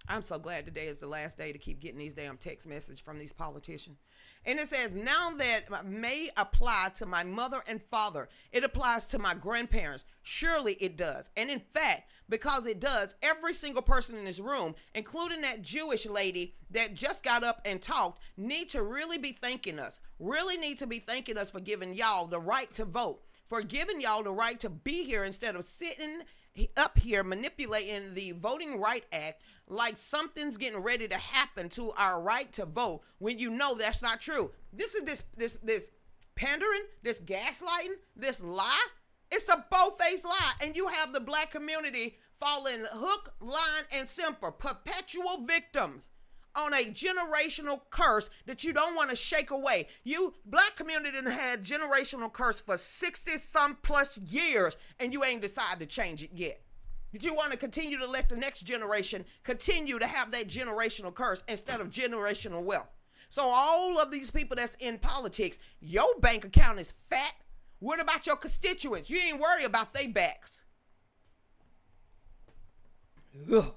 I'm so glad today is the last day to keep getting these damn text messages from these politicians. And it says, now that may apply to my mother and father, it applies to my grandparents. Surely it does. And in fact, because it does, every single person in this room, including that Jewish lady that just got up and talked, need to really be thanking us. Really need to be thanking us for giving y'all the right to vote. For giving y'all the right to be here instead of sitting up here manipulating the Voting Right Act like something's getting ready to happen to our right to vote when you know that's not true. This is this pandering, this gaslighting, this lie. It's a bold-faced lie, and you have the black community falling hook, line, and sinker, perpetual victims on a generational curse that you don't want to shake away. You black community done had generational curse for 60 some plus years and you ain't decided to change it yet. But you want to continue to let the next generation continue to have that generational curse instead of generational wealth. So all of these people that's in politics, your bank account is fat. What about your constituents? You ain't worried about their backs. Ugh.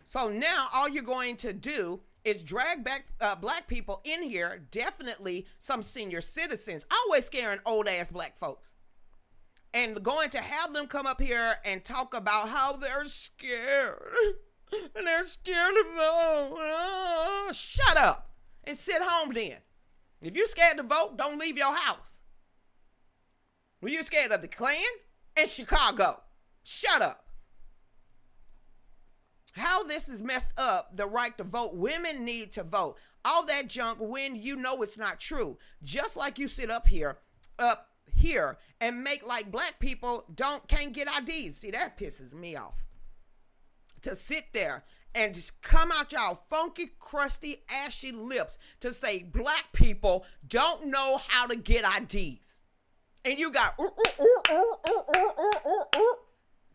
So now all you're going to do is drag back black people in here, definitely some senior citizens, always scaring old ass black folks. And going to have them come up here and talk about how they're scared. And they're scared to vote. Oh, shut up and sit home then. If you're scared to vote, don't leave your house. When you're scared of the Klan and Chicago, shut up. How this is messed up, the right to vote. Women need to vote. All that junk when you know it's not true. Just like you sit up here and make like black people can't get IDs. See, that pisses me off. To sit there and just come out y'all funky, crusty, ashy lips to say black people don't know how to get IDs. And you got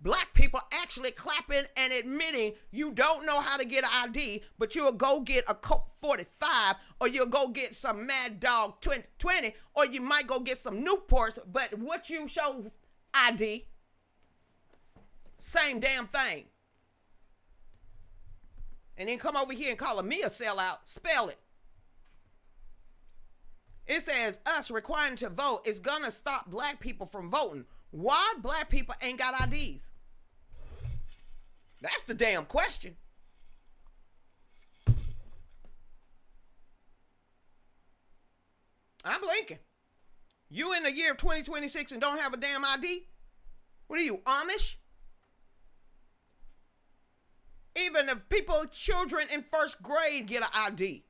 black people actually clapping and admitting you don't know how to get an ID, but you'll go get a Coke 45, or you'll go get some Mad Dog 2020, or you might go get some Newports, but what you show ID, same damn thing. And then come over here and call me a sellout. Spell it. It says us requiring to vote is gonna stop black people from voting. Why black people ain't got IDs? That's the damn question. I'm blinking. You in the year of 2026 and don't have a damn ID? What are you, Amish? Even if children in first grade get an ID,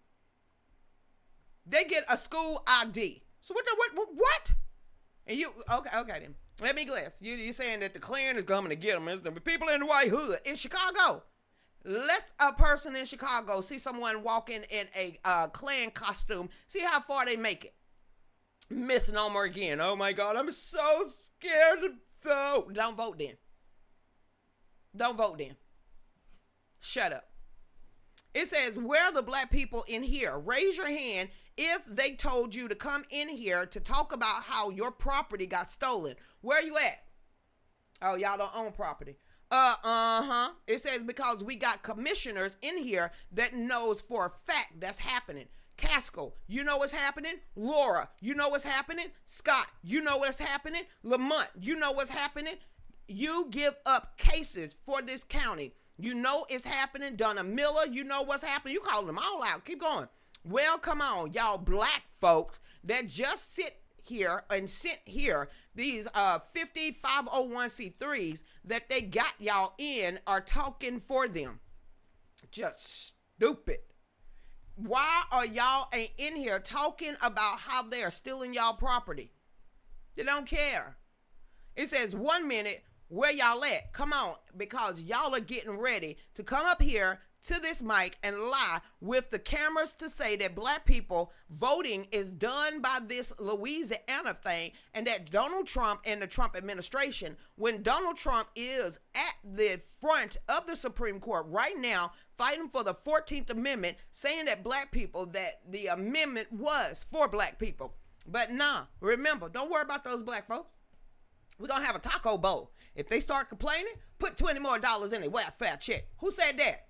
they get a school ID. So what? And you, okay then. Let me guess. You're saying that the Klan is coming to get them. It's the people in the white hood in Chicago. Let a person in Chicago see someone walking in a Klan costume. See how far they make it. Misnomer again. Oh my God, I'm so scared to vote. Don't vote then. Don't vote then. Shut up. It says, where are the black people in here? Raise your hand if they told you to come in here to talk about how your property got stolen. Where are you at? Oh, y'all don't own property. It says because we got commissioners in here that knows for a fact that's happening. Casco, you know what's happening? Laura, you know what's happening? Scott, you know what's happening? Lamont, you know what's happening? You give up cases for this county. You know it's happening. Donna Miller, you know what's happening. You calling them all out. Keep going. Well, come on, y'all black folks that just sit here and sit here, these 50 501c3s that they got y'all in are talking for them. Just stupid. Why are y'all ain't in here talking about how they are stealing y'all property? They don't care. It says 1 minute, where y'all at? Come on, because y'all are getting ready to come up here to this mic and lie with the cameras to say that black people voting is done by this Louisiana thing, and that Donald Trump and the Trump administration, when Donald Trump is at the front of the Supreme Court right now fighting for the 14th Amendment, saying that black people, that the amendment was for black people. But nah, remember, don't worry about those black folks. We're going to have a taco bowl. If they start complaining, put $20 more in a welfare check. Who said that?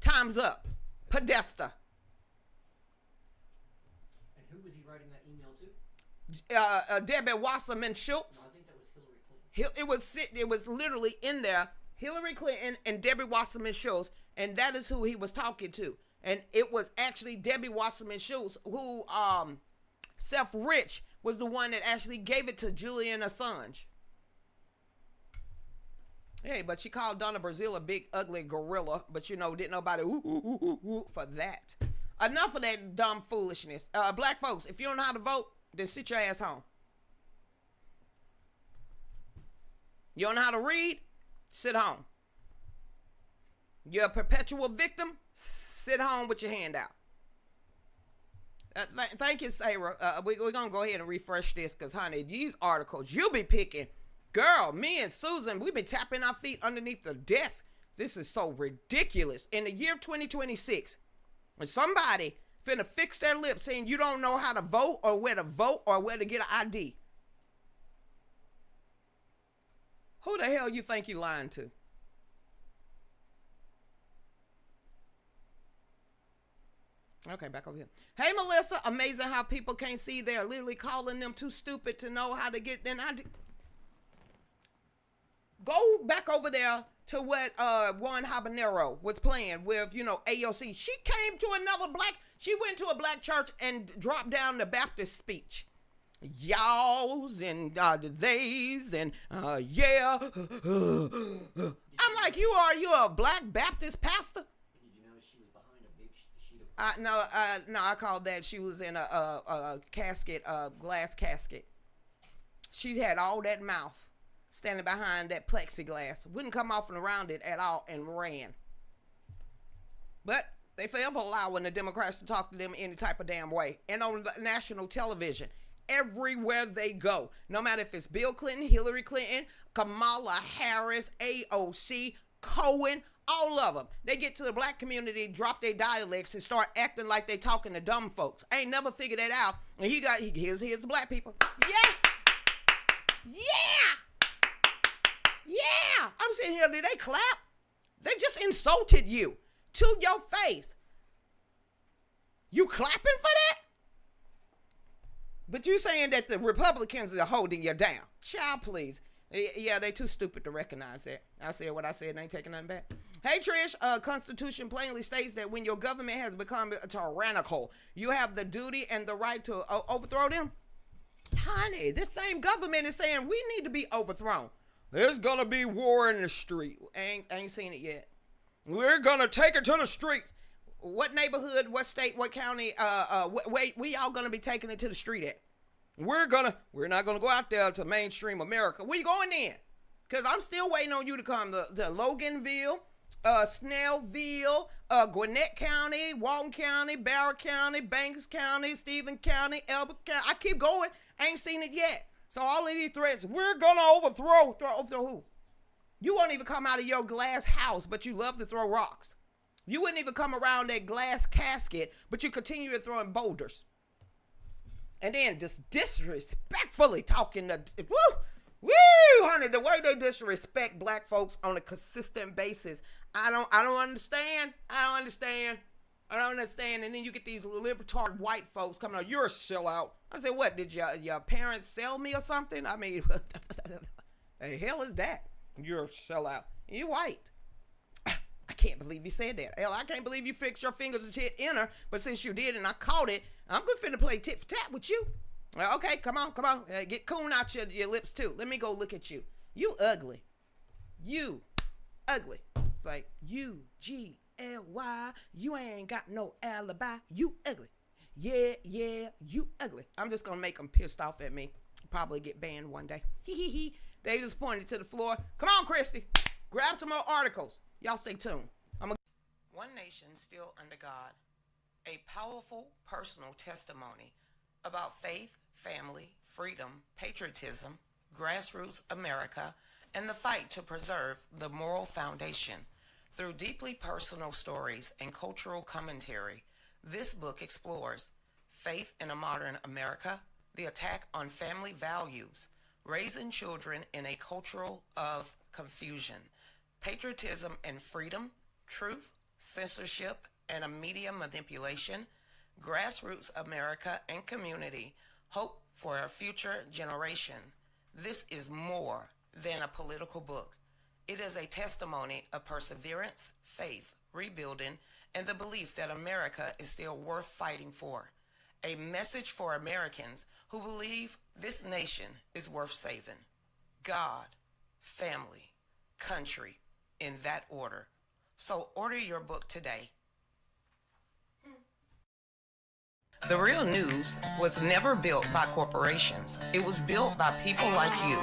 Time's up. Podesta. And who was he writing that email to? Debbie Wasserman Schultz. No, I think that was Hillary Clinton. It was literally in there. Hillary Clinton and Debbie Wasserman Schultz, and that is who he was talking to. And it was actually Debbie Wasserman Schultz who, Seth Rich, was the one that actually gave it to Julian Assange. Hey, but she called Donna Brazile a big, ugly gorilla, but didn't nobody for that. Enough of that dumb foolishness. Black folks, if you don't know how to vote, then sit your ass home. You don't know how to read? Sit home. You're a perpetual victim? Sit home with your hand out. Thank you, Sarah. We're going to go ahead and refresh this because, honey, these articles, you'll be picking. Girl, me and Susan, we've been tapping our feet underneath the desk. This is so ridiculous. In the year of 2026, when somebody finna fix their lips saying you don't know how to vote or where to get an ID. Who the hell you think you lying to? Okay, back over here. Hey, Melissa, amazing how people can't see. They're literally calling them too stupid to know how to get an ID. Go back over there to what Juan Habanero was playing with, AOC. She came to she went to a black church and dropped down the Baptist speech. Y'alls and the theys and yeah. I'm like, you a black Baptist pastor? Did you know she was behind a big sheet of... No, I called that she was in a casket, a glass casket. She had all that mouth standing behind that plexiglass. Wouldn't come off and around it at all and ran. But they forever allowing the Democrats to talk to them any type of damn way. And on national television. everywhere they go. No matter if it's Bill Clinton, Hillary Clinton, Kamala Harris, AOC, Cohen, all of them. They get to the black community, drop their dialects, and start acting like they talking to dumb folks. I ain't never figured that out. And here's the black people. Yeah. I'm sitting here, did they clap? They just insulted you to your face. You clapping for that? But you saying that the Republicans are holding you down. Child, please. Yeah, they too stupid to recognize that. I said what I said and ain't taking nothing back. Hey, Trish, Constitution plainly states that when your government has become tyrannical, you have the duty and the right to overthrow them. Honey, this same government is saying we need to be overthrown. There's going to be war in the street. I ain't seen it yet. We're going to take it to the streets. What neighborhood, what state, what county, we all going to be taking it to the street at? We're not going to go out there to mainstream America. Where you going in? Because I'm still waiting on you to come to Loganville, Snellville, Gwinnett County, Walton County, Barrow County, Banks County, Stephen County, Elbert County. I keep going. I ain't seen it yet. So all of these threats, we're going to overthrow who? You won't even come out of your glass house, but you love to throw rocks. You wouldn't even come around that glass casket, but you continue to throwing boulders. And then just disrespectfully talking to, honey, the way they disrespect black folks on a consistent basis. I don't understand. And then you get these libertard white folks coming out, you're a sellout. I said, what, did your parents sell me or something? I mean, what the hell is that? You're a sellout. You white. I can't believe you said that. Hell, I can't believe you fixed your fingers and hit enter, but since you did and I caught it, I'm going to finna play tit for tat with you. Okay, come on. Get coon out your lips too. Let me go look at you. You ugly. It's like UGLY. You ain't got no alibi. You ugly. Yeah, you ugly. I'm just going to make them pissed off at me. Probably get banned one day. They just pointed to the floor. Come on, Christy. Grab some more articles. Y'all stay tuned. One Nation Still Under God. A powerful personal testimony about faith, family, freedom, patriotism, grassroots America, and the fight to preserve the moral foundation. Through deeply personal stories and cultural commentary, this book explores faith in a modern America, the attack on family values, raising children in a culture of confusion, patriotism and freedom, truth, censorship, and a media manipulation, grassroots America and community, hope for a future generation. This is more than a political book. It is a testimony of perseverance, faith, rebuilding, and the belief that America is still worth fighting for. A message for Americans who believe this nation is worth saving. God, family, country, in that order. So order your book today. The Real News was never built by corporations. It was built by people like you,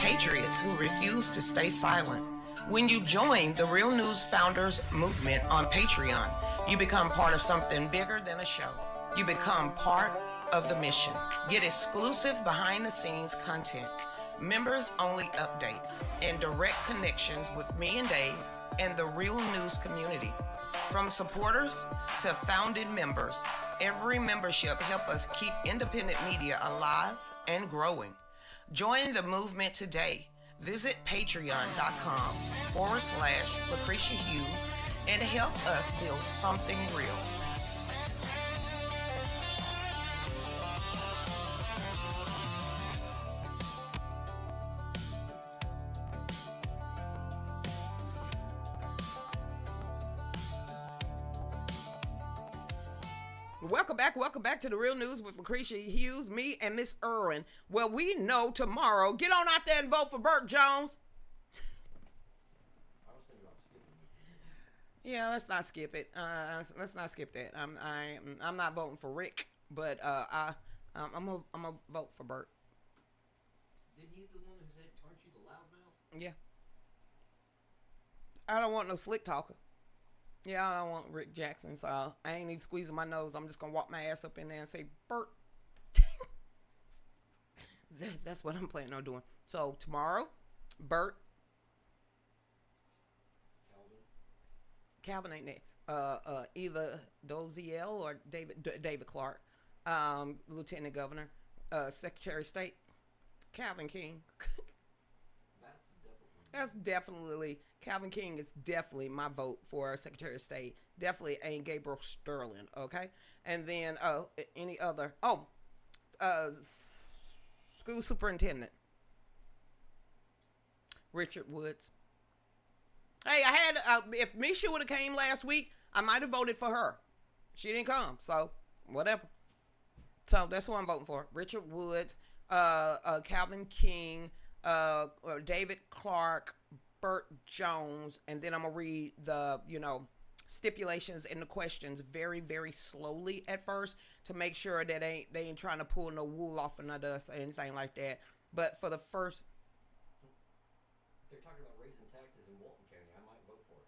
patriots who refuse to stay silent. When you join the Real News Founders Movement on Patreon, you become part of something bigger than a show. You become part of the mission. Get exclusive behind-the-scenes content, members-only updates, and direct connections with me and Dave and the Real News community. From supporters to founded members, every membership helps us keep independent media alive and growing. Join the movement today. Visit patreon.com/Lucretia Hughes and help us build something real. Welcome back to the Real News with Lucretia Hughes, me and Miss Irwin. Well, we know tomorrow. Get on out there and vote for Burt Jones. I was thinking about skipping it. Yeah, let's not skip it. Let's not skip that. I'm not voting for Rick, but I'm gonna vote for Burt. Didn't you the one who said, aren't you the loudmouth? Yeah. I don't want no slick talker. Yeah, I don't want Rick Jackson, so I ain't even squeezing my nose. I'm just going to walk my ass up in there and say, Bert. That's what I'm planning on doing. So tomorrow, Bert, Calvin ain't next. Either Doziel or David Clark, Lieutenant Governor, Secretary of State, Calvin King. That's definitely Calvin King is definitely my vote for Secretary of State. Definitely ain't Gabriel Sterling. Okay, and then any other school superintendent Richard Woods. Hey, I had if Misha would have came last week, I might have voted for her. She didn't come, so whatever. So that's who I'm voting for: Richard Woods, Calvin King, David Clark, Burt Jones, and then I'm gonna read the stipulations and the questions very, very slowly at first to make sure that they ain't trying to pull no wool off another us or anything like that. But for the first, they're talking about raising taxes in Walton County. I might vote for it.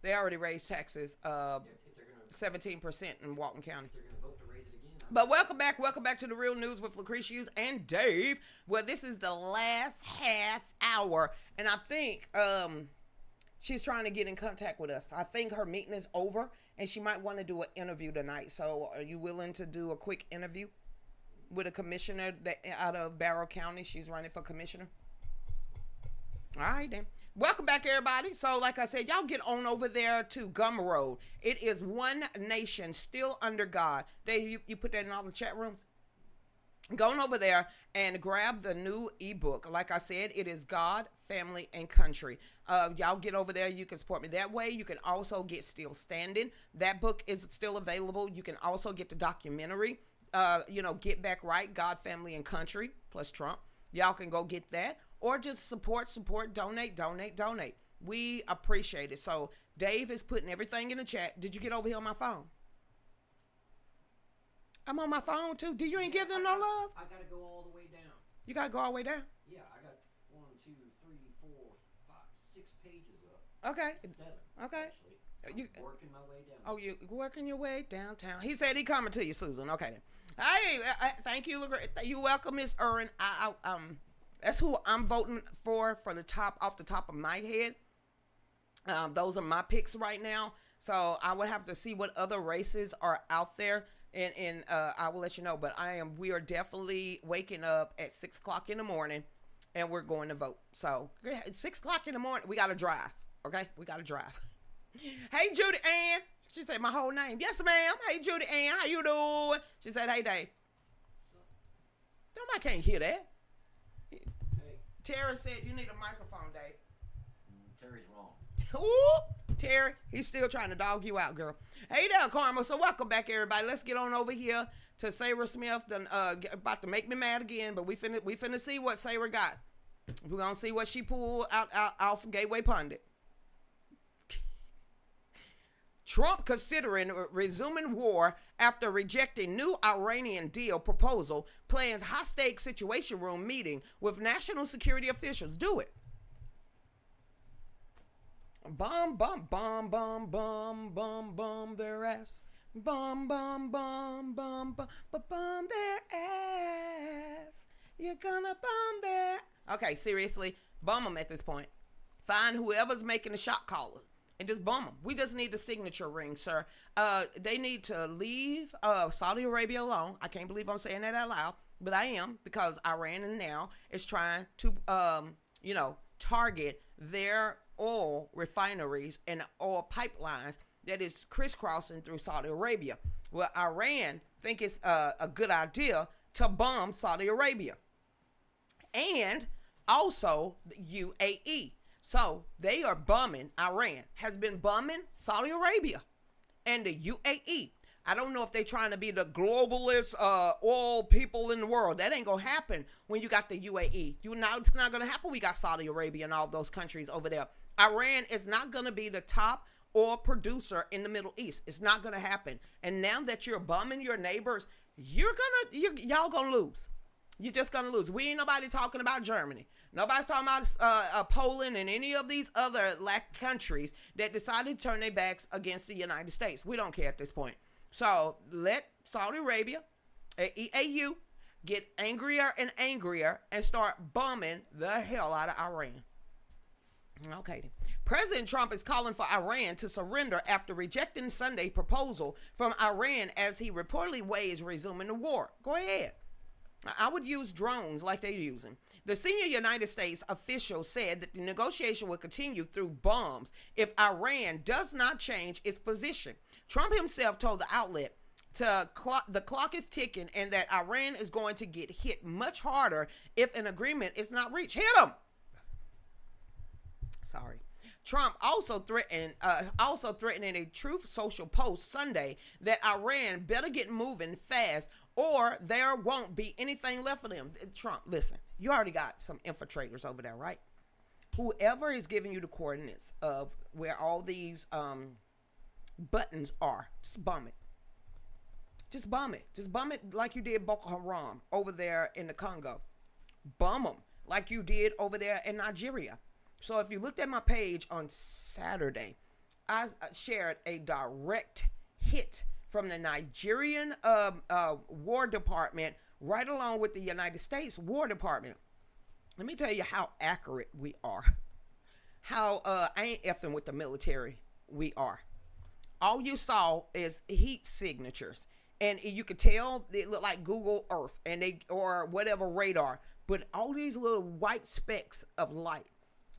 they already raised taxes If they're gonna 17% in Walton County. if they're gonna vote to raise it again. But welcome back to the Real News with Lucretia Hughes and Dave. Well, this is the last half hour, and I think she's trying to get in contact with us. I think her meeting is over, and she might want to do an interview tonight. So, are you willing to do a quick interview with a commissioner out of Barrow County? She's running for commissioner. All right, then. Welcome back, everybody. So, like I said, y'all get on over there to Gum Road. It is one nation, still under God. Dave, you put that in all the chat rooms? Go on over there and grab the new ebook. Like I said, it is God, Family, and Country. Y'all get over there. You can support me that way. You can also get Still Standing. That book is still available. You can also get the documentary, Get Back Right, God, Family, and Country, plus Trump. Y'all can go get that. Or just support, donate. We appreciate it. So Dave is putting everything in the chat. Did you get over here on my phone? I'm on my phone too. Do you ain't give them no love? I gotta go all the way down. You gotta go all the way down. Yeah, I got 1, 2, 3, 4, 5, 6 pages up. Okay. 7. Okay. Actually. I'm working my way down. Oh, you working your way downtown. He said he coming to you, Susan. Okay then. Hey, thank you. You welcome, Miss Erin. That's who I'm voting for the top off the top of my head. Those are my picks right now. So I would have to see what other races are out there, and I will let you know. But we are definitely waking up at 6 o'clock in the morning, and we're going to vote. So 6 o'clock in the morning, we got to drive. Okay, we got to drive. Hey, Judy Ann. She said my whole name. Yes, ma'am. Hey, Judy Ann. How you doing? She said, hey, Dave. Nobody can't hear that. Hey, Terry said you need a microphone, Dave. Terry's wrong. Ooh, Terry, he's still trying to dog you out, girl. Hey there, Karma. So welcome back, everybody. Let's get on over here to Sarah Smith. About to make me mad again, but we finna see what Sarah got. We're gonna see what she pulled out off Gateway Pundit. Trump considering resuming war after rejecting new Iranian deal proposal, plans high-stakes situation room meeting with national security officials. Do it. Bomb their ass. Bomb their ass. You're gonna bomb their... Okay, seriously, bomb them at this point. Find whoever's making the shot caller and just bomb them. We just need the signature ring, sir. They need to leave Saudi Arabia alone. I can't believe I'm saying that out loud, but I am, because Iran now is trying to, target their oil refineries and oil pipelines that is crisscrossing through Saudi Arabia. Well, Iran think it's a good idea to bomb Saudi Arabia. And also the UAE. So they are bombing. Iran has been bombing Saudi Arabia and the UAE. I don't know if they're trying to be the globalist oil people in the world. That ain't going to happen when you got the UAE. It's not going to happen. We got Saudi Arabia and all those countries over there. Iran is not going to be the top oil producer in the Middle East. It's not going to happen. And now that you're bombing your neighbors, y'all going to lose. You're just going to lose. We ain't nobody talking about Germany. Nobody's talking about Poland and any of these other countries that decided to turn their backs against the United States. We don't care at this point. So let Saudi Arabia, EAU, get angrier and angrier and start bombing the hell out of Iran. Okay. President Trump is calling for Iran to surrender after rejecting Sunday's proposal from Iran as he reportedly weighs resuming the war. Go ahead. I would use drones like they're using. The senior United States official said that the negotiation will continue through bombs if Iran does not change its position. Trump himself told the outlet the clock is ticking and that Iran is going to get hit much harder if an agreement is not reached. Hit them. Sorry. Trump also threatened in a Truth Social post Sunday that Iran better get moving fast or there won't be anything left for them. Trump, listen, you already got some infiltrators over there, right? Whoever is giving you the coordinates of where all these buttons are, just bomb it. Just bomb it. Just bomb it like you did Boko Haram over there in the Congo. Bomb them like you did over there in Nigeria. So if you looked at my page on Saturday, I shared a direct hit from the Nigerian War Department right along with the United States War Department. Let me tell you how accurate we are. How I ain't effing with the military we are. All you saw is heat signatures. And you could tell it looked like Google Earth or whatever radar. But all these little white specks of light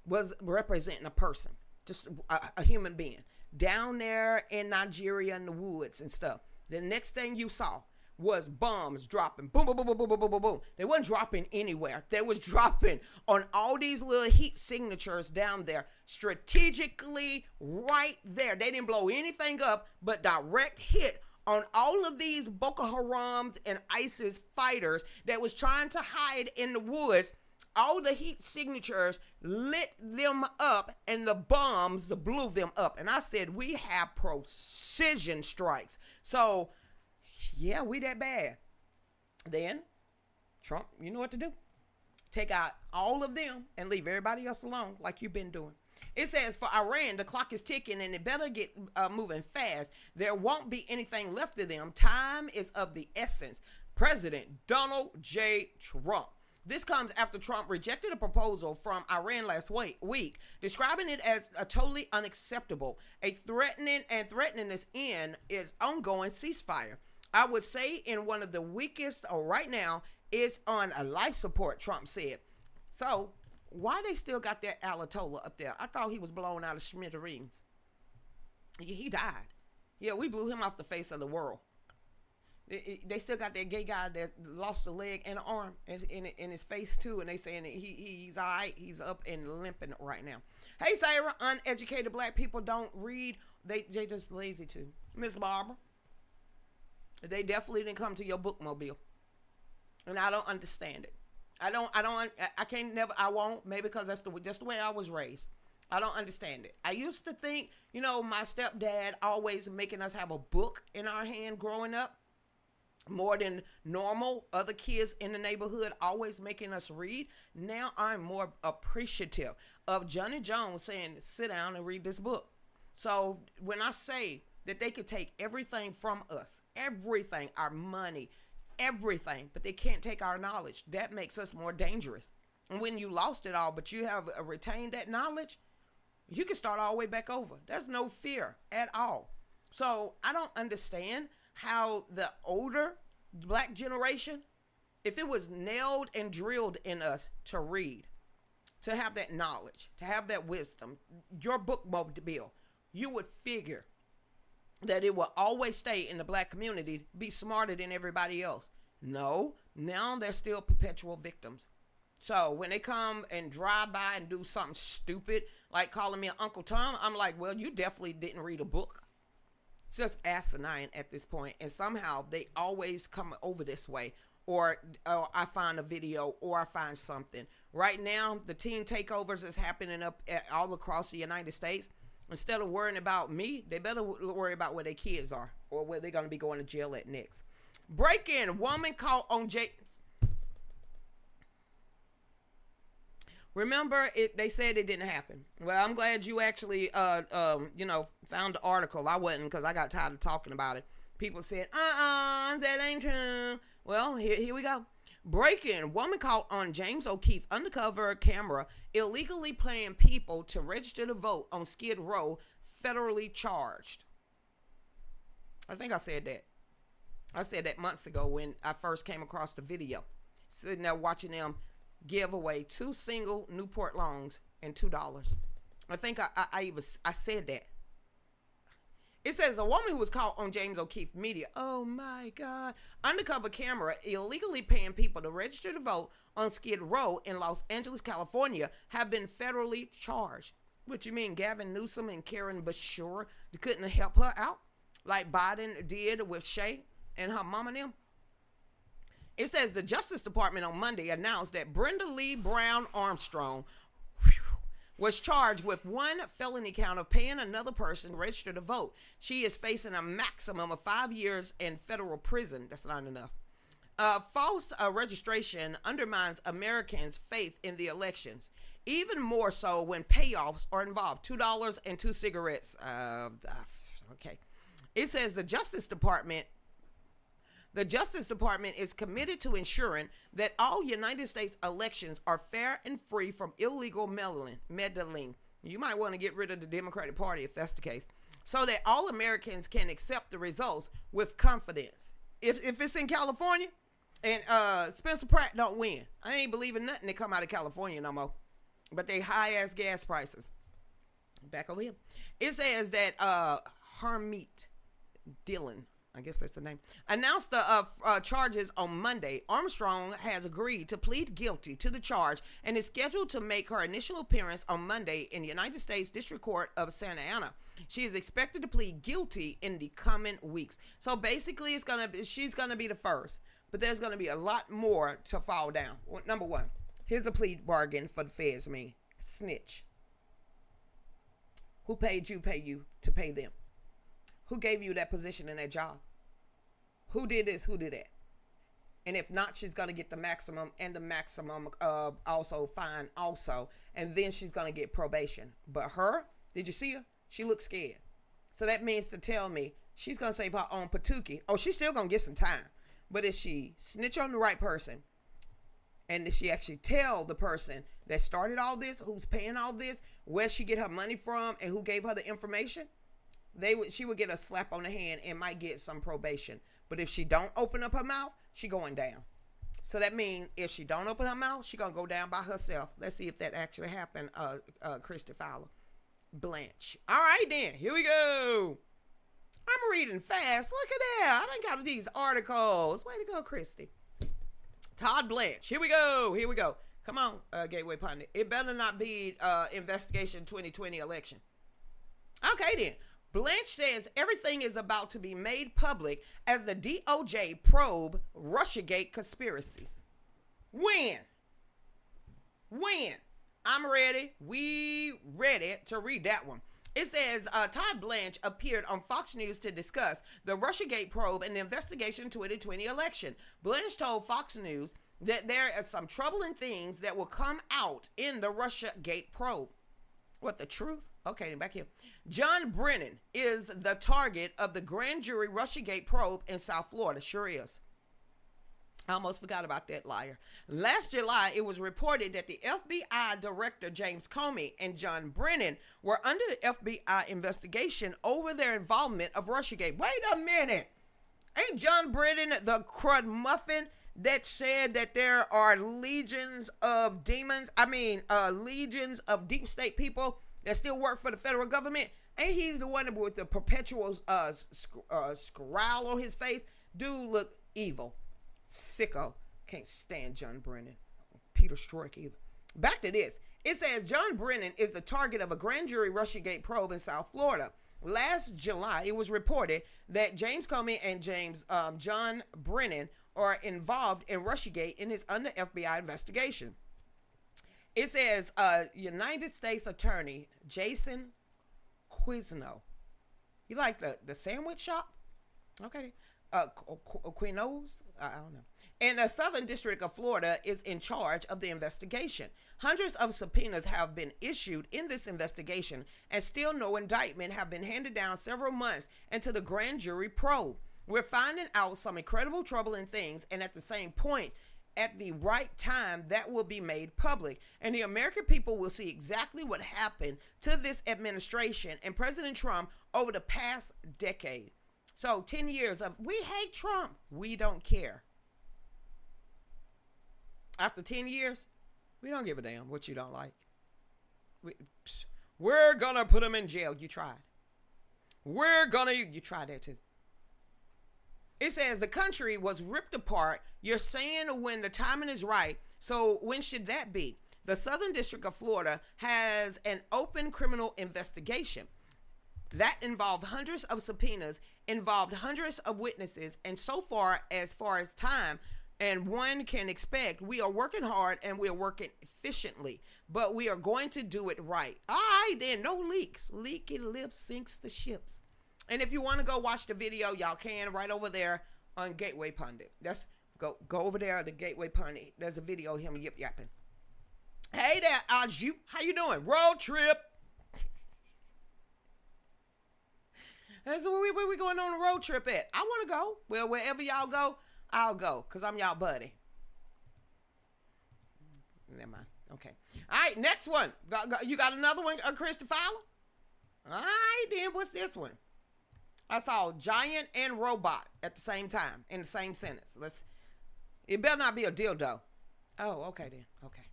was representing a person, just a human being down there in Nigeria in the woods and stuff. The next thing you saw was bombs dropping. Boom, boom, boom, boom, boom, boom, boom, boom, boom. They weren't dropping anywhere. They was dropping on all these little heat signatures down there, strategically right there. They didn't blow anything up, but direct hit on all of these Boko Harams and ISIS fighters that was trying to hide in the woods. All the heat signatures lit them up and the bombs blew them up. And I said, we have precision strikes. So, yeah, we that bad. Then, Trump, you know what to do. Take out all of them and leave everybody else alone like you've been doing. It says for Iran, the clock is ticking and it better get moving fast. There won't be anything left of them. Time is of the essence. President Donald J. Trump. This comes after Trump rejected a proposal from Iran last week, describing it as a totally unacceptable, threatening this end its ongoing ceasefire. I would say in one of the weakest right now is on a life support, Trump said. So why they still got that Ayatollah up there? I thought he was blown out of smithereens. He died. Yeah, we blew him off the face of the world. They still got that gay guy that lost a leg and an arm in his face too, and they saying that he's all right. He's up and limping right now. Hey, Sarah, uneducated black people don't read. They just lazy too. Miss Barbara, they definitely didn't come to your bookmobile, and I don't understand it. I won't. Maybe because that's the way I was raised. I don't understand it. I used to think, my stepdad always making us have a book in our hand growing up. More than normal, other kids in the neighborhood always making us read. Now I'm more appreciative of Johnny Jones saying, sit down and read this book. So when I say that they could take everything from us, everything, our money, everything, but they can't take our knowledge, that makes us more dangerous. And when you lost it all, but you have retained that knowledge, you can start all the way back over. There's no fear at all. So I don't understand how the older black generation, if it was nailed and drilled in us to read, to have that knowledge, to have that wisdom, your bookmobile, you would figure that it will always stay in the black community, be smarter than everybody else. No, now they're still perpetual victims. So when they come and drive by and do something stupid, like calling me Uncle Tom, I'm like, well, you definitely didn't read a book. It's just asinine at this point, and somehow they always come over this way, or I find a video, or I find something. Right now, the teen takeovers is happening up all across the United States. Instead of worrying about me, they better worry about where their kids are, or where they're going to be going to jail at next. Break-in, woman caught on James. Remember, they said it didn't happen. Well, I'm glad you actually, found the article. I wasn't, because I got tired of talking about it. People said, that ain't true. Well, here we go. Breaking, woman caught on James O'Keefe undercover camera illegally paying people to register to vote on Skid Row, federally charged. I think I said that. I said that months ago when I first came across the video. Sitting there watching them give away 2 single Newport longs and $2. I think I said that. It says a woman who was caught on James O'Keefe media. Oh my God. Undercover camera illegally paying people to register to vote on Skid Row in Los Angeles, California have been federally charged. What you mean, Gavin Newsom and Karen Basure couldn't help her out like Biden did with Shay and her mom and them? It says the Justice Department on Monday announced that Brenda Lee Brown Armstrong was charged with 1 felony count of paying another person to register to vote. She is facing a maximum of 5 years in federal prison. That's not enough. False registration undermines Americans' faith in the elections, even more so when payoffs are involved. $2 and 2 cigarettes. Okay. It says the Justice Department is committed to ensuring that all United States elections are fair and free from illegal meddling. You might want to get rid of the Democratic Party if that's the case, so that all Americans can accept the results with confidence. If it's in California and Spencer Pratt don't win, I ain't believing nothing that come out of California no more. But they high-ass gas prices. Back over here. It says that Harmeet Dillon, I guess that's the name, announced the charges on Monday. Armstrong has agreed to plead guilty to the charge and is scheduled to make her initial appearance on Monday in the United States District Court of Santa Ana. She is expected to plead guilty in the coming weeks. So basically, she's gonna be the first, but there's gonna be a lot more to fall down. Number one, here's a plea bargain for the feds. Me, snitch. Who paid you? Pay you to pay them. Who gave you that position and that job? Who did this? Who did that? And if not, she's going to get the maximum and the maximum also fine also. And then she's going to get probation. But her, did you see her? She looks scared. So that means to tell me she's going to save her own patookie. Oh, she's still going to get some time. But if she snitch on the right person, and if she actually tell the person that started all this, who's paying all this, where she get her money from, and who gave her the information, she would get a slap on the hand and might get some probation. But if she don't open up her mouth, she going down. So that means if she don't open her mouth, she gonna go down by herself. Let's see if that actually happened, Christy Fowler. Blanche. All right then, here we go. I'm reading fast. Look at that. I done got these articles. Way to go, Christy. Todd Blanche. Here we go. Here we go. Come on, Gateway Pundit. It better not be investigation 2020 election. Okay then. Blanche says everything is about to be made public as the DOJ probe Russiagate conspiracies. When? I'm ready. We ready to read that one. It says Todd Blanche appeared on Fox News to discuss the Russiagate probe and the investigation 2020 election. Blanche told Fox News that there are some troubling things that will come out in the Russiagate probe. What, the truth? Okay, back here. John Brennan is the target of the grand jury Russiagate probe in South Florida. Sure is. I almost forgot about that liar. Last July, it was reported that the FBI Director James Comey and John Brennan were under the FBI investigation over their involvement of Russiagate. Wait a minute. Ain't John Brennan the crud muffin that said that there are legions of demons? Legions of deep state people that still work for the federal government? Ain't he the one with the perpetual scowl on his face? Dude look evil. Sicko. Can't stand John Brennan. Peter Strzok either. Back to this. It says John Brennan is the target of a grand jury Russiagate probe in South Florida. Last July, it was reported that James Comey and John Brennan are involved in Russiagate in his under FBI investigation. It says United States Attorney Jason Quizno. You like the sandwich shop? Okay. Quinos? I don't know. And the Southern District of Florida is in charge of the investigation. Hundreds of subpoenas have been issued in this investigation, and still no indictment have been handed down several months into the grand jury probe. We're finding out some incredible troubling things, and at the same point, at the right time, that will be made public. And the American people will see exactly what happened to this administration and President Trump over the past decade. So 10 years of, we hate Trump. We don't care. After 10 years, we don't give a damn what you don't like. We're going to put him in jail. You tried. You tried that too. It says the country was ripped apart. You're saying when the timing is right. So when should that be? The Southern District of Florida has an open criminal investigation that involved hundreds of subpoenas, involved hundreds of witnesses, and so far as time and one can expect, we are working hard and we are working efficiently, but we are going to do it right. All right, then, no leaks. Leaky lips sinks the ships. And if you want to go watch the video, y'all can right over there on Gateway Pundit. That's go over there to Gateway Pundit. There's a video of him yip yapping. Hey there,Aju. How you doing? Road trip. That's where we going on a road trip at. I want to go. Well, wherever y'all go, I'll go because I'm y'all buddy. Never mind. Okay. All right, next one. You got another one, Christopher Fowler? All right, then. What's this one? I saw giant and robot at the same time in the same sentence. It better not be a dildo. Oh, okay then. Okay.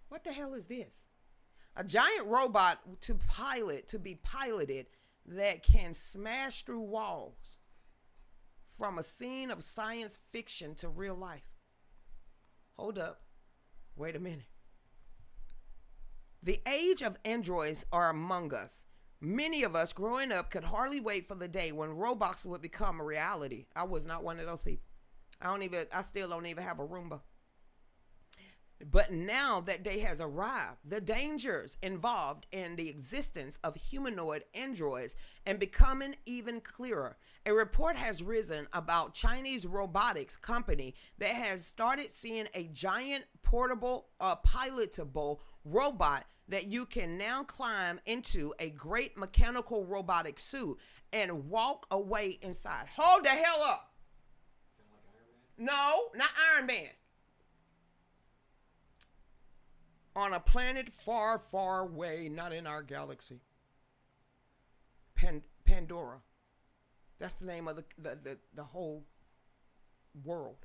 What the hell is this? A giant robot to be piloted that can smash through walls. From a scene of science fiction to real life. Hold up. Wait a minute. The age of androids are among us. Many of us growing up could hardly wait for the day when robots would become a reality. I was not one of those people. I still don't even have a Roomba. But now that day has arrived, the dangers involved in the existence of humanoid androids and becoming even clearer. A report has risen about Chinese robotics company that has started seeing a giant portable pilotable robot that you can now climb into a great mechanical robotic suit and walk away inside. Hold the hell up. Kind of like Iron Man? No, not Iron Man. On a planet far, far away, not in our galaxy. Pandora. That's the name of the whole world.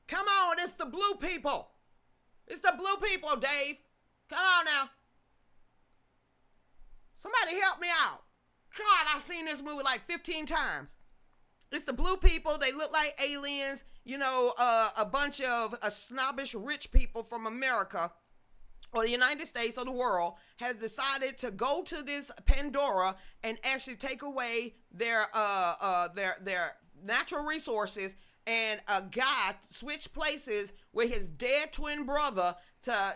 Come on, it's the blue people. It's the blue people, Dave. Come on now. Somebody help me out. God, I've seen this movie like 15 times. It's the blue people. They look like aliens. You know, a bunch of snobbish rich people from America or the United States or the world has decided to go to this Pandora and actually take away their natural resources, and a guy switched places with his dead twin brother to,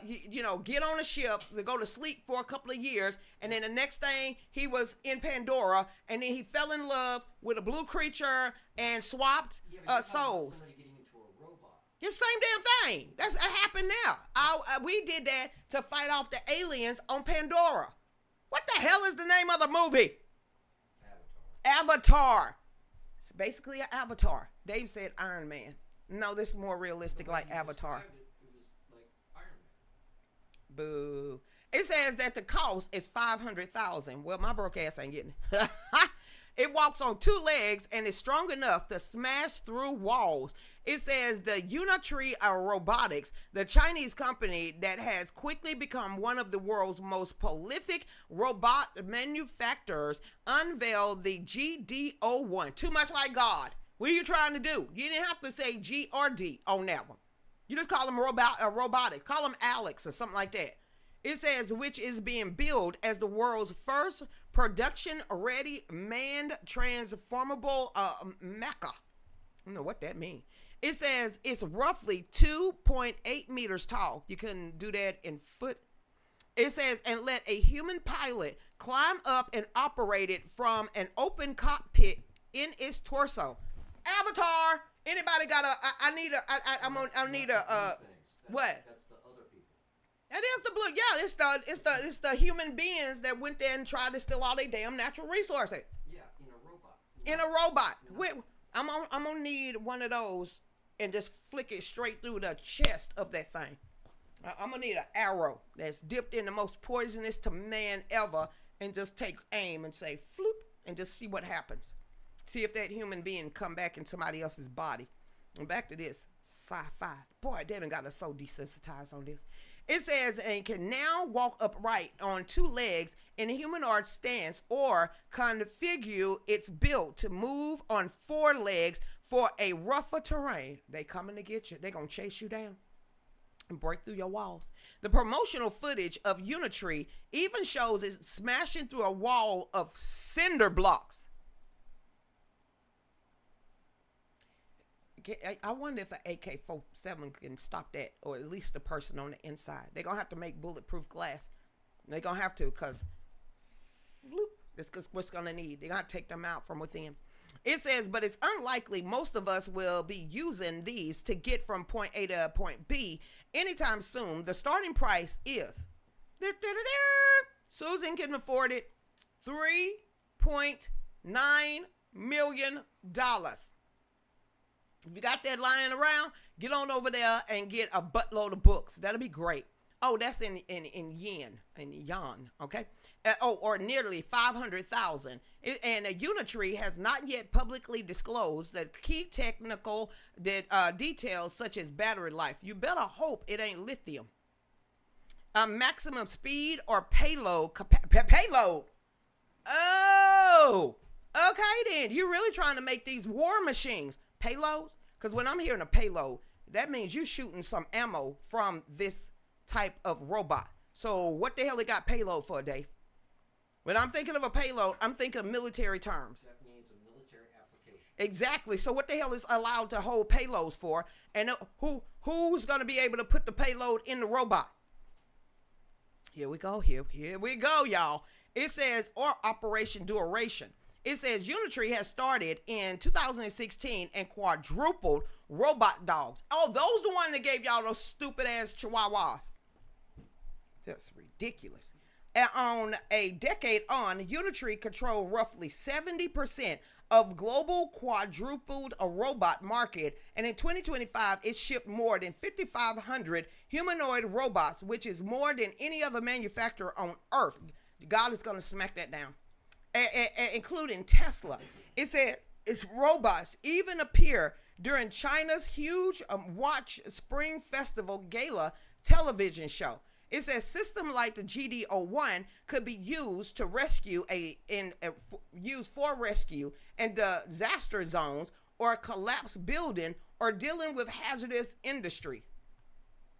get on a ship to go to sleep for a couple of years, and then the next thing he was in Pandora, and then he fell in love with a blue creature and swapped souls. It's the same damn thing. That happened now. We did that to fight off the aliens on Pandora. What the hell is the name of the movie? Avatar. It's basically an Avatar. Dave said Iron Man. No, this is more realistic, like Avatar. It was like Iron Man. Boo. It says that the cost is $500,000. Well, my broke ass ain't getting it. It walks on two legs and is strong enough to smash through walls. It says the Unitree Robotics, the Chinese company that has quickly become one of the world's most prolific robot manufacturers, unveiled the GD01. Too much like God. What are you trying to do? You didn't have to say G or D on that one. You just call them robotic. Call them Alex or something like that. It says, which is being billed as the world's first production-ready manned transformable mecha. I don't know what that means. It says it's roughly 2.8 meters tall. You couldn't do that in foot. It says, and let a human pilot climb up and operate it from an open cockpit in its torso. Avatar. Anybody got I need a what? That's the other people. That is the blue. Yeah, it's the human beings that went there and tried to steal all their damn natural resources. Yeah, in a robot. In a robot. I'm gonna need one of those and just flick it straight through the chest of that thing. I'm going to need an arrow that's dipped in the most poisonous to man ever and just take aim and say, floop, and just see what happens. See if that human being come back in somebody else's body. And back to this sci-fi. Boy, they done got us so desensitized on this. It says, and can now walk upright on 2 legs in a humanoid stance or configure its build to move on 4 legs for a rougher terrain. They coming to get you. They going to chase you down and break through your walls. The promotional footage of Unitree even shows it smashing through a wall of cinder blocks. I wonder if an AK-47 can stop that, or at least the person on the inside. They're going to have to make bulletproof glass. They're going to have to, because this is what's going to need. They're going to take them out from within. It says, but it's unlikely most of us will be using these to get from point A to point B anytime soon. The starting price is, Susan can afford it, $3.9 million. If you got that lying around, get on over there and get a buttload of books. That'll be great. Oh, that's in yuan, okay? Or nearly 500,000. And Unitree has not yet publicly disclosed the key technical details such as battery life. You better hope it ain't lithium. Maximum speed or payload. Payload. Oh, okay then. You're really trying to make these war machines payloads? Because when I'm hearing a payload, that means you shooting some ammo from this type of robot. So what the hell they got payload for, Dave? When I'm thinking of a payload, I'm thinking of military terms. That means a military application. Exactly. So what the hell is allowed to hold payloads for? And who's going to be able to put the payload in the robot? Here we go. Here we go, y'all. It says, or operation duration. It says Unitree has started in 2016 and quadrupled robot dogs. Oh, those the one that gave y'all those stupid ass chihuahuas. That's ridiculous. And on a decade on, Unitree controlled roughly 70% of global quadrupled a robot market. And in 2025, it shipped more than 5,500 humanoid robots, which is more than any other manufacturer on Earth. God is going to smack that down. Including Tesla. It says its robots even appear during China's huge Watch Spring Festival Gala television show. It says system like the GD01 could be used to rescue used for rescue in disaster zones or a collapsed building or dealing with hazardous industry.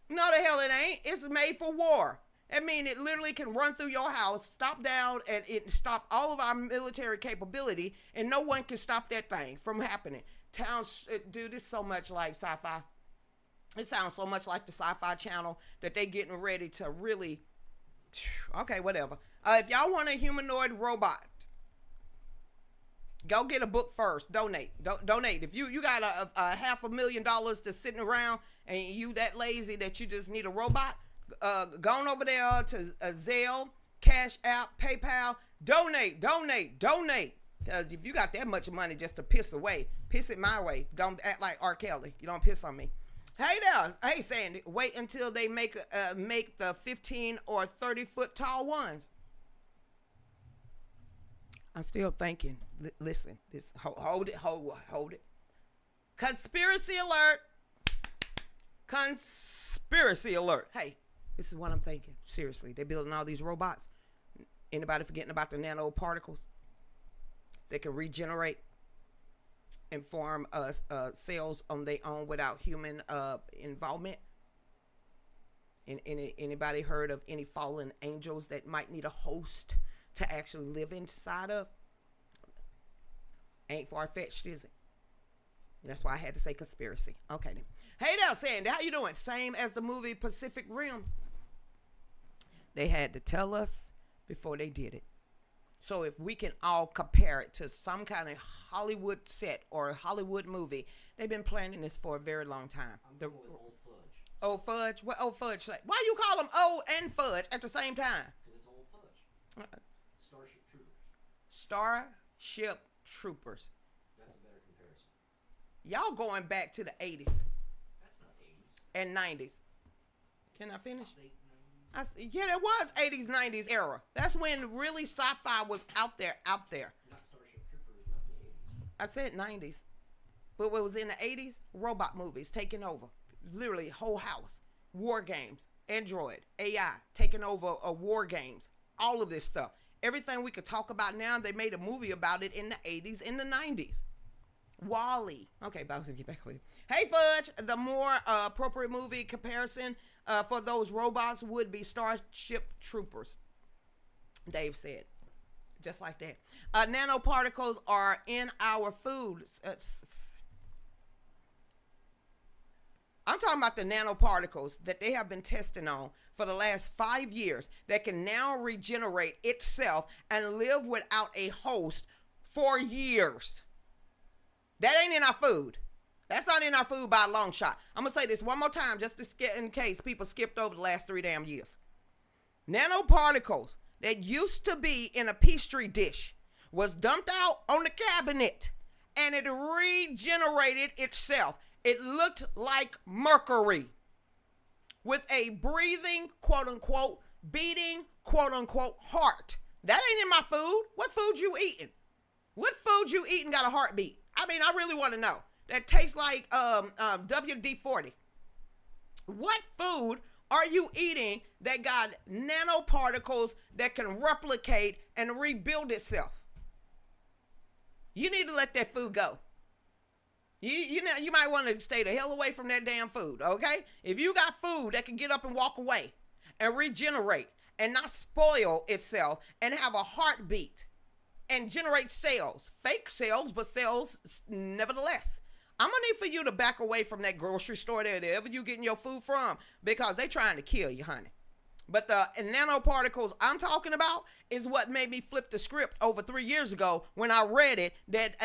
No, the hell it ain't. It's made for war. I mean, it literally can run through your house, stop down, and it stop all of our military capability, and no one can stop that thing from happening. Dude, it's so much like sci-fi. It sounds so much like the Sci-Fi Channel that they getting ready to really, okay, whatever. If y'all want a humanoid robot, go get a book first. Donate. Donate. If you got a $500,000 to sitting around and you that lazy that you just need a robot, go on over there to Zelle, Cash App, PayPal. Donate. Because if you got that much money just to piss away, piss it my way. Don't act like R. Kelly. You don't piss on me. Hey there. Hey, Sandy. Wait until they make the 15 or 30 foot tall ones. I'm still thinking. Listen. Hold it. Conspiracy alert. Conspiracy alert. Hey. This is what I'm thinking. Seriously, they're building all these robots. Anybody forgetting about the nanoparticles? They can regenerate and form cells on their own without human involvement. Anybody heard of any fallen angels that might need a host to actually live inside of? Ain't far-fetched, is it? That's why I had to say conspiracy. Okay then. Hey there, Sandy. How you doing? Same as the movie Pacific Rim. They had to tell us before they did it. So if we can all compare it to some kind of Hollywood set or a Hollywood movie, they've been planning this for a very long time. I'm going with Old Fudge. Old Fudge? What Old Fudge say? Why you call them old and fudge at the same time? Because it's Old Fudge. Starship Troopers. Starship Troopers. That's a better comparison. Y'all going back to the 80s That's not 80s. and 90s. Can I finish? Yeah, it was 80s, 90s era. That's when really sci-fi was out there. Not Starship Troopers, not the 80s. I said 90s. But what was in the 80s? Robot movies taking over. Literally, whole house. War games. Android. AI. Taking over war games. All of this stuff. Everything we could talk about now, they made a movie about it in the 80s and the 90s. Wall-E. Okay, Bowser, get back with you. Hey, Fudge. The more appropriate movie comparison for those robots would be Starship Troopers. Dave said. Just like that. Nanoparticles are in our food. I'm talking about the nanoparticles that they have been testing on for the last 5 years that can now regenerate itself and live without a host for years. That ain't in our food. That's not in our food by a long shot. I'm going to say this one more time just in case people skipped over the last 3 damn years. Nanoparticles that used to be in a Petri dish was dumped out on the cabinet and it regenerated itself. It looked like mercury with a breathing, quote unquote, beating, quote unquote, heart. That ain't in my food. What food you eating? What food you eating got a heartbeat? I mean, I really want to know. That tastes like WD-40. What food are you eating that got nanoparticles that can replicate and rebuild itself? You need to let that food go. You know, you might want to stay the hell away from that damn food, okay? If you got food that can get up and walk away and regenerate and not spoil itself and have a heartbeat and generate cells, fake cells, but cells nevertheless, I'm going to need for you to back away from that grocery store there, wherever you getting your food from, because they trying to kill you, honey. But the nanoparticles I'm talking about is what made me flip the script over 3 years ago when I read it that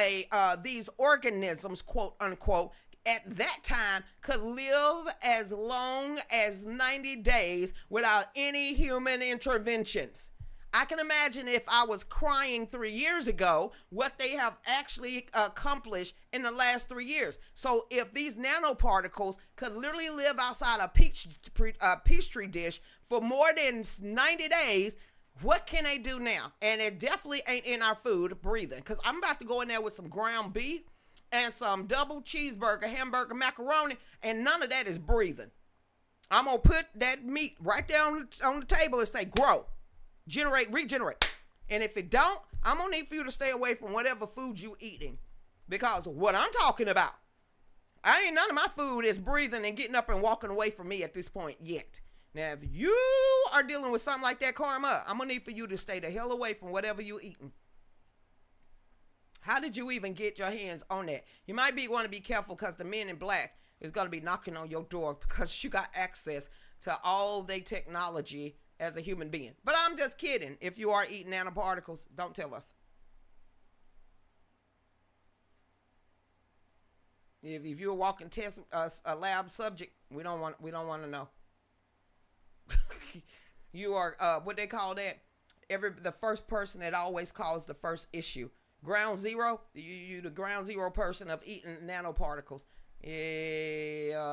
these organisms, quote unquote, at that time could live as long as 90 days without any human interventions. I can imagine if I was crying 3 years ago, what they have actually accomplished in the last 3 years. So if these nanoparticles could literally live outside a Petri dish for more than 90 days, what can they do now? And it definitely ain't in our food breathing, because I'm about to go in there with some ground beef and some double cheeseburger, hamburger, macaroni, and none of that is breathing. I'm going to put that meat right there on the table and say, grow. Generate, regenerate. And if it don't, I'm going to need for you to stay away from whatever food you eating. Because what I'm talking about, none of my food is breathing and getting up and walking away from me at this point yet. Now, if you are dealing with something like that, Karma, I'm going to need for you to stay the hell away from whatever you eating. How did you even get your hands on that? You might want to be careful because the men in black is going to be knocking on your door because you got access to all their technology as a human being. But I'm just kidding. If you are eating nanoparticles, don't tell us. If you're a walking test, a lab subject, we don't want to know. You are what they call that? The first person that always calls the first issue. Ground zero. You the ground zero person of eating nanoparticles.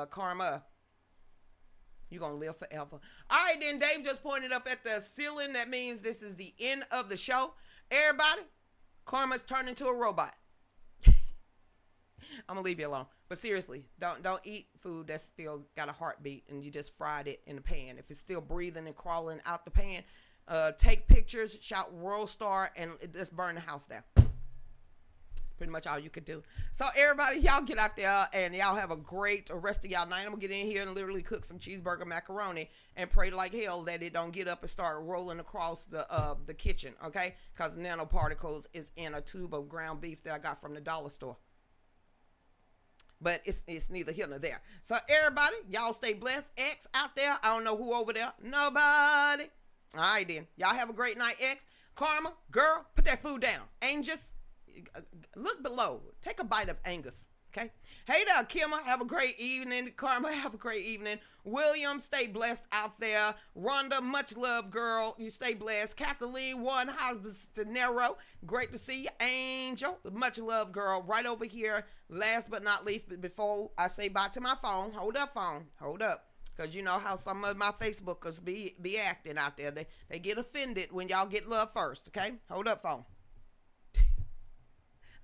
Karma. You're going to live forever. All right, then. Dave just pointed up at the ceiling. That means this is the end of the show. Everybody, Karma's turned into a robot. I'm going to leave you alone. But seriously, don't eat food that's still got a heartbeat and you just fried it in the pan. If it's still breathing and crawling out the pan, take pictures, shout World Star, and just burn the house down. Pretty much all you could do. So everybody, y'all get out there and y'all have a great rest of y'all night. I'm gonna get in here and literally cook some cheeseburger macaroni and pray like hell that it don't get up and start rolling across the kitchen, okay? Because nanoparticles is in a tube of ground beef that I got from the dollar store. But it's neither here nor there. So everybody, y'all stay blessed. X out there, I don't know who over there. Nobody. All right then. Y'all have a great night, X. Karma, girl, put that food down. Angus, look below. Take a bite of Angus. okay? Hey there, Kimma. Have a great evening. Karma, have a great evening. William, stay blessed out there. Rhonda, much love, girl. You stay blessed. Kathleen, one Habanero. Great to see you. Angel, much love, girl. Right over here. Last but not least, before I say bye to my phone, hold up, phone. Hold up. Because you know how some of my Facebookers be acting out there. They get offended when y'all get love first, okay? Hold up, phone.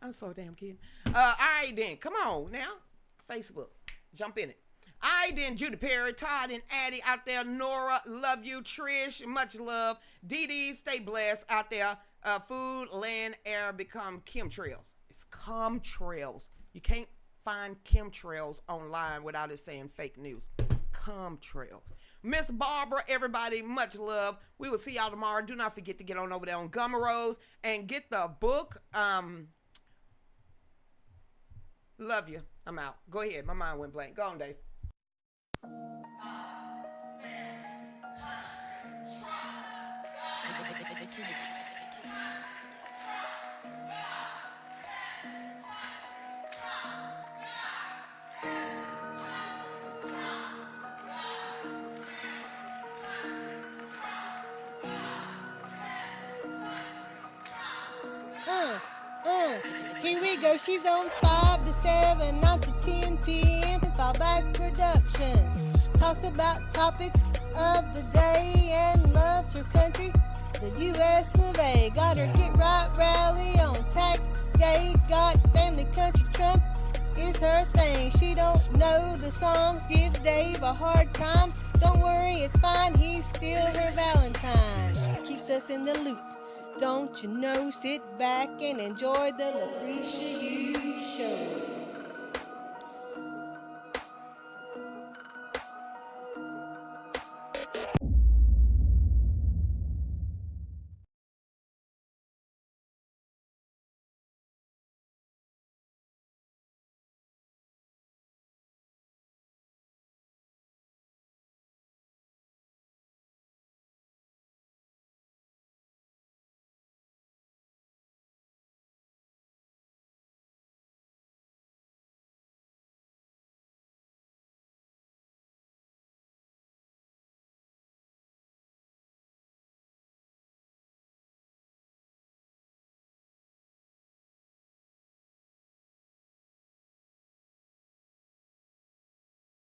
I'm so damn kidding. All right, then. Come on now. Facebook. Jump in it. All right, then. Judy Perry, Todd, and Addie out there. Nora, love you. Trish, much love. Dee Dee, stay blessed out there. Food, land, air become chemtrails. It's chemtrails. You can't find chemtrails online without it saying fake news. Chemtrails. Miss Barbara, everybody, much love. We will see y'all tomorrow. Do not forget to get on over there on Gummerose and get the book. Love you. I'm out. Go ahead. My mind went blank. Go on, Dave. Here we go. She's on 5 to 7, 9 to 10 p.m. Fallback Productions. Talks about topics of the day and loves her country, the U.S. of A. Got her Get Right rally on tax day. Got family country Trump is her thing. She don't know the songs, gives Dave a hard time. Don't worry, it's fine. He's still her Valentine. Keeps us in the loop. Don't you know, sit back and enjoy the Lucretia You Show.